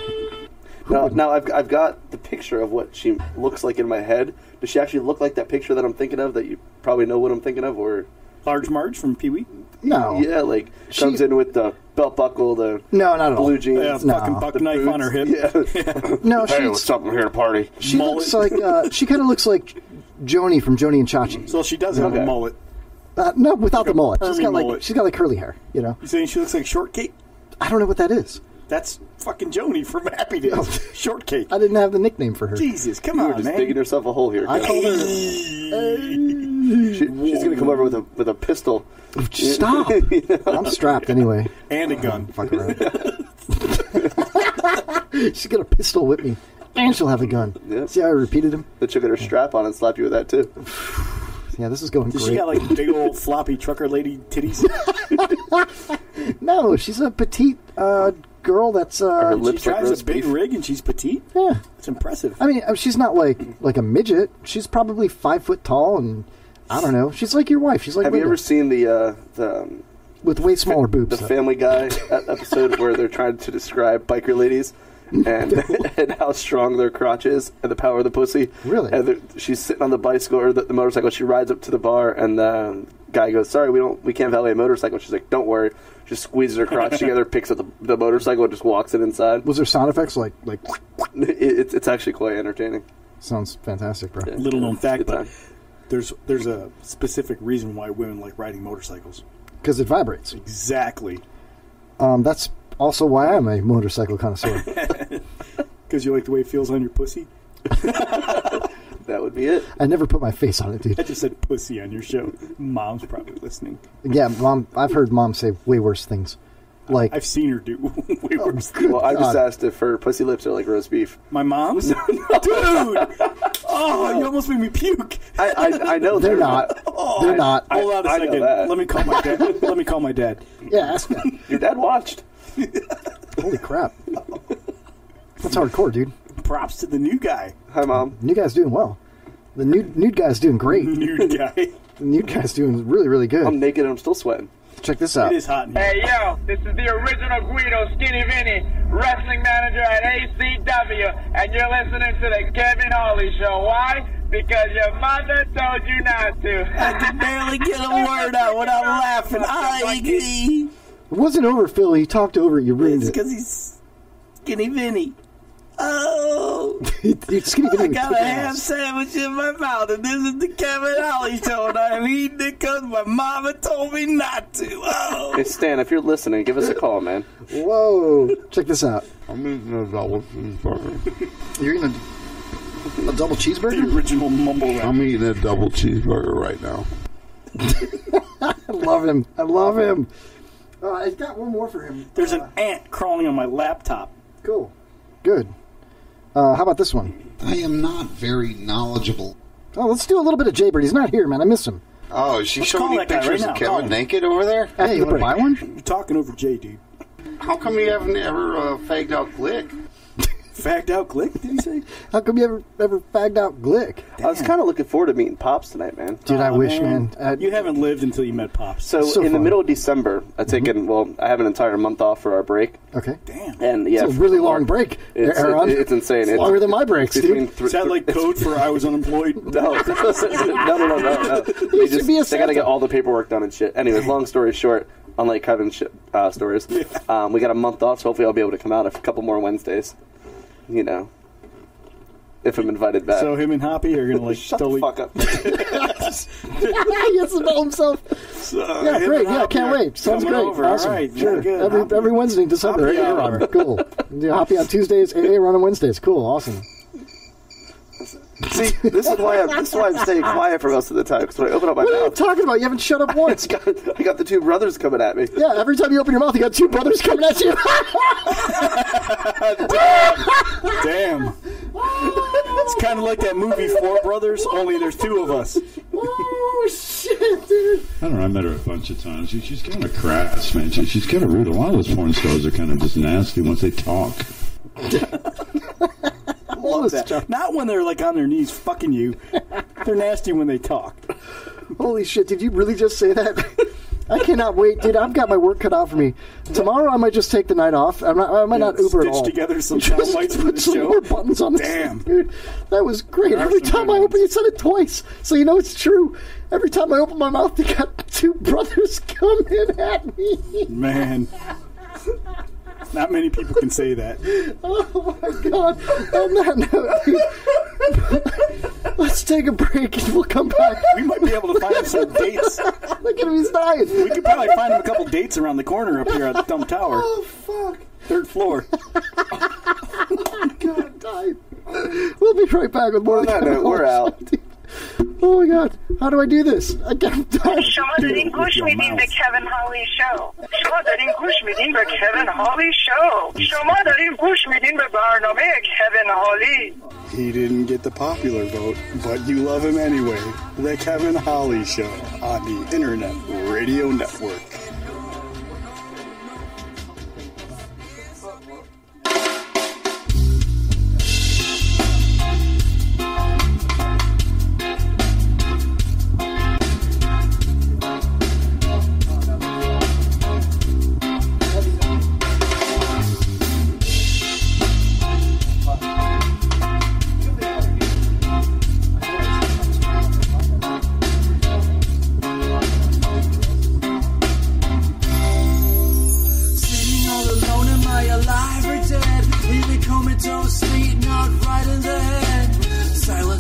Now I've got the picture of what she looks like in my head. Does she actually look like that picture that I'm thinking of? That you probably know what I'm thinking of, or Large Marge from Pee Wee? No. Yeah, like comes in with the belt buckle, the no, not at all. blue jeans, yeah, fucking buck knife on her hip. Yeah. No, hey, what's up? I'm here to party. She looks like she kind of looks like Joni from Joni and Chachi. So she does have a mullet. No, without the mullet. She's got mullet. like curly hair. You know. You saying she looks like Shortcake? I don't know what that is. That's fucking Joni from Happy Days. Shortcake. I didn't have the nickname for her. Jesus, come You on, were just man. digging yourself a hole here. I told her. She's going to come over with a pistol. Stop! I'm strapped anyway. And a gun. Fuck around. She's got a pistol with me, and she'll have a gun. Yeah. See how I repeated him? Then she'll get her strap on and slap you with that too. Yeah, this is going Does great. she got like big old floppy trucker lady titties? No, she's a petite girl that's. She drives a big rig and she's petite? Yeah. It's impressive. I mean, she's not like a midget. She's probably 5 foot tall, and I don't know. She's like your wife. She's like. Have you ever seen the with way smaller boobs? The Family Guy episode where they're trying to describe biker ladies and and how strong their crotch is and the power of the pussy. Really? And she's sitting on the bicycle or the motorcycle. She rides up to the bar and the guy goes, "Sorry, we can't valet a motorcycle." She's like, "Don't worry." She squeezes her crotch together, picks up the motorcycle, and just walks it inside. Was there sound effects like? It's actually quite entertaining. Sounds fantastic, bro. Yeah. Little known fact, but there's a specific reason why women like riding motorcycles. Because it vibrates. Exactly. That's also why I'm a motorcycle connoisseur. Because you like the way it feels on your pussy? That would be it. I never put my face on it, dude. I just said pussy on your show. Mom's probably listening. Yeah, Mom. I've heard Mom say way worse things. Like I've seen her do way worse things. Well, I just asked if her pussy lips are like roast beef. My mom's? Dude! Oh, you almost made me puke. I know they're not. They're not. Hold on a second. Let me call my dad. Let me call my dad. Yeah, ask him. Your dad watched. Holy crap. That's hardcore, dude. Props to the new guy. Hi, Mom. New guy's doing well. The nude guy's doing great. Nude guy. The nude guy's doing really, really good. I'm naked and I'm still sweating. Check this out. It is hot in here. Hey, yo, this is the original Guido Skinny Vinny, wrestling manager at ACW, and you're listening to the Kevin Holly Show. Why? Because your mother told you not to. I can barely get a word out without laughing. I agree. It wasn't over, Phil. He talked over it. You ruined It's it. because he's Skinny Vinny. Oh, Skinny Vinny. I got a ham sandwich in my mouth, and this is the Kevin Holly Show, and I'm eating it because my mama told me not to. Oh. Hey, Stan, if you're listening, give us a call, man. Whoa. Check this out. I'm eating a double cheeseburger. You're eating a double cheeseburger? The original mumble rap. I'm eating a double cheeseburger right now. I love him. I love him. I've got one more for him. There's an ant crawling on my laptop. Cool. Good. How about this one? I am not very knowledgeable. Oh, let's do a little bit of Jaybird. He's not here, man. I miss him. Oh, is she Let's showing call me that guy pictures right of now. Kevin naked over there? Hey, you want to buy one? You're talking over Jay, dude. How come you haven't ever fagged out Glick? Fagged out Glick, did he say? How come you ever fagged out Glick? I was kind of looking forward to meeting Pops tonight, man. Dude, I wish, man. You haven't lived until you met Pops. So in the middle of December, I have an entire month off for our break. Okay. Damn. And yeah, It's a really long break, Aaron. It's insane. It's longer than my breaks, dude. Is that like code for I was unemployed? No. They got to get all the paperwork done and shit. Anyways, long story short, unlike Kevin's stories, we got a month off, so hopefully I'll be able to come out a couple more Wednesdays. You know, if I'm invited back. So him and Hoppy are gonna Shut totally the fuck up. He has to know himself. Yeah, great. Yeah, can't wait. Sounds great. Over. Awesome. All right. Sure. Good. Every Wednesday in December. Hoppy AA hour. run. Cool. Do Hoppy on Tuesdays, AA run on Wednesdays. Cool. Awesome. See, this is why I'm staying quiet for most of the time. Because when I open up my What are you mouth, talking about? You haven't shut up once. I got the two brothers coming at me. Yeah, every time you open your mouth, you got two brothers coming at you. Damn. It's kind of like that movie Four Brothers, only there's two of us. Oh, shit, dude. I don't know. I met her a bunch of times. She's kind of crass, man. She's kind of rude. A lot of those porn stars are kind of just nasty once they talk. Love that. Not when they're like on their knees fucking you. They're nasty when they talk. Holy shit, did you really just say that? I cannot wait, dude. I've got my work cut out for me. Tomorrow I might just take the night off. I might not Uber at all. Stitch together some sound bites for the Put some show. more buttons on this Damn. thing, dude. That was great. There are Every some time good I open ones. it, said it twice. So you know it's true. Every time I open my mouth, they got two brothers coming at me. Man. Not many people can say that. Oh my god. On that note, let's take a break and we'll come back. We might be able to find him some dates. Look at him, he's dying. We could probably find him a couple dates around the corner up here at the Dump Tower. Oh fuck. 3rd floor. God, I'm dying. We'll be right back with more of the Kevin Holly we're out. Show. Oh my god, how do I do this? I can't die. شما دارین گوش میدین به Kevin Holly Show. شما دارین گوش میدین به Kevin Holly Show. شما دارین گوش میدین به برنامه Kevin Holly. He didn't get the popular vote, but you love him anyway. The Kevin Holly Show on the Internet Radio Network.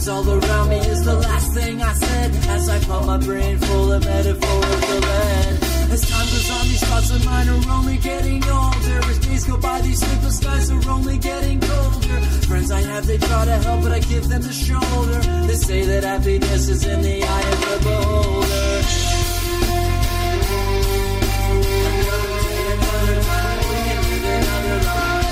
All around me is the last thing I said as I pump my brain full of metaphorical lead. As time goes on, these thoughts of mine are only getting older. As days go by, these sleepless nights are only getting colder. Friends I have, they try to help, but I give them the shoulder. They say that happiness is in the eye of the beholder. Another day, another night, we can live another life.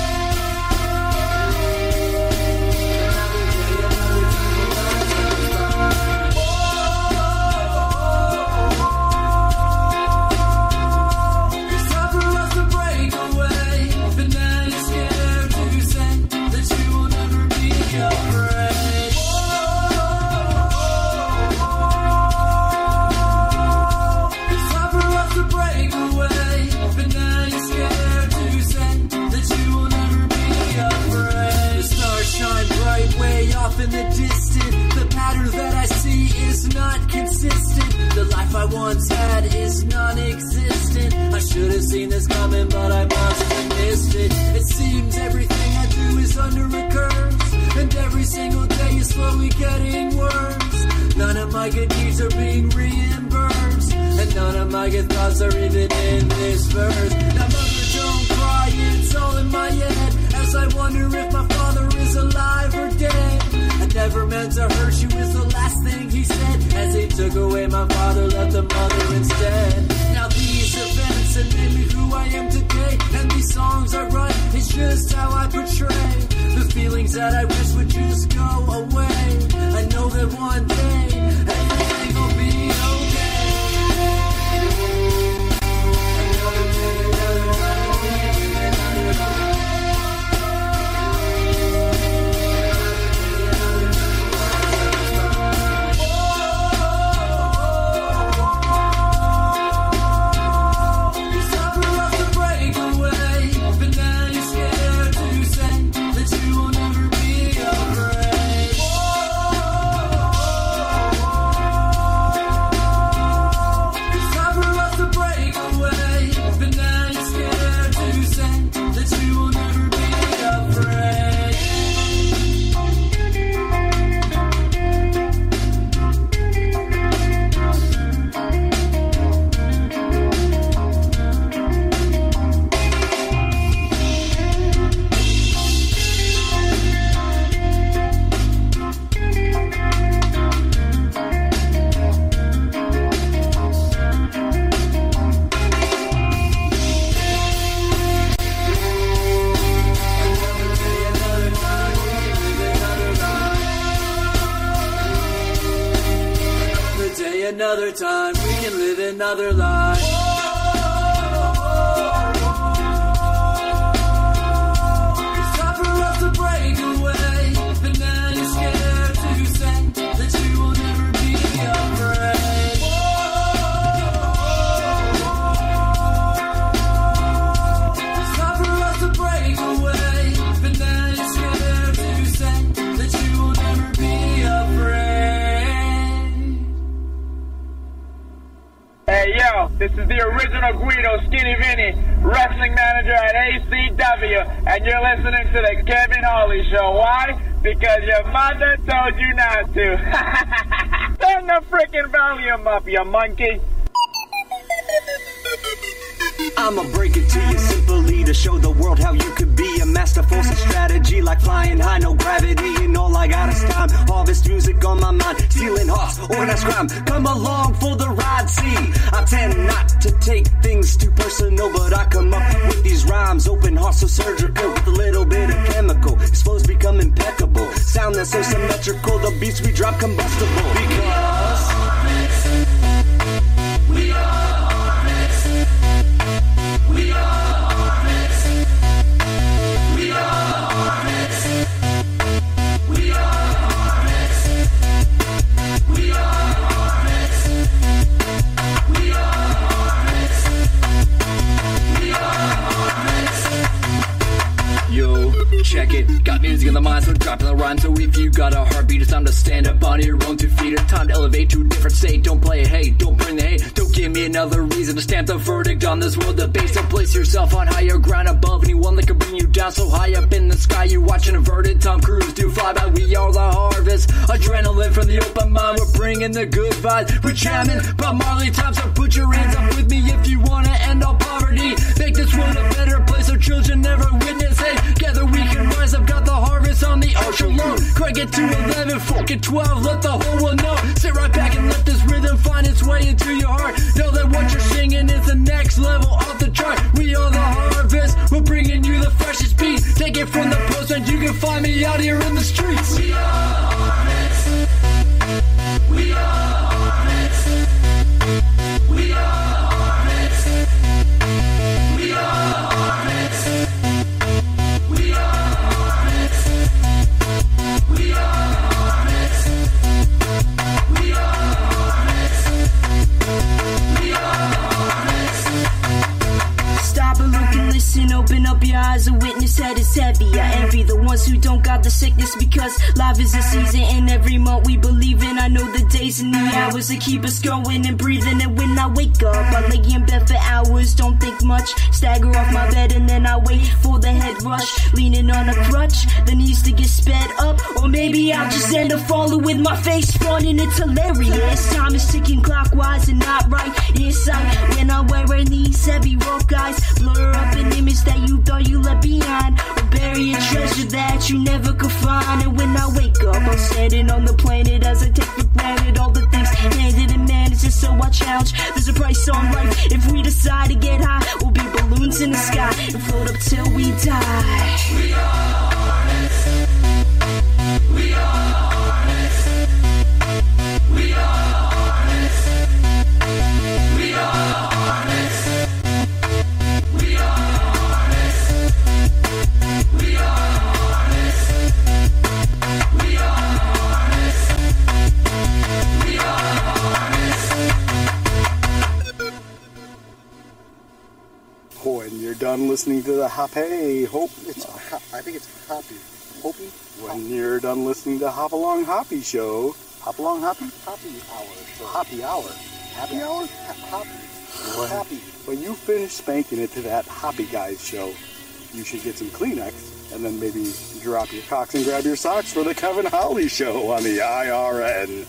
my good deeds are being reimbursed, and none of my good thoughts are even in this verse. Now mother, don't cry, it's all in my head, as I wonder if my father is alive or dead. I never meant to hurt you is the last thing he said, as he took away my father, left the mother instead. Now these events have made me who I am today, and these songs I write, it's just how I portray the feelings that I wish would just go away. I know that one day everything will be okay. Another day, another time, another time. Another time, we can live another life. It's time for us to break away, but now you're scared to say that you will never be afraid. It's time for us to break away, but now you're scared to say that you will never be afraid. Hey, yo, this is the original Guido, Skinny Vinny, wrestling manager at ACW, and you're listening to the Kevin Hawley Show. Why? Because your mother told you not to. Turn the freaking volume up, you monkey. I'ma break it to you simply to show the world how you could be a master force of strategy, like flying high, no gravity, and all I got is time. Harvest music on my mind, stealing hearts, organized crime. Come along for the ride, see. I tend not to take things too personal, but I come up with these rhymes, open heart so surgical, with a little bit of chemical. These flows become impeccable, sound that's so symmetrical, the beats we drop combustible. Because we are we are harvest. We are harvest. We are harvest. We are harvest. We are harvest. We are harvest. Yo, check it. Got music in the mind, so dropping the rhyme. So if you got a heartbeat, it's time to stand up on your own 2 feet. It's time to elevate to a different state. Don't play hate, don't bring the hate. Don't give me another reason to stamp the verdict on this world. The base, don't place yourself on higher ground above anyone that can bring you down. So high up in the sky, you watch an inverted Tom Cruise do fly by. We are the harvest, adrenaline from the open mind. We're bringing the good vibes, we're jamming Bob Marley time. So put your hands up with me if you wanna end all poverty. Make this world a better place so children never witness hate. Together we can rise up, got the harvest on the ultra low. Crank it to 11, fuck it 12, let the whole world know. Sit right back and let this rhythm find its way into your heart. Know that what you're singing is the next level off the chart. We are the harvest, we're bringing you the freshest beat. Take it from the post and you can find me out here in the streets. We are harvest. We are harvest. We are harvest. We are harvest. We are harvest. We are harvest. We are harvest. We are harvest. Stop and look and listen, open up up your eyes, a witness that is heavy. I envy the ones who don't got the sickness, because life is a season and every month we believe in. I know the days and the hours that keep us going and breathing. And when I wake up, I lay in bed for hours, don't think much, stagger off my bed and then I wait for the head rush, leaning on a crutch that needs to get sped up. Or maybe I'll just end up falling with my face running. It's hilarious. Time is ticking clockwise and not right inside. When I'm wearing these heavy rope eyes, blur up an image that you thought you left behind, or bury a treasure that you never could find. And when I wake up, I'm standing on the planet as I take for granted all the things handed and managed. And so I challenge, there's a price on life. If we decide to get high, we'll be balloons in the sky and float up till we die. We are the harness. We are the harness. We are the harness. We are the harness. We are the harness. We are the harness. We are the harness. We are the harness. When you're done listening to the Hoppy, I think it's Hoppy. Hoppy? When you're done listening to Hop Along Hoppy Show. Hop Along Hoppy? Hoppy Hour. So Hoppy Hour. Happy Hour? Hoppy. Happy. When you finish spanking it to that Hoppy Guys show, you should get some Kleenex and then maybe drop your cocks and grab your socks for the Kevin Holly Show on the IRN.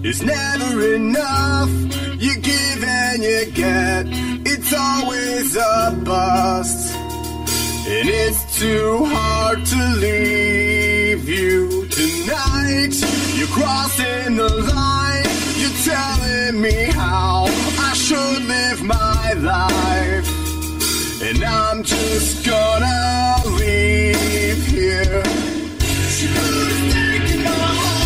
It's never enough. You give and you get. It's always a bust. And it's too hard to leave you tonight. You're crossing the line. You're telling me how I should live my life. And I'm just gonna leave here. She put a stake in my heart.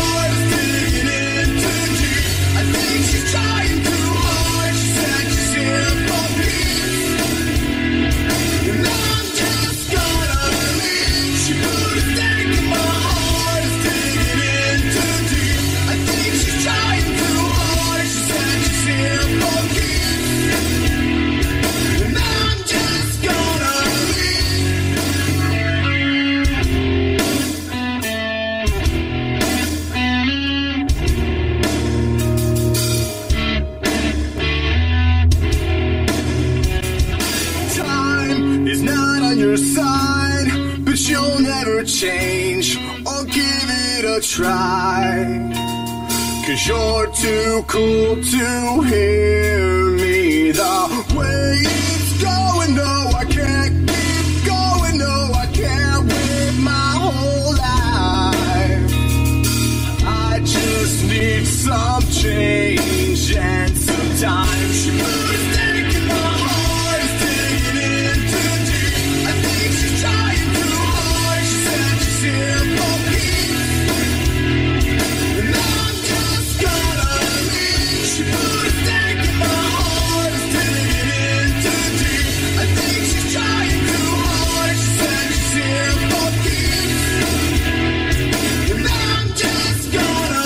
She's trying too hard. She said she's here for peace, and I'm just gonna leave. She put a stake in my heart. It's digging in too deep. I think she's trying too hard. She said she's here for peace, and I'm just gonna your side, but you'll never change or give it a try. 'Cause you're too cool to hear me the way it's going. No, I can't keep going. No, I can't wait my whole life. I just need some change and some time. She put a stake in my heart. It's digging in too deep. I think she's trying too hard. She said she's here for peace, and I'm just gonna leave. She put a stake in my heart. It's digging in too deep. I think she's trying too hard. She said she's here for peace, and I'm just gonna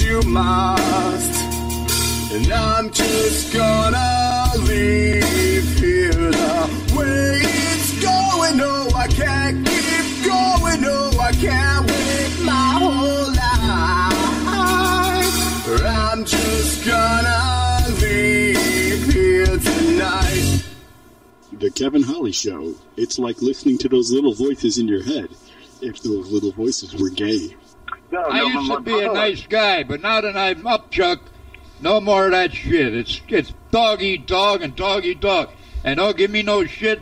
you must, and I'm just gonna leave here the way it's going. No, I can't keep The Kevin Holly Show. It's like listening to those little voices in your head, if those little voices were gay. I used to be a nice guy, but now that I'm up, Chuck, no more of that shit. It's dog eat dog and dog eat dog. And don't give me no shit.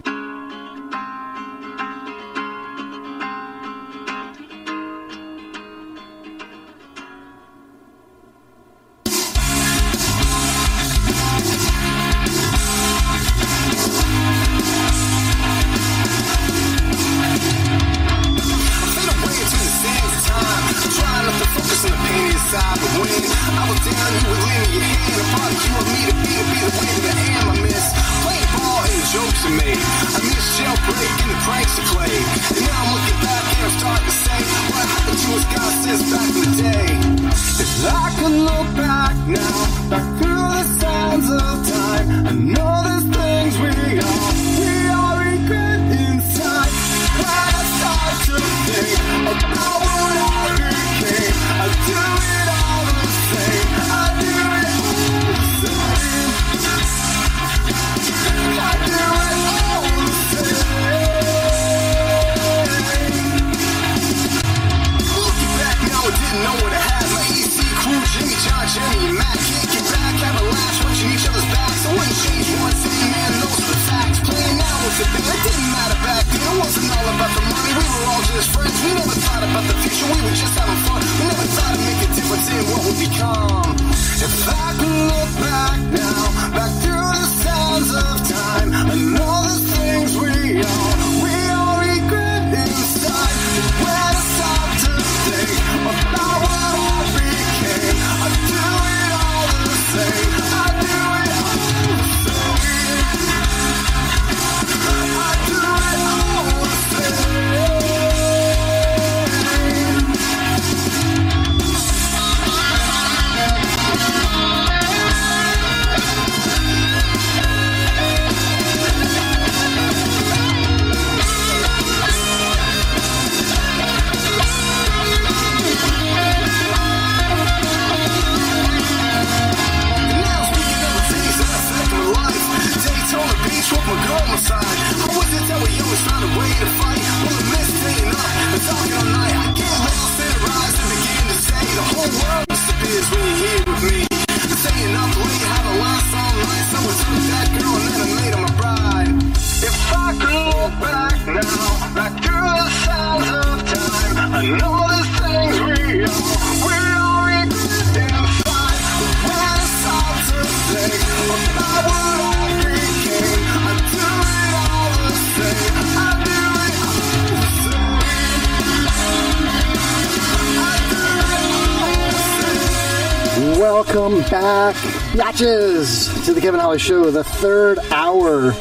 Welcome back, Yatches, to the Kevin Holly Show, the third hour.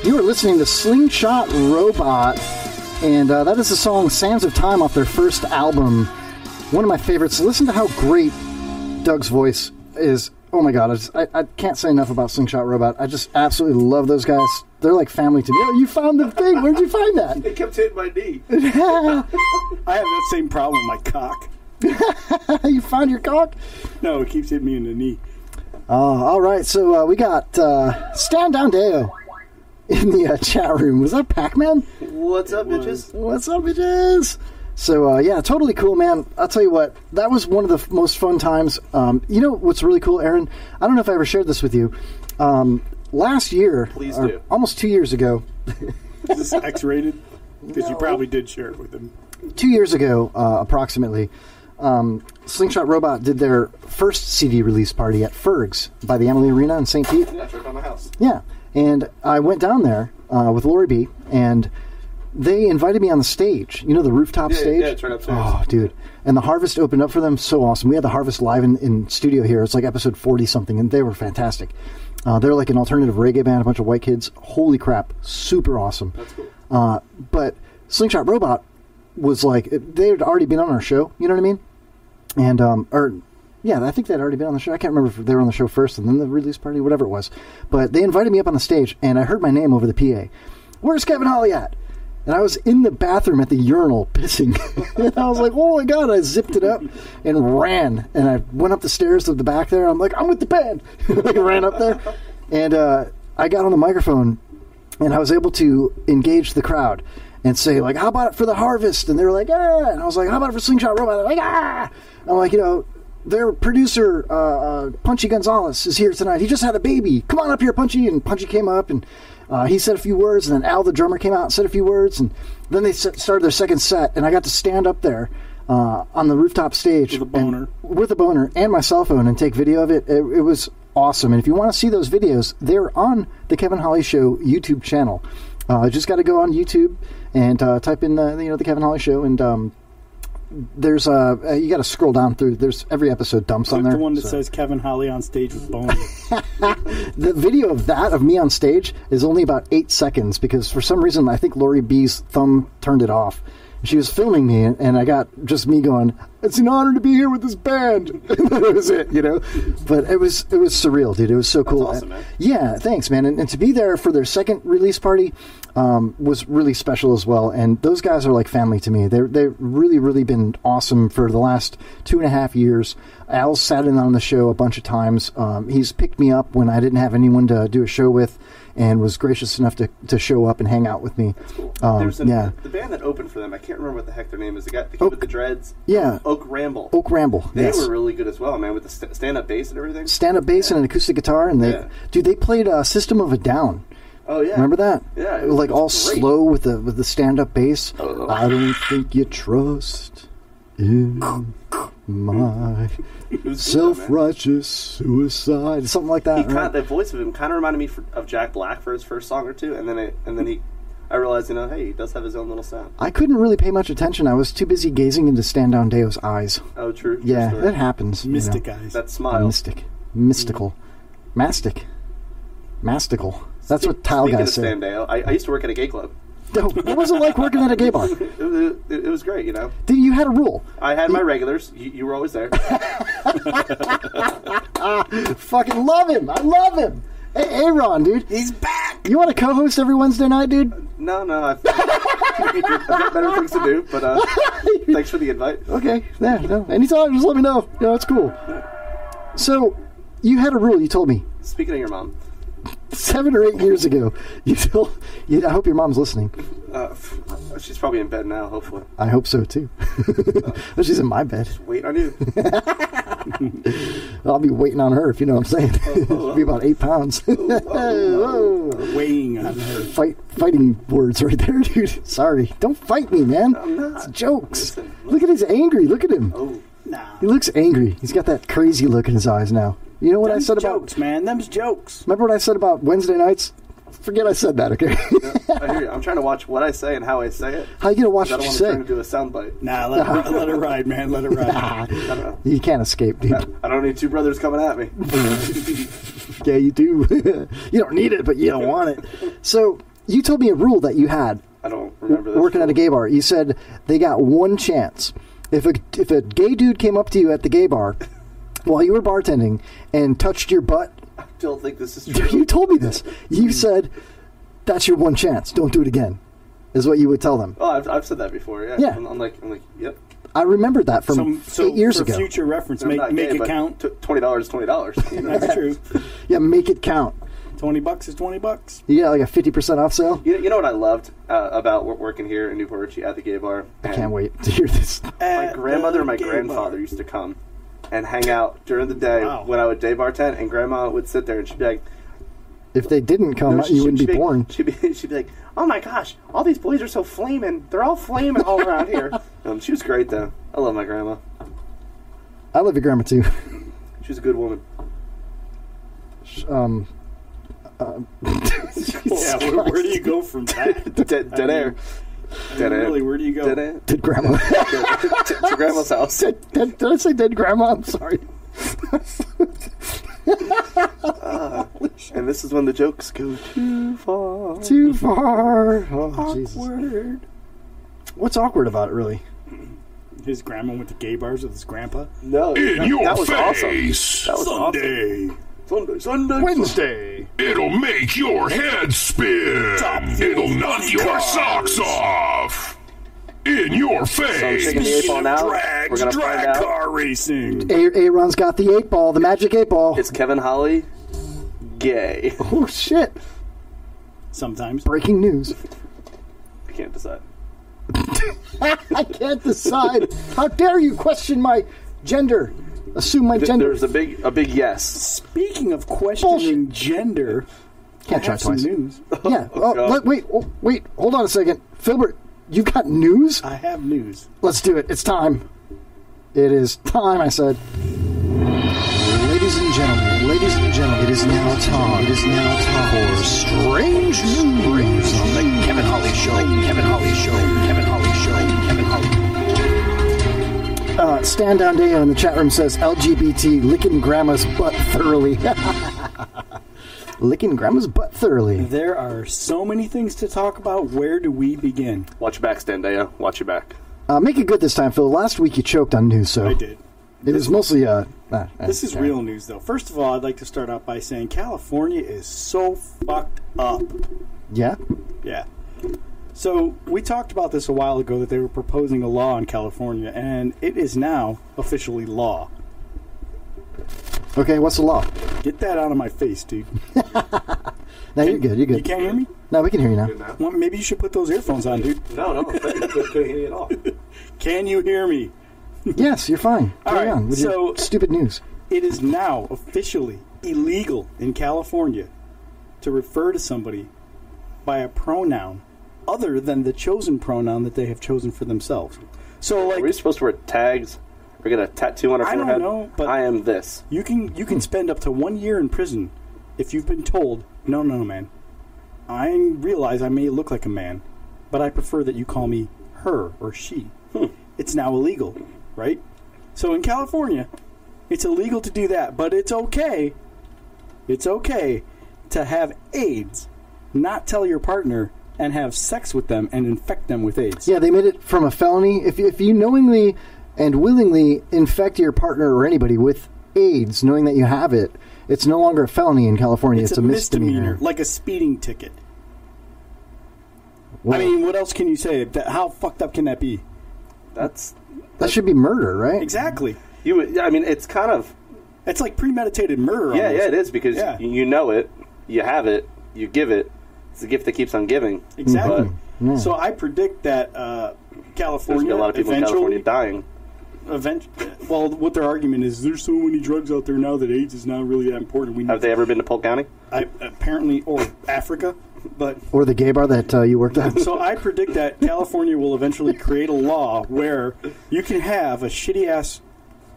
You are listening to Slingshot Robot, and that is the song Sands of Time off their first album. One of my favorites. Listen to how great Doug's voice is. Oh my god, I can't say enough about Slingshot Robot. I just absolutely love those guys. They're like family to me. Oh, you found the thing. Where'd you find that? It kept hitting my knee. I have that same problem with my cock. You found your cock? No, it keeps hitting me in the knee. All right, so we got Stan Down Deo in the chat room. Was that Pac-Man? What's up, bitches? What's up, bitches? So, yeah, totally cool, man. I'll tell you what, that was one of the most fun times. You know what's really cool, Aaron? I don't know if I ever shared this with you. Last year, please do. Almost 2 years ago. Is this X-rated? Because you probably did share it with him. 2 years ago, approximately, Slingshot Robot did their first CD release party at Ferg's by the Emily Arena in St. Pete. Yeah, right by my house. Yeah, and I went down there with Lori B, and they invited me on the stage. You know, the rooftop stage? Yeah, it's right upstairs. Oh, dude. And the Harvest opened up for them. So awesome. We had the Harvest live in studio here. It's like episode 40-something, and they were fantastic. They're like an alternative reggae band, a bunch of white kids. Holy crap. Super awesome. That's cool. But Slingshot Robot was like, they had already been on our show, you know what I mean? And, yeah, I think they'd already been on the show. I can't remember if they were on the show first and then the release party, whatever it was. But they invited me up on the stage, and I heard my name over the PA. Where's Kevin Holly at? And I was in the bathroom at the urinal pissing. And I was like, oh my god, I zipped it up and ran. And I went up the stairs to the back there. I'm like, I'm with the band. I ran up there. And I got on the microphone, and I was able to engage the crowd and say, like, how about it for the harvest? And they were like, ah. And I was like, how about it for Slingshot Robot? They're like, ah. I'm like, their producer, Punchy Gonzalez, is here tonight. He just had a baby. Come on up here, Punchy. And Punchy came up, and he said a few words, and then Al, the drummer, came out and said a few words, and then they started their second set, and I got to stand up there on the rooftop stage with a boner and my cell phone and take video of it. It was awesome. And if you want to see those videos, they're on the Kevin Holly Show YouTube channel. Just got to go on YouTube and type in the Kevin Holly Show, and there's you got to scroll down through. There's every episode dumps on there. The one that says Kevin Holly on stage with Boner. The video of me on stage is only about 8 seconds because for some reason I think Lori B's thumb turned it off. She was filming me, and I got just me going, it's an honor to be here with this band. That was it, But it was surreal, dude. It was so cool. That's awesome, man. Yeah, thanks, man. And to be there for their second release party was really special as well. And those guys are like family to me. They've really, really been awesome for the last 2.5 years. Al sat in on the show a bunch of times. He's picked me up when I didn't have anyone to do a show with, and was gracious enough to show up and hang out with me. The band that opened for them, I can't remember what the heck their name is. The kid with the dreads. Yeah. Oak Ramble. Oak Ramble, They yes. were really good as well, man, with the stand-up bass and everything. Stand-up bass and an acoustic guitar, and they played System of a Down. Oh, yeah. Remember that? Yeah. It was like all great. slow with the stand-up bass. I don't think you trust in my self-righteous suicide. Something like that. The voice of him kind of reminded me of Jack Black for his first song or two, and then I realized, hey, he does have his own little sound. I couldn't really pay much attention. I was too busy gazing into Stand Down Deo's eyes. Oh, true. Yeah, story. that happens. Mystic eyes. That smile. Mystical. Mastical. That's what tile guys say. Speaking of Stand Deo, I used to work at a gay club. No, what was it like working at a gay bar? It was great, Dude, you had a rule. I had my regulars. You were always there. Fucking love him. I love him. Hey, Aaron, dude. He's back. You want to co-host every Wednesday night, dude? No, I've got better things to do, but thanks for the invite. Okay, yeah, no, anytime, just let me know. It's cool. So, you had a rule, you told me. Speaking of your mom. 7 or 8 years ago, you told... I hope your mom's listening. She's probably in bed now, hopefully. I hope so, too. She's in my bed. Just waiting on you. I'll be waiting on her, if you know what I'm saying. It'll be about 8 pounds. Weighing on her. Fighting words right there, dude. Sorry. Don't fight me, man. I'm not. It's jokes. Look at his angry. Look at him. Oh. Nah. He looks angry. He's got that crazy look in his eyes now. You know what I said about... jokes, man. Them's jokes. Remember what I said about Wednesday nights? Forget I said that, okay? I hear you. I'm trying to watch what I say and how I say it. How you going to watch what you say? I don't want to turn into a soundbite. Nah, let it ride, man. Let it ride. I don't know. You can't escape, dude. I don't need two brothers coming at me. Yeah, you do. You don't need it, but you don't want it. So, you told me a rule that you had. I don't remember this. Working at a gay bar. You said they got one chance. If a gay dude came up to you at the gay bar while you were bartending and touched your butt... I don't think this is true. You told me this. You said, that's your one chance. Don't do it again, is what you would tell them. Oh, I've said that before, yeah. Yeah. I'm like, yep. I remembered that from 8 years ago. For future reference, make it count. $20 is $20. That's true. Yeah, make it count. $20 is $20. You got like a 50% off sale? You know what I loved about working here in Newport Richie at the gay bar? I can't wait to hear this. My grandmother and my grandfather used to come and hang out during the day when I would day bartend, and Grandma would sit there and she'd be like... If they didn't come, you wouldn't be born. She'd be like, oh my gosh, all these boys are so flaming. They're all flaming all around here. She was great, though. I love my grandma. I love your grandma, too. She was a good woman. Yeah, where do you go from that? Dead air. Dead air. Really, where do you go? Dead air. Dead grandma. to grandma's house. Did I say dead grandma? I'm sorry. And this is when the jokes go too far. Too far. Oh, awkward. Jesus. What's awkward about it, really? His grandma went to gay bars with his grandpa? No. That was awesome. That was Sunday. Awesome. Sunday. Wednesday. It'll make your head spin. It'll knock your socks off. In your face. So Speaking of drags, we're gonna drag find out. car racing. Aaron's got the 8-ball, the magic 8-ball. Is Kevin Holly gay? Oh, shit. Sometimes. Breaking news. I can't decide. I can't decide. How dare you question my gender? Assume my gender. There's a big yes. Speaking of questioning gender, can't try some twice. News. Yeah. Wait. Hold on a second, Filbert. You've got news? I have news. Let's do it. It's time. It is time. I said. Ladies and gentlemen, it is now time. For strange news on the Kevin Holly Show. Stand Down Deo in the chat room says LGBT licking grandma's butt thoroughly. Licking grandma's butt thoroughly. There are so many things to talk about. Where do we begin? Watch your back, Standeo. Watch your back. Make it good this time, Phil. Last week you choked on news, so I did. It was mostly this is real news, though. First of all, I'd like to start out by saying California is so fucked up. Yeah? Yeah. So, we talked about this a while ago, that they were proposing a law in California, and it is now officially law. Okay, what's the law? Get that out of my face, dude. No, you're good. You can't hear me? No, we can hear you now. Well, maybe you should put those earphones on, dude. No, couldn't hear you at all. Can you hear me? Yes, you're fine. Carry All right, on with your stupid news. It is now officially illegal in California to refer to somebody by a pronoun other than the chosen pronoun that they have chosen for themselves. So, like, are we supposed to wear tags or get a tattoo on our forehead? I don't know, but I am this. You can spend up to 1 year in prison if you've been told, no, man. I realize I may look like a man, but I prefer that you call me her or she. It's now illegal, right? So in California, it's illegal to do that, but it's okay. It's okay to have AIDS, not tell your partner, and have sex with them and infect them with AIDS. Yeah, they made it from a felony. If you knowingly and willingly infect your partner or anybody with AIDS, knowing that you have it, it's no longer a felony in California. It's a misdemeanor. Like a speeding ticket. Whoa. I mean, what else can you say? How fucked up can that be? That should be murder, right? Exactly. I mean, it's kind of... It's like premeditated murder. Yeah, almost. it is, because you know it, you have it, you give it. It's a gift that keeps on giving. Exactly. But So I predict that California... There's a lot of people in California dying. Well, what their argument is, there's so many drugs out there now that AIDS is not really that important. Have they ever been to Polk County? Apparently, or Africa, but... Or the gay bar that you worked at. So I predict that California will eventually create a law where you can have a shitty-ass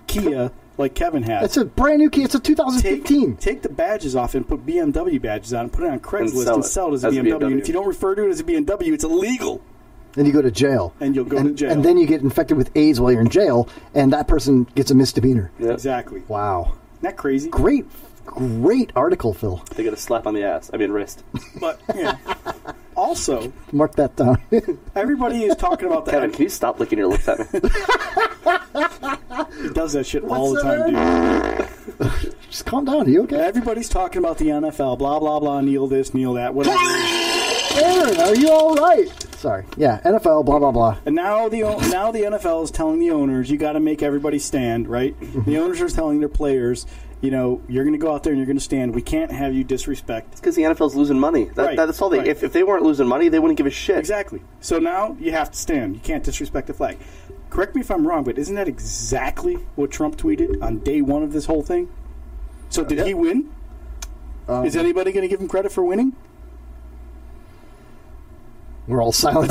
Kia like Kevin has. It's a brand new Kia. It's a 2015. Take the badges off and put BMW badges on, put it on Craigslist and sell it as a BMW. And if you don't refer to it as a BMW, it's illegal. Then you go to jail. And you'll go to jail. And then you get infected with AIDS while you're in jail, and that person gets a misdemeanor. Yep. Exactly. Wow. Isn't that crazy? Great article, Phil. They get a slap on the wrist. But, yeah. Also... Mark that down. Everybody is talking about that. Kevin, can you stop licking your lips at me? He does that shit all the time, dude. Just calm down. Are you okay? Everybody's talking about the NFL. Blah, blah, blah. Kneel this, kneel that. Whatever. Aaron, are you all right? Sorry. Yeah, NFL, blah, blah, blah. And now the NFL is telling the owners, you got to make everybody stand, right? The owners are telling their players, you're going to go out there and you're going to stand. We can't have you disrespect. It's because the NFL's losing money. That's all they... Right. If they weren't losing money, they wouldn't give a shit. Exactly. So now you have to stand. You can't disrespect the flag. Correct me if I'm wrong, but isn't that exactly what Trump tweeted on day one of this whole thing? So did he win? Is anybody going to give him credit for winning? We're all silent.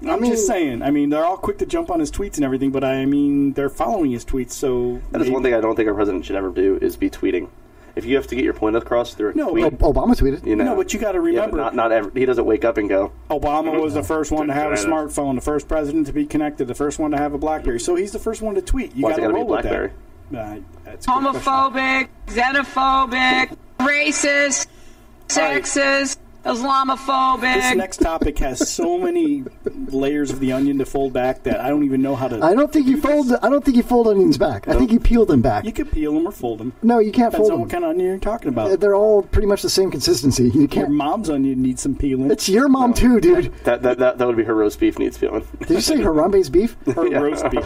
I'm just saying. I mean, they're all quick to jump on his tweets and everything, but I mean, they're following his tweets, so... That is one thing I don't think our president should ever do, is be tweeting. If you have to get your point across through a tweet... Obama tweeted. No, but you got to remember... Yeah, but he doesn't wake up and go... Obama was the first one to have a smartphone, the first president to be connected, the first one to have a BlackBerry. So he's the first one to tweet. You got to roll with that. That's homophobic, xenophobic, racist, sexist, Islamophobic. This next topic has so many layers of the onion to fold back that I don't even know how to. I don't think you fold onions back. No. I think you peel them back. You can peel them or fold them. No, you can't Depends fold them. What kind of onion you're talking about? They're all pretty much the same consistency. You can't. Your mom's onion needs some peeling. It's your mom too, dude. That would be her roast beef needs peeling. Did you say Harambe's beef? Her roast beef.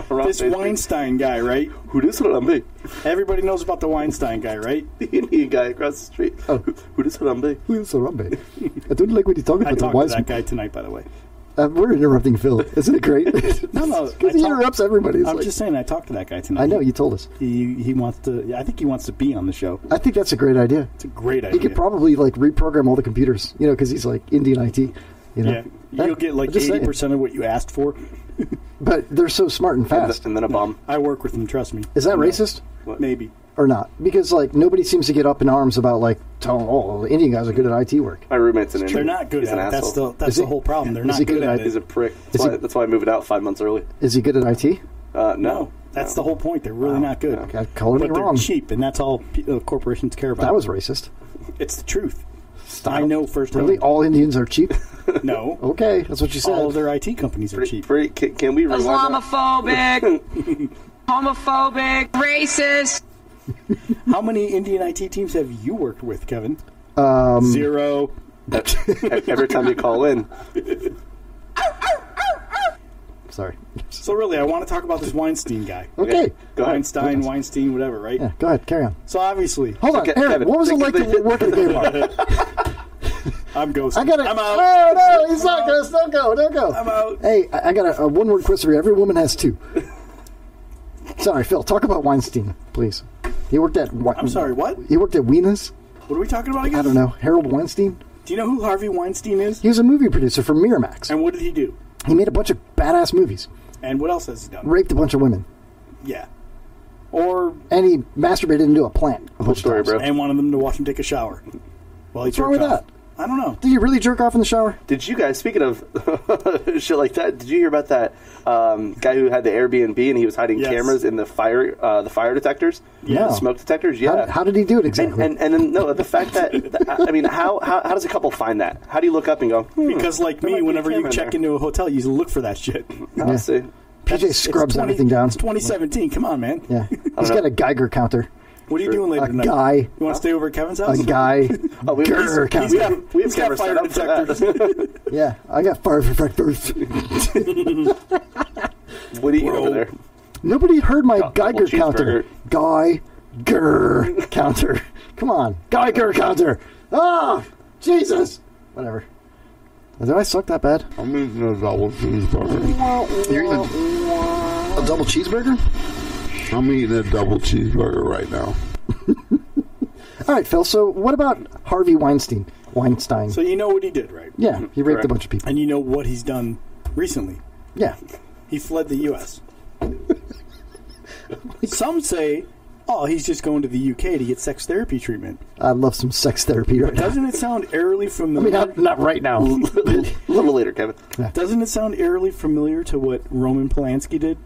This Weinstein guy, right? Who does Harambe? Everybody knows about the Weinstein guy, right? The Indian guy across the street. Oh. Who does Harambe? Who is Harambe? I don't like what he's talking I about. talked to that guy tonight, by the way. We're interrupting Phil. Isn't it great? No. Because he interrupts everybody. I'm just saying, I talked to that guy tonight. I know, you told us. He wants to. I think he wants to be on the show. I think that's a great idea. It's a great idea. He could probably like reprogram all the computers, because he's like Indian IT. You know? Yeah, you'll get like 80% of what you asked for. But they're so smart and fast. And then a bomb. I work with them, trust me. Is that racist? What? Maybe. Or not? Because like nobody seems to get up in arms about like telling, the Indian guys are good at IT work. My roommate's an Indian. They're not good He's at an it. That's asshole. the whole problem. They're not good at it. He's a prick. That's why I moved out 5 months early. Is he good at IT? No. That's the whole point. They're really not good. Okay, color me But they're wrong. cheap, and that's all corporations care about. That was racist. It's the truth. I know firsthand. Really? All Indians are cheap? No. Okay, that's what you said. All of their IT companies are cheap. Can we rewind that? Islamophobic, homophobic, racist. How many Indian IT teams have you worked with, Kevin? 0. Every time you call in. Sorry. So really, I want to talk about this Weinstein guy. Okay. Go ahead. Weinstein, whatever, right? Yeah, go ahead, carry on. So obviously... Hold on, Aaron, what was it like to work at the gay bar? I'm ghosting. I'm out. Oh, no, he's not ghost. Don't go. I'm out. Hey, I got a one-word quiz for you. Every woman has 2. Sorry, Phil, talk about Weinstein, please. He worked at... I'm sorry, what? He worked at Wiener's. What are we talking about again? I don't know. Harold Weinstein? Do you know who Harvey Weinstein is? He was a movie producer for Miramax. And what did he do? He made a bunch of badass movies. And what else has he done? Raped a bunch of women. Yeah. And he masturbated into a plant. Whole story, bro. And wanted them to watch him take a shower. What's wrong with that? I don't know. Did you really jerk off in the shower? Did you guys, speaking of shit like that, did you hear about that guy who had the Airbnb and he was hiding cameras in the fire detectors? Yeah. The smoke detectors? Yeah. How did he do it exactly? And then, no, the fact that, I mean, how does a couple find that? How do you look up and go, Because like me, whenever you check into a hotel, you look for that shit. I see. PJ scrubs everything down. It's 2017. Come on, man. Yeah. He's got a Geiger counter. What are you doing later tonight? Guy. You want to stay over at Kevin's house? A guy. Grr counter. He's got fire detectors. Yeah, I got fire detectors. What are you over there? Nobody heard my Geiger counter. Geiger counter. Come on. Geiger counter. Ah, Jesus. Whatever. Did I suck that bad? I'm eating a double cheeseburger. You're eating a double cheeseburger? I'm eating a double cheeseburger right now. All right, Phil, so what about Harvey Weinstein? So you know what he did, right? Yeah, he raped a bunch of people. And you know what he's done recently? Yeah. He fled the U.S. Some say, he's just going to the UK to get sex therapy treatment. I love some sex therapy right now. Doesn't it sound eerily familiar? I mean, not right now. A little later, Kevin. Doesn't it sound eerily familiar to what Roman Polanski did?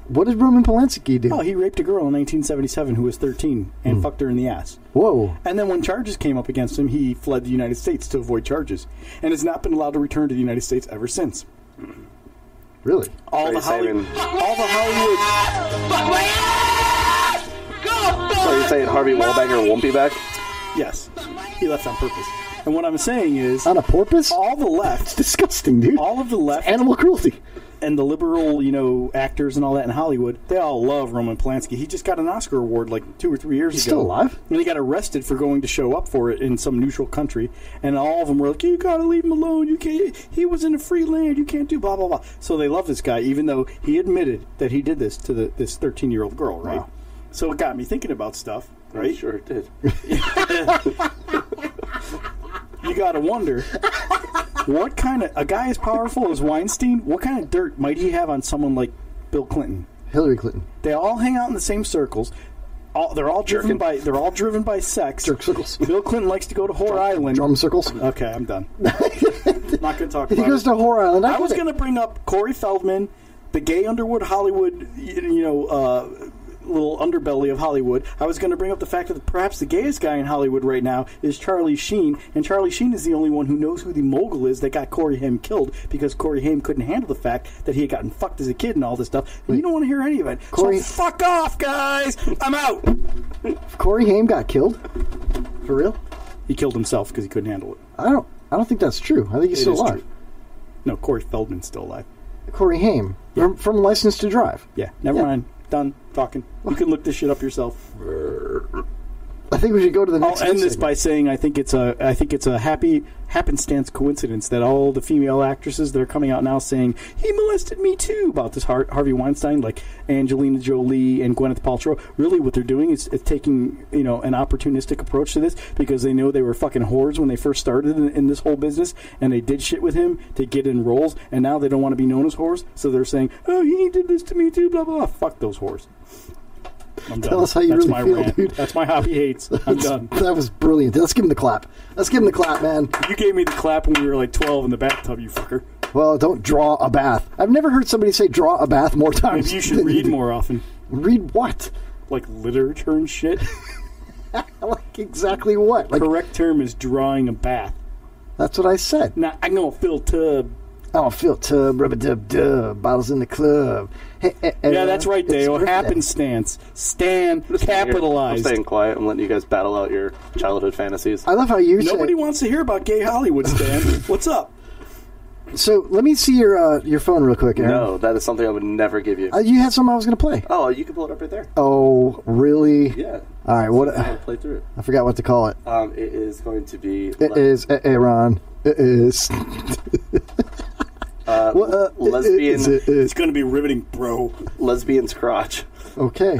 What did Roman Polanski do? Oh, he raped a girl in 1977 who was 13 and fucked her in the ass. Whoa. And then when charges came up against him, he fled the United States to avoid charges and has not been allowed to return to the United States ever since. Really? All the Hollywood. So you're saying Harvey Wallbanger won't be back? Yes. He left on purpose. And what I'm saying is... On a porpoise? All the left... It's disgusting, dude. All of the left... It's animal cruelty. And the liberal, actors and all that in Hollywood, they all love Roman Polanski. He just got an Oscar award like 2 or 3 years ago. He's still alive? And he got arrested for going to show up for it in some neutral country. And all of them were like, you gotta leave him alone. You can't. He was in a free land. You can't do blah, blah, blah. So they love this guy, even though he admitted that he did this to this 13-year-old girl, right? Wow. So it got me thinking about stuff, right? Sure it did. You gotta wonder, what kind of... A guy as powerful as Weinstein, what kind of dirt might he have on someone like Bill Clinton? Hillary Clinton. They all hang out in the same circles. They're all driven by sex. Jerk circles. Bill Clinton likes to go to Whore Island. Drum circles. Okay, I'm done. Not going to talk about it. He goes to Whore Island. I was going to bring up Corey Feldman, the gay Underwood Hollywood, little underbelly of Hollywood. I was going to bring up the fact that perhaps the gayest guy in Hollywood right now is Charlie Sheen, and Charlie Sheen is the only one who knows who the mogul is that got Corey Haim killed because Corey Haim couldn't handle the fact that he had gotten fucked as a kid and all this stuff. And you don't want to hear any of it. So fuck off, guys! I'm out! Corey Haim got killed? For real? He killed himself because he couldn't handle it. I don't think that's true. I think he's still alive. True. No, Corey Feldman's still alive. Corey Haim from License to Drive. Yeah, never mind. Done talking. You can look this shit up yourself. I think we should go to the next. I'll end this by saying I think it's a happy happenstance coincidence that all the female actresses that are coming out now saying he molested me too about this Harvey Weinstein, like Angelina Jolie and Gwyneth Paltrow. Really, what they're doing is taking an opportunistic approach to this because they know they were fucking whores when they first started in this whole business, and they did shit with him to get in roles, and now they don't want to be known as whores, so they're saying, "Oh, he did this to me too." Blah blah. Fuck those whores. I'm Tell done. us how you That's really my feel, rant. dude. That's my Hoppy hates. I'm done. That was brilliant. Let's give him the clap. Let's give him the clap, man. You gave me the clap when we were like 12 in the bathtub, you fucker. Well, don't draw a bath. I've never heard somebody say draw a bath more times. Maybe you should read more often. Read what? Like literature and shit? Like exactly what? Like, correct term is drawing a bath. That's what I said. Now, I'm going to fill tub. Oh, fill tub, rub-a-dub-dub, bottles in the club. Hey, yeah, that's right, Dale. Happenstance. Stan, capitalized. I'm staying quiet. I'm letting you guys battle out your childhood fantasies. I love how you Nobody wants to hear about gay Hollywood, Stan. What's up? So, let me see your phone real quick, Aaron. No, that is something I would never give you. You had something I was going to play. Oh, you can pull it up right there. Oh, really? Yeah. All right, what? I'm gonna play through it. I forgot what to call it. It is going to be... It is, Aaron. It is... lesbian. It's going to be riveting, bro. Lesbian's crotch. Okay.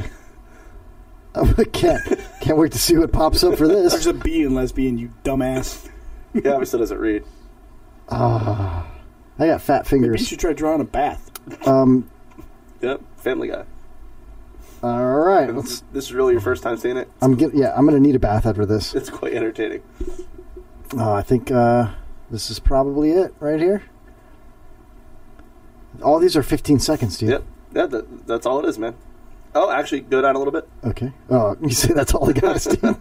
I can't wait to see what pops up for this. There's a B in lesbian, you dumbass. Yeah, obviously doesn't read. I got fat fingers. Maybe you should try drawing a bath. Yep, Family Guy. All right. This is really your first time seeing it? I'm going to need a bath after this. It's quite entertaining. I think this is probably it right here. All these are 15 seconds, dude. Yep. Yeah, that's all it is, man. Oh, actually, go down a little bit. Okay. Oh, you say that's all I got, Steve. I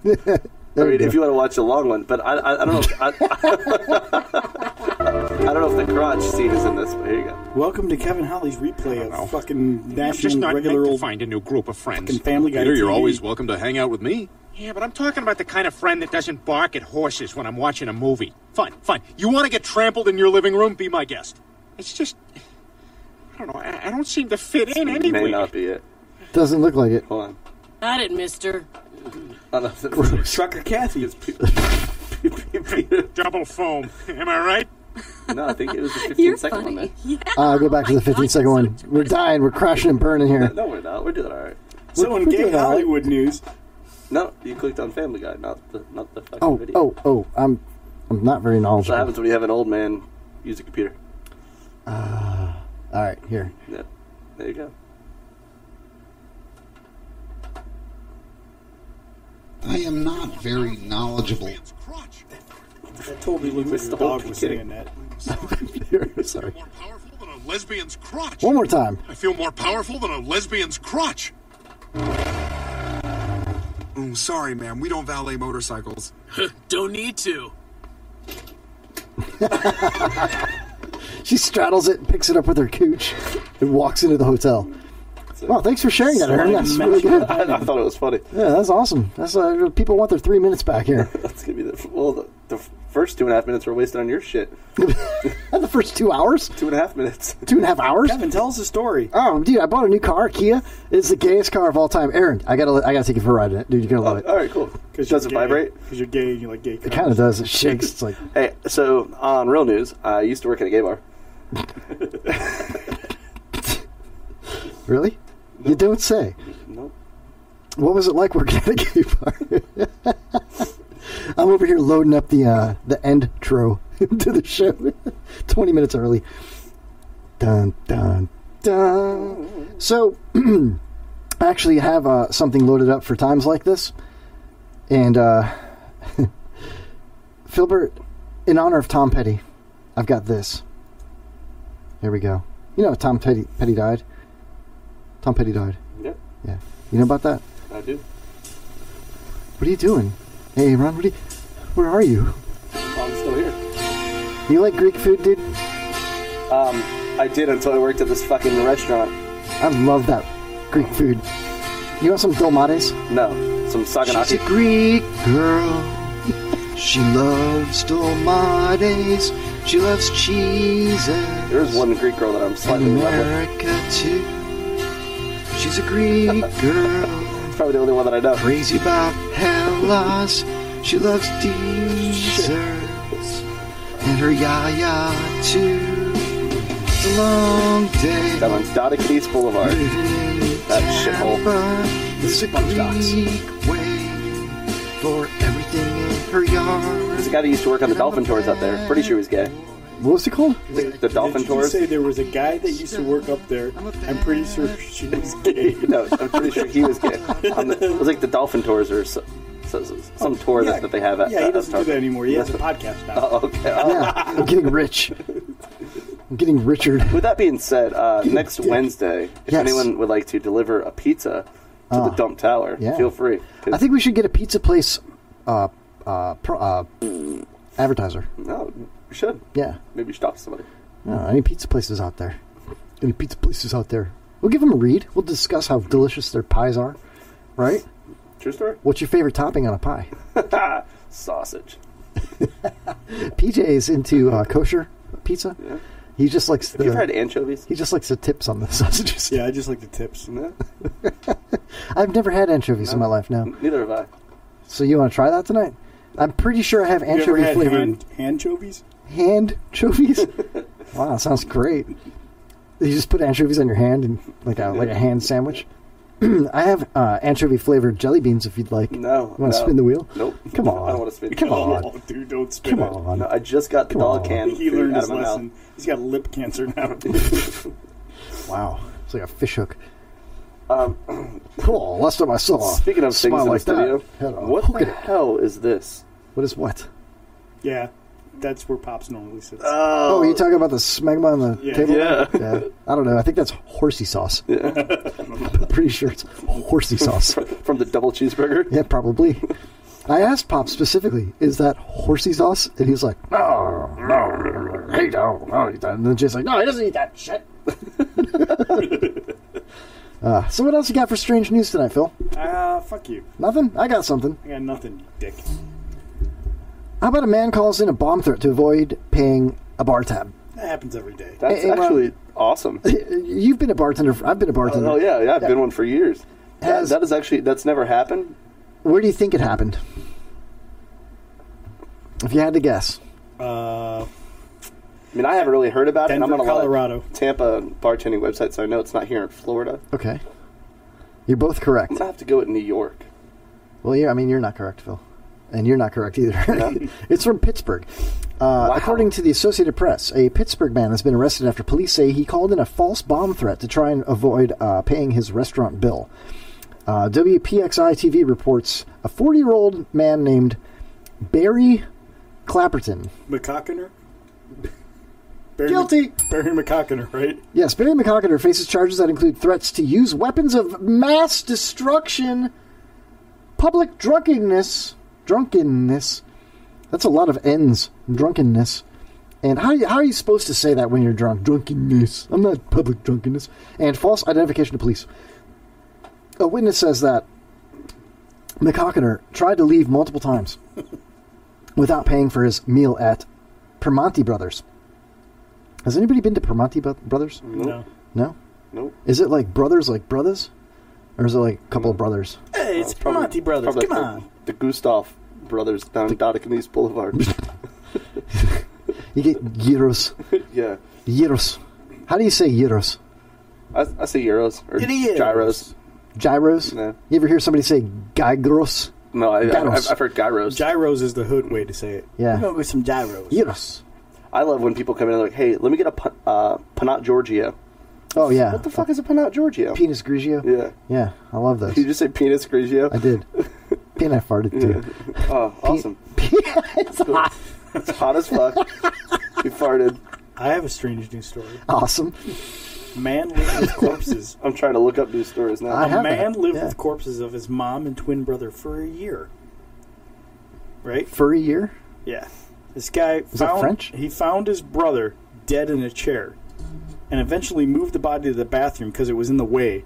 mean, if you want to watch the long one, but I don't know. I don't know if the crotch scene is in this, but here you go. Welcome to Kevin Holly's replay of fucking I'm national just not regular meant to old find a new group of friends. fucking Family Guy. Peter, you're TV. always welcome to hang out with me. Yeah, but I'm talking about the kind of friend that doesn't bark at horses when I'm watching a movie. Fine. You want to get trampled in your living room? Be my guest. It's just... I don't know. I don't seem to fit in anyway. May not be it. Doesn't look like it. Hold on. Got it, mister. Trucker Kathy. Double foam. Am I right? No, I think it was the 15-second one, man. Yeah. I'll go back to the 15-second one. We're dying. We're crashing and burning here. No, we're not. We're doing all right. So in gay Hollywood news... No, you clicked on Family Guy, not the fucking video. Oh, I'm not very knowledgeable. What happens when you have an old man use a computer? All right, here. Yeah, there you go. I am not very knowledgeable. I totally looked like your dog was saying that. Sorry. More powerful than a lesbian's crotch. One more time. I feel more powerful than a lesbian's crotch. Oh, sorry, ma'am. We don't valet motorcycles. Don't need to. She straddles it, picks it up with her cooch, and walks into the hotel. Well, thanks for sharing that, Aaron. That's really good. I thought it was funny. Yeah, that's awesome. That's people want their 3 minutes back here. That's gonna be the first 2.5 minutes were wasted on your shit. The first 2 hours? 2.5 minutes. 2.5 hours? Kevin, tell us the story. Oh, dude, I bought a new car, Kia. It's the gayest car of all time. Aaron, I gotta take you for a ride in it, dude. You're gonna love it. All right, cool. Does it vibrate? Because you're gay and you like gay cars. It kind of does. It shakes. It's like. Hey, so on real news, I used to work at a gay bar. Really? You don't say. Nope. What was it like working at a gay bar? I'm over here loading up the intro to the show 20 minutes early. Dun, dun, dun. So, I actually have something loaded up for times like this. And, Philbert, in honor of Tom Petty, I've got this. Here we go. You know Tom Petty died? Tom Petty died. Yep. Yeah. You know about that? I do. What are you doing? Hey, Ron, where are you? I'm still here. You like Greek food, dude? I did until I worked at this fucking restaurant. I love that Greek food. You want some dolmades? No, some saganaki. She's a Greek girl. She loves dolmades. She loves cheese. There's one Greek girl that I'm slightly in love with. America too. She's a Greek girl. It's probably the only one that I know. Crazy about Hellas. She loves desserts. And her yaya, too. It's a long day. Down on Dodicades Boulevard. That shithole. There's a Greek way for everything in her yard. There's a guy that used to work on the Dolphin Tours out there. Pretty sure he was gay. What was it called? The Dolphin Did you Tours. say there was a guy that used to work up there? I'm pretty sure she was gay. No, I'm pretty sure he was gay. It was like the Dolphin Tours or some tour that they have at. Yeah, he doesn't do that anymore. He has a podcast now. Oh, okay. Yeah, I'm getting rich. I'm getting Richard. With that being said, next Wednesday, if Yes. anyone would like to deliver a pizza to the Dump Tower, yeah. feel free. I think we should get a pizza place advertiser. No, we should. Yeah. Maybe we should talk to somebody. Any pizza places out there? Any pizza places out there? We'll give them a read. We'll discuss how delicious their pies are. Right? True story. What's your favorite topping on a pie? Sausage. PJ is into kosher pizza. Yeah. He just likes Have you ever had anchovies? He just likes the tips on the sausages. Yeah, I just like the tips. Yeah. I've never had anchovies in my life, no. Neither have I. So you want to try that tonight? I'm pretty sure I have You ever anchovy had flavored anchovies? Hand-chovies? Wow, that sounds great. You just put anchovies on your hand and like a hand sandwich. I have anchovy flavored jelly beans if you'd like. No. You want to spin the wheel? Nope. Come on. I don't want to spin. Come on. Oh, dude, don't spin Come it. on. No, I just got the Come dog on. can He food learned out his of my lesson. mouth. He's got lip cancer now. Wow. It's like a fish hook. Cool. Last time I saw Speaking of things in the like studio, that. what the hell is this? What is what? Yeah, that's where Pops normally sits. Oh, are you talking about the smegma on the Yeah. table? Yeah. I don't know. I think that's horsey sauce. Yeah. I'm pretty sure it's horsey sauce. From the double cheeseburger? Yeah, probably. I asked Pop specifically, is that horsey sauce? And he was like, no, he don't. And then Jay's like, no, he doesn't eat that shit. So what else you got for strange news tonight, Phil? Fuck you. Nothing? I got something. I got nothing, you dick. How about a man calls in a bomb threat to avoid paying a bar tab? That happens every day. That's Hey, actually awesome. You've been a bartender. I've been a bartender. Oh, yeah, I've been one for years. Has- That is actually, that's never happened. Where do you think it happened? If you had to guess. I mean, I haven't really heard about it, and I'm Denver, on a lot Colorado. of Tampa bartending websites, so I know it's not here in Florida. Okay. You're both correct. I'm going to have to go with New York. Well, yeah, I mean, you're not correct, Phil. And you're not correct either. It's from Pittsburgh. According to the Associated Press, a Pittsburgh man has been arrested after police say he called in a false bomb threat to try and avoid paying his restaurant bill. WPXI-TV reports a 40-year-old man named Barry Clapperton. McCockiner? Guilty. Barry McCockiner, right? Yes, Barry McCockiner faces charges that include threats to use weapons of mass destruction, public drunkenness. That's a lot of N's. Drunkenness. And how are you supposed to say that when you're drunk? Drunkenness. I'm not public drunkenness. And false identification to police. A witness says that McCockiner tried to leave multiple times without paying for his meal at Primanti Brothers. Has anybody been to Primanti Brothers? No. No? Nope. Is it like brothers like brothers? Or is it like a couple of brothers? Hey, it's Primanti Brothers. Probably Come like on. The Gustav brothers down Dodicades Boulevard. You get gyros. Yeah. Gyros. How do you say gyros? I say euros. Or Gyros. gyros. Gyros? Yeah. You ever hear somebody say gyros? No, Gyros. I've heard gyros. Gyros is the hood way to say it. Yeah. We're going to go with some gyros. Gyros. I love when people come in and they're like, hey, let me get a Panat Giorgio. Oh, yeah. What the fuck is a Panat Giorgio? Penis Grigio? Yeah. Yeah, I love those. Did you just say penis Grigio? I did. And I farted, too. Yeah. Oh, awesome. It's hot. It's hot as fuck. You farted. I have a strange news story. Awesome. Man lived with corpses. I'm trying to look up news stories now. A man lived with corpses of his mom and twin brother for a year. Right? For a year? Yeah. This guy Is that French? He found his brother dead in a chair and eventually moved the body to the bathroom because it was in the way.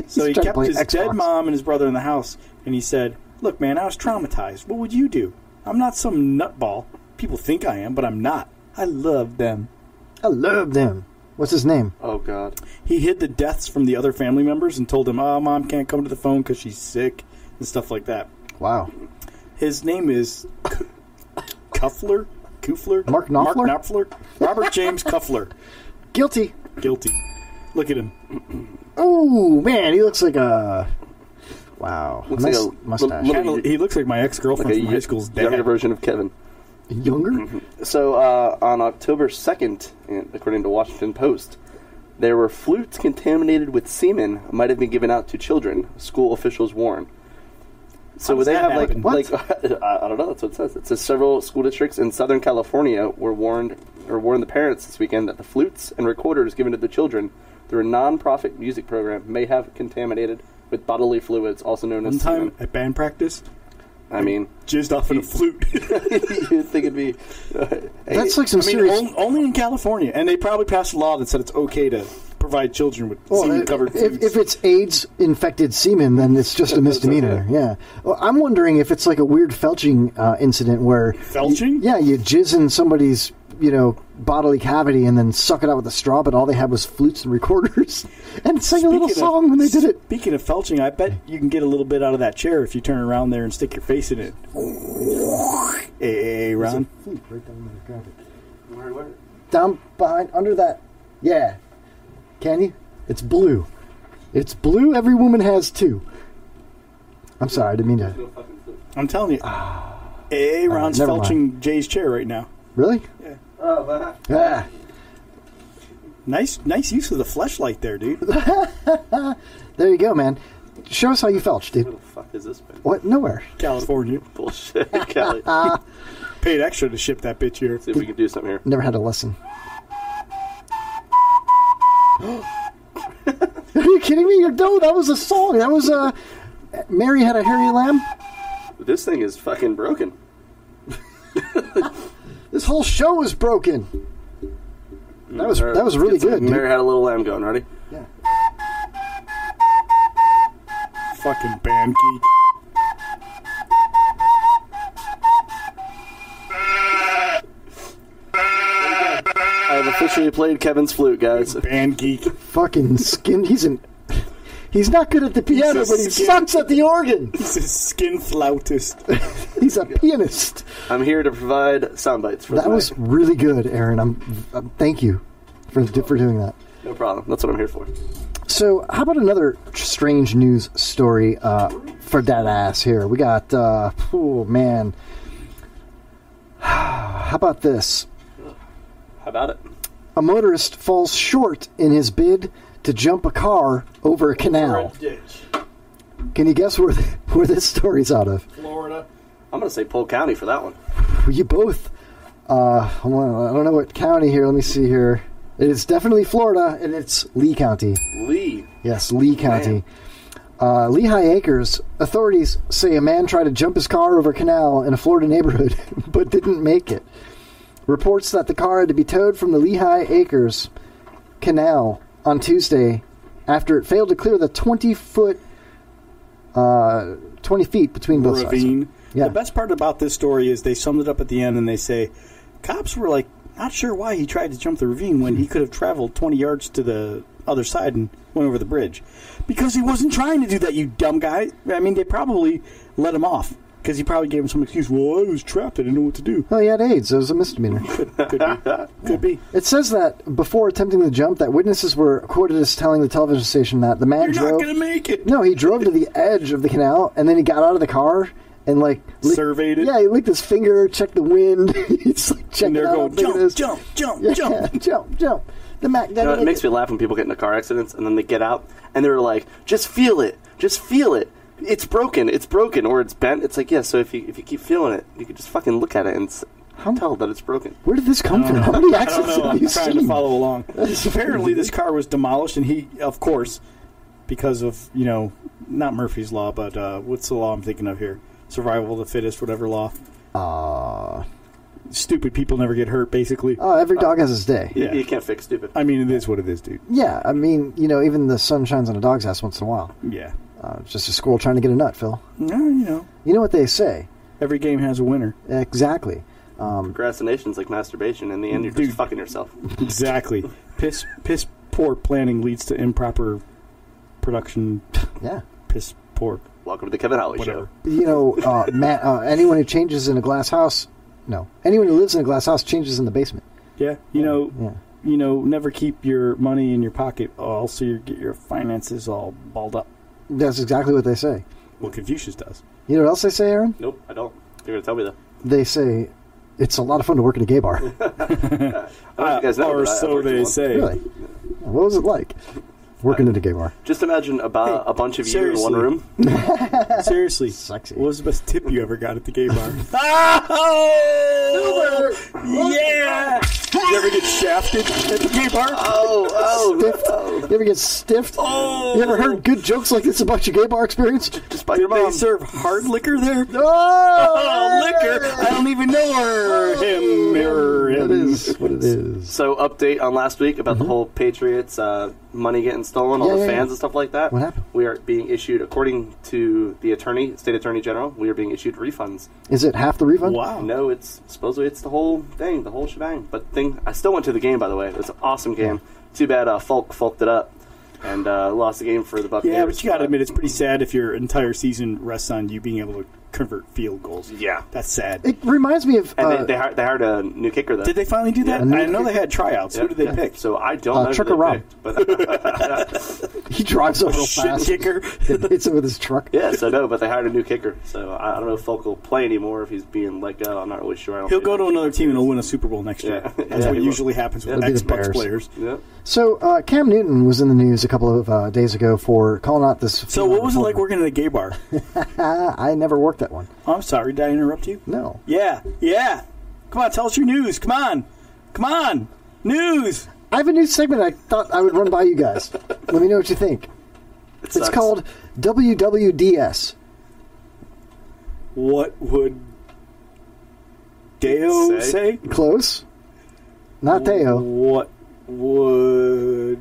So he trying to kept play his Xbox. dead mom and his brother in the house, and he said, "Look, man, I was traumatized. What would you do? I'm not some nutball. People think I am, but I'm not. I love them." I love them. What's his name? Oh, God. He hid the deaths from the other family members and told them, "Oh, Mom can't come to the phone because she's sick," and stuff like that. Wow. His name is Kuffler? Mark Knopfler? Mark Knopfler? Robert James Kuffler. Guilty. Look at him. Oh, man, he looks like a... Wow. Looks nice like a mustache. He looks like my ex-girlfriend from high school's dad. Younger version of Kevin. Younger? So, on October 2nd, according to Washington Post, there were flutes contaminated with semen might have been given out to children, school officials warn. So would they have I don't know, that's what it says. It says several school districts in Southern California warned the parents this weekend that the flutes and recorders given to the children through a non-profit music program may have contaminated with bodily fluids, also known as semen. One time at band practice, I mean, jizzed off in a flute. You'd think it'd be... That's like some serious... Only in California, and they probably passed a law that said it's okay to provide children with semen-covered flutes. If it's AIDS-infected semen, then it's just a misdemeanor. Yeah. Well, I'm wondering if it's like a weird felching incident where... Felching? You jizz in somebody's, bodily cavity and then suck it out with a straw, but all they had was flutes and recorders. And sang a little song when they did it. Speaking of felching, I bet you can get a little bit out of that chair if you turn around there and stick your face in it. Hey, Ron. Flute right down there. Grab it. Down behind, under that. Yeah. Can you? It's blue. It's blue. Every woman has two. I'm sorry, I didn't mean to. I'm telling you. Ron's felching Jay's chair right now. Really? Yeah. Oh, ah. Nice use of the fleshlight there, dude. There you go, man. Show us how you felch, dude. Where the fuck has this been? What? Nowhere. California. Bullshit, Cali. Paid extra to ship that bitch here. See if we can do something here. Never had a lesson. Are you kidding me? No, that was a song. That was Mary Had a Hairy Lamb. This thing is fucking broken. This whole show is broken. That was really good. Mary Had a Little Lamb going. Ready? Yeah. Fucking band geek. I have officially played Kevin's flute, guys. Band geek. Fucking skin. He's not good at the piano, but he sucks at the organ. He's a skin flautist. He's a pianist. I'm here to provide sound bites for that. Was really good, Aaron. Thank you for doing that. No problem. That's what I'm here for. So, how about another strange news story for that ass here? We got, oh man. How about this? How about it? A motorist falls short in his bid to jump a car over a canal. Can you guess where this story's out of? Florida. I'm going to say Polk County for that one. You both. I don't know what county here. Let me see here. It is definitely Florida, and it's Lee County. Lee. Yes, Lee County. Lehigh Acres authorities say a man tried to jump his car over a canal in a Florida neighborhood, but didn't make it. Reports that the car had to be towed from the Lehigh Acres Canal on Tuesday after it failed to clear the 20 feet between both ravine. sides. Yeah. The best part about this story is they summed it up at the end and they say cops were like not sure why he tried to jump the ravine when he could have traveled 20 yards to the other side and went over the bridge. Because he wasn't trying to do that, you dumb guy. I mean, they probably let him off. Because he probably gave him some excuse. Well, I was trapped. I didn't know what to do. Oh, he had AIDS. It was a misdemeanor. Could be. It says that before attempting the jump, that witnesses were quoted as telling the television station that the man You're drove... not going to make it. No, he drove to the edge of the canal, and then he got out of the car and, surveyed it? Yeah, he licked his finger, checked the wind. He's checking and they're out. Going, jump. Jump. The Mac... it makes me laugh when people get into car accidents, and then they get out, and they're like, just feel it. It's broken, or it's bent. It's like, yeah, so if you keep feeling it, you can just fucking look at it and tell that it's broken. Where did this come from? How many accidents have you I'm trying to follow along. Apparently, this car was demolished, and he, of course, because of, not Murphy's Law, but what's the law I'm thinking of here? Survival of the fittest, whatever law. Stupid people never get hurt, basically. Every dog has his day. Yeah. You can't fix stupid. I mean, it is what it is, dude. Yeah, I mean, even the sun shines on a dog's ass once in a while. Yeah. It's just a squirrel trying to get a nut, Phil. No, You know what they say. Every game has a winner. Exactly. Procrastination's like masturbation. In the end, you're just fucking yourself. Exactly. Piss poor planning leads to improper production. Yeah. Piss poor. Welcome to the Kevin Holly Show. You know, anyone who changes in a glass house, anyone who lives in a glass house changes in the basement. Yeah, you know, never keep your money in your pocket, or else you get your finances all balled up. That's exactly what they say. Well, Confucius does. You know what else they say, Aaron? Nope, I don't. You're going to tell me that. They say it's a lot of fun to work in a gay bar. I don't know if you guys know, or so they say. Really? What was it like working in a gay bar? Just imagine about a bunch of you in one room. Seriously. Sexy. What was the best tip you ever got at the gay bar? Yeah! You ever get shafted at the gay bar? Stiffed? You ever get stiffed? You ever heard good jokes like this about your gay bar experience? Just by your mom. They serve hard liquor there? Oh, liquor! I don't even know him. That is what it is. So, update on last week about the whole Patriots money getting stolen, all the fans and stuff like that. What happened? We are being issued, according to the state attorney general, we are being issued refunds. Is it half the refund? Wow. No, it's supposedly it's the whole thing, the whole shebang. But I still went to the game, by the way. It was an awesome game. Too bad Fulked it up and lost the game for the Buccaneers. Yeah, but you got to admit, it's pretty sad if your entire season rests on you being able to convert field goals. Yeah. That's sad. It reminds me of... And they hired a new kicker, though. Did they finally do that? I know they had tryouts. Who did they pick? So I don't know Trucker who they Rob. picked. He drives over real Shit fast. kicker. Hits it with his truck. Yeah, so no, but they hired a new kicker. So I don't know if Folk will play anymore, if he's being let go. I'm not really sure. He'll go to another team and he'll win a Super Bowl next year. That's what usually happens with Xbox players. Yeah. So Cam Newton was in the news a couple of days ago for calling out this... So what was it like working at a gay bar? I never worked at one. I'm sorry, did I interrupt you? No. Yeah. Come on, tell us your news. Come on. News. I have a new segment I thought I would run by you guys. Let me know what you think. It's called WWDS. What would Deo say? Close. Not Deo. What would...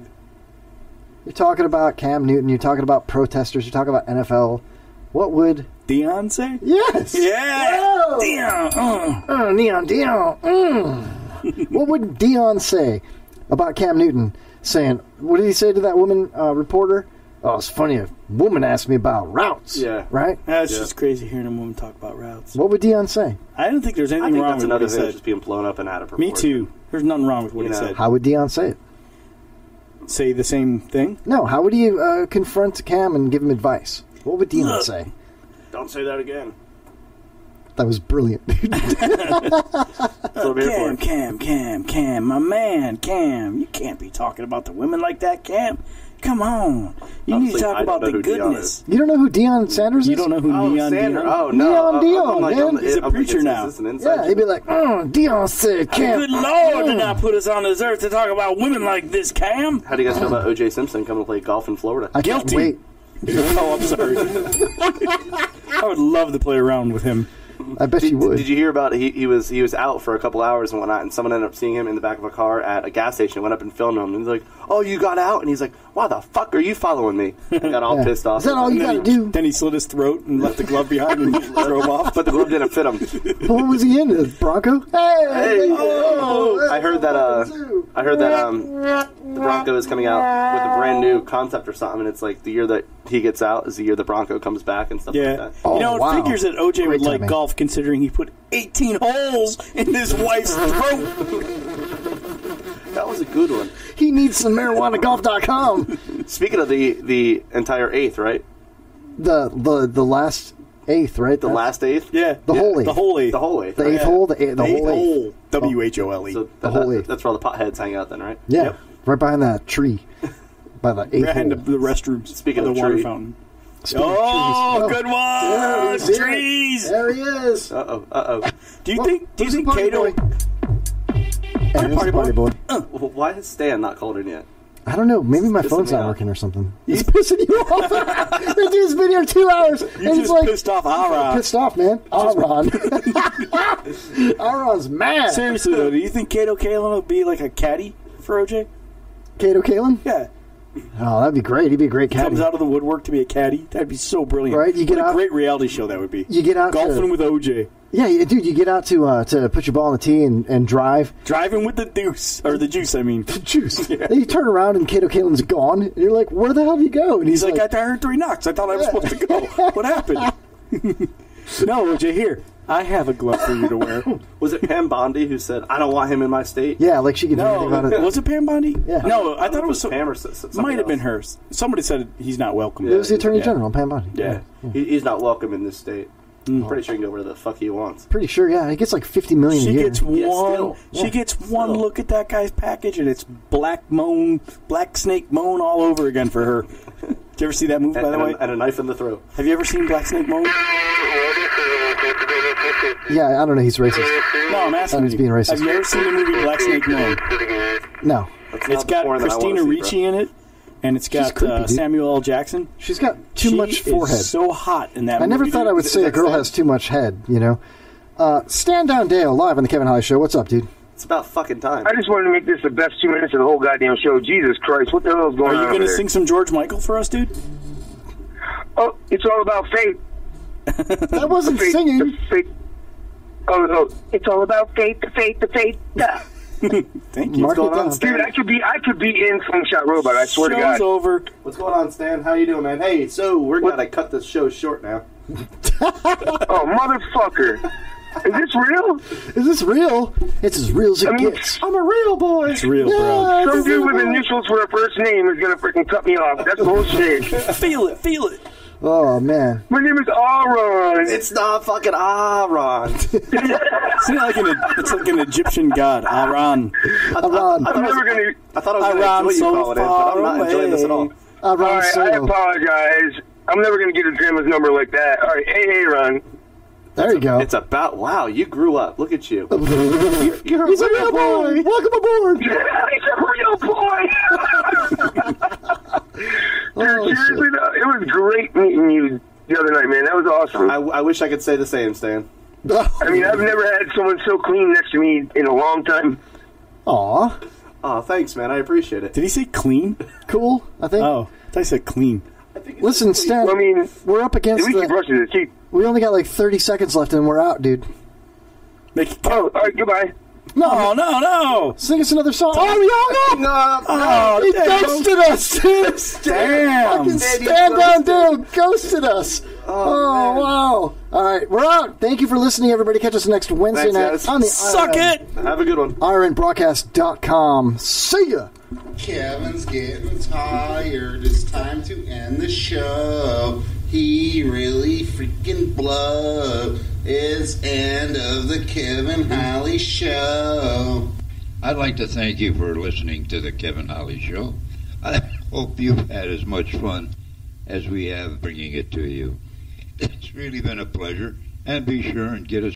You're talking about Cam Newton. You're talking about protesters. You're talking about NFL. What would... Deion say? Yes. Yeah. Deion. Deion. What would Deion say about Cam Newton saying, what did he say to that woman reporter? Oh, it's funny. A woman asked me about routes. Yeah. Right? That's just crazy hearing a woman talk about routes. What would Deion say? I don't think there's anything wrong with what he that's another thing said. that's just being blown up and out of proportion. Me too. There's nothing wrong with what he said. How would Deion say it? Say the same thing? No. How would he confront Cam and give him advice? What would Deion say? Don't say that again. That was brilliant. Cam, my man, Cam. You can't be talking about the women like that, Cam. Come on. You need to talk about the goodness. You don't know who Deion Sanders is? You don't know who Neon Dion? Dion? Oh, no. Neon Like, Dion, man. He's a preacher now. Yeah, he'd be like, Deion said, Cam. Good Lord, did not put us on this earth to talk about women like this, Cam. How do you guys feel about O.J. Simpson coming to play golf in Florida? I can't Guilty. wait. Oh, I'm sorry. I would love to play around with him. I bet you would. Did you hear about he was out for a couple hours and whatnot, and someone ended up seeing him in the back of a car at a gas station, went up and filmed him, and he's like, "Oh, you got out?" And he's like, "Why the fuck are you following me?" And got all pissed off. Is that all you gotta do? Then he slit his throat and left the glove behind and drove off. But the glove didn't fit him. What was he in? The Bronco? Hey! I heard that the Bronco is coming out with a brand new concept or something, and it's like the year that he gets out is the year the Bronco comes back and stuff like that. You know, it figures that OJ would like golf considering he put 18 holes in his wife's throat. That was a good one. He needs some marijuanagolf.com. Speaking of the entire eighth, right? The last eighth, right? The last eighth? Yeah. The whole eighth. The whole eighth. The whole eighth. The eighth hole? The eighth whole eighth. hole. W-H-O-L-E. So the whole eighth. That's where all the potheads hang out then, right? Yeah. Yep. Right behind that tree. By the eighth Behind hole. the restrooms. Speaking of of the water tree. fountain. Speaking of Oh, trees. good one! Trees! There he is. Uh-oh. Do you think Cato... Aaron's the party boy. Well, why is Stan not called in yet? I don't know. Maybe my It's phone's pissing me not off. working or something. He's pissing you off. They do this video 2 hours. You and he's just like, pissed off Aaron. Pissed off, man. Aaron. Aaron's mad. Seriously, though, do you think Cato Kalin would be like a caddy for OJ? Cato Kalin? Yeah. Oh, that'd be great. He'd be a great caddy. Comes out of the woodwork to be a caddy. That'd be so brilliant. Right? You get what out, a great reality show that would be. You get out golfing with OJ. Yeah, dude, you get out to put your ball on the tee and drive. Driving with the deuce. Or the juice, I mean. The juice. Yeah. And you turn around and Kato Kaelin's gone. And you're like, where the hell did he go? And he's like, I heard 3 knocks. I thought I was supposed to go. What happened? No, OJ, here. I have a glove for you to wear. Was it Pam Bondi who said, I don't want him in my state? Yeah, like she could do anything about it. Was it Pam Bondi? Yeah. No, I thought it was Pam or might have been hers. Somebody said he's not welcome. It was the Attorney General, Pam Bondi. Yeah. He's not welcome in this state. I'm pretty sure he can go where the fuck he wants. Pretty sure, yeah. He gets like $50 million a year. She gets one look at that guy's package, and it's black snake moan all over again for her. Did you ever see that movie, by the way? And a knife in the throat. Have you ever seen Black Snake Moan? Yeah, I don't know. He's racist. No, I'm asking he's being racist. Have you ever seen the movie Black Snake Moan? No. It's got Christina Ricci in it, and it's got Samuel L. Jackson. She's got too much forehead. Is so hot in that movie. I never thought I would say a girl has too much head, you know. Stand Down Dale, live on the Kevin Holly Show. What's up, dude? It's about fucking time. I just wanted to make this the best 2 minutes of the whole goddamn show. Jesus Christ, what the hell is going on? Are you going to sing some George Michael for us, dude? Oh, it's all about fate. That wasn't singing. Oh, it's all about fate, the fate. Thank you. What's going on, Stan? Dude, I could be in Slingshot Robot. I swear to God. Show's over. What's going on, Stan? How you doing, man? Hey, so we're gonna cut this show short now. Oh, motherfucker! Is this real? Is this real? It's as real as it gets. I'm a real boy. It's real, bro. Some dude with initials for a first name is gonna freaking cut me off. That's bullshit. Feel it. Oh, man. My name is Aaron. It's not fucking Aaron. It's like an Egyptian god, Aaron. I thought I was going to enjoy you calling in, but I'm not enjoying this at all. All right, I apologize. I'm never going to get his grandma's number like that. All right, hey, Aaron. There you go. It's about, wow, you grew up. Look at you. You're He's a real boy. Welcome aboard. He's a real boy. Dude, seriously, though, it was great meeting you the other night, man. That was awesome. I wish I could say the same, Stan. I mean, I've never had someone so clean next to me in a long time. Aw. Aw, thanks, man. I appreciate it. Did he say clean? Cool, I think. Oh, I thought he said clean. Listen, Stan, I mean, we're up against at least he brushes his teeth. We only got like 30 seconds left and we're out, dude. Oh, all right, goodbye. No. Sing us another song. Oh, we hung up. Oh, he ghosted us, dude. Damn. Fucking Stand Down Dale ghosted us. Oh, wow. All right, we're out. Thank you for listening, everybody. Catch us next Wednesday night on the Suck it. Have a good one. IronBroadcast.com. See ya. Kevin's getting tired. It's time to end the show. He really freaking blew. It's end of the Kevin Holly Show. I'd like to thank you for listening to the Kevin Holly Show. I hope you've had as much fun as we have bringing it to you. It's really been a pleasure. And be sure and get us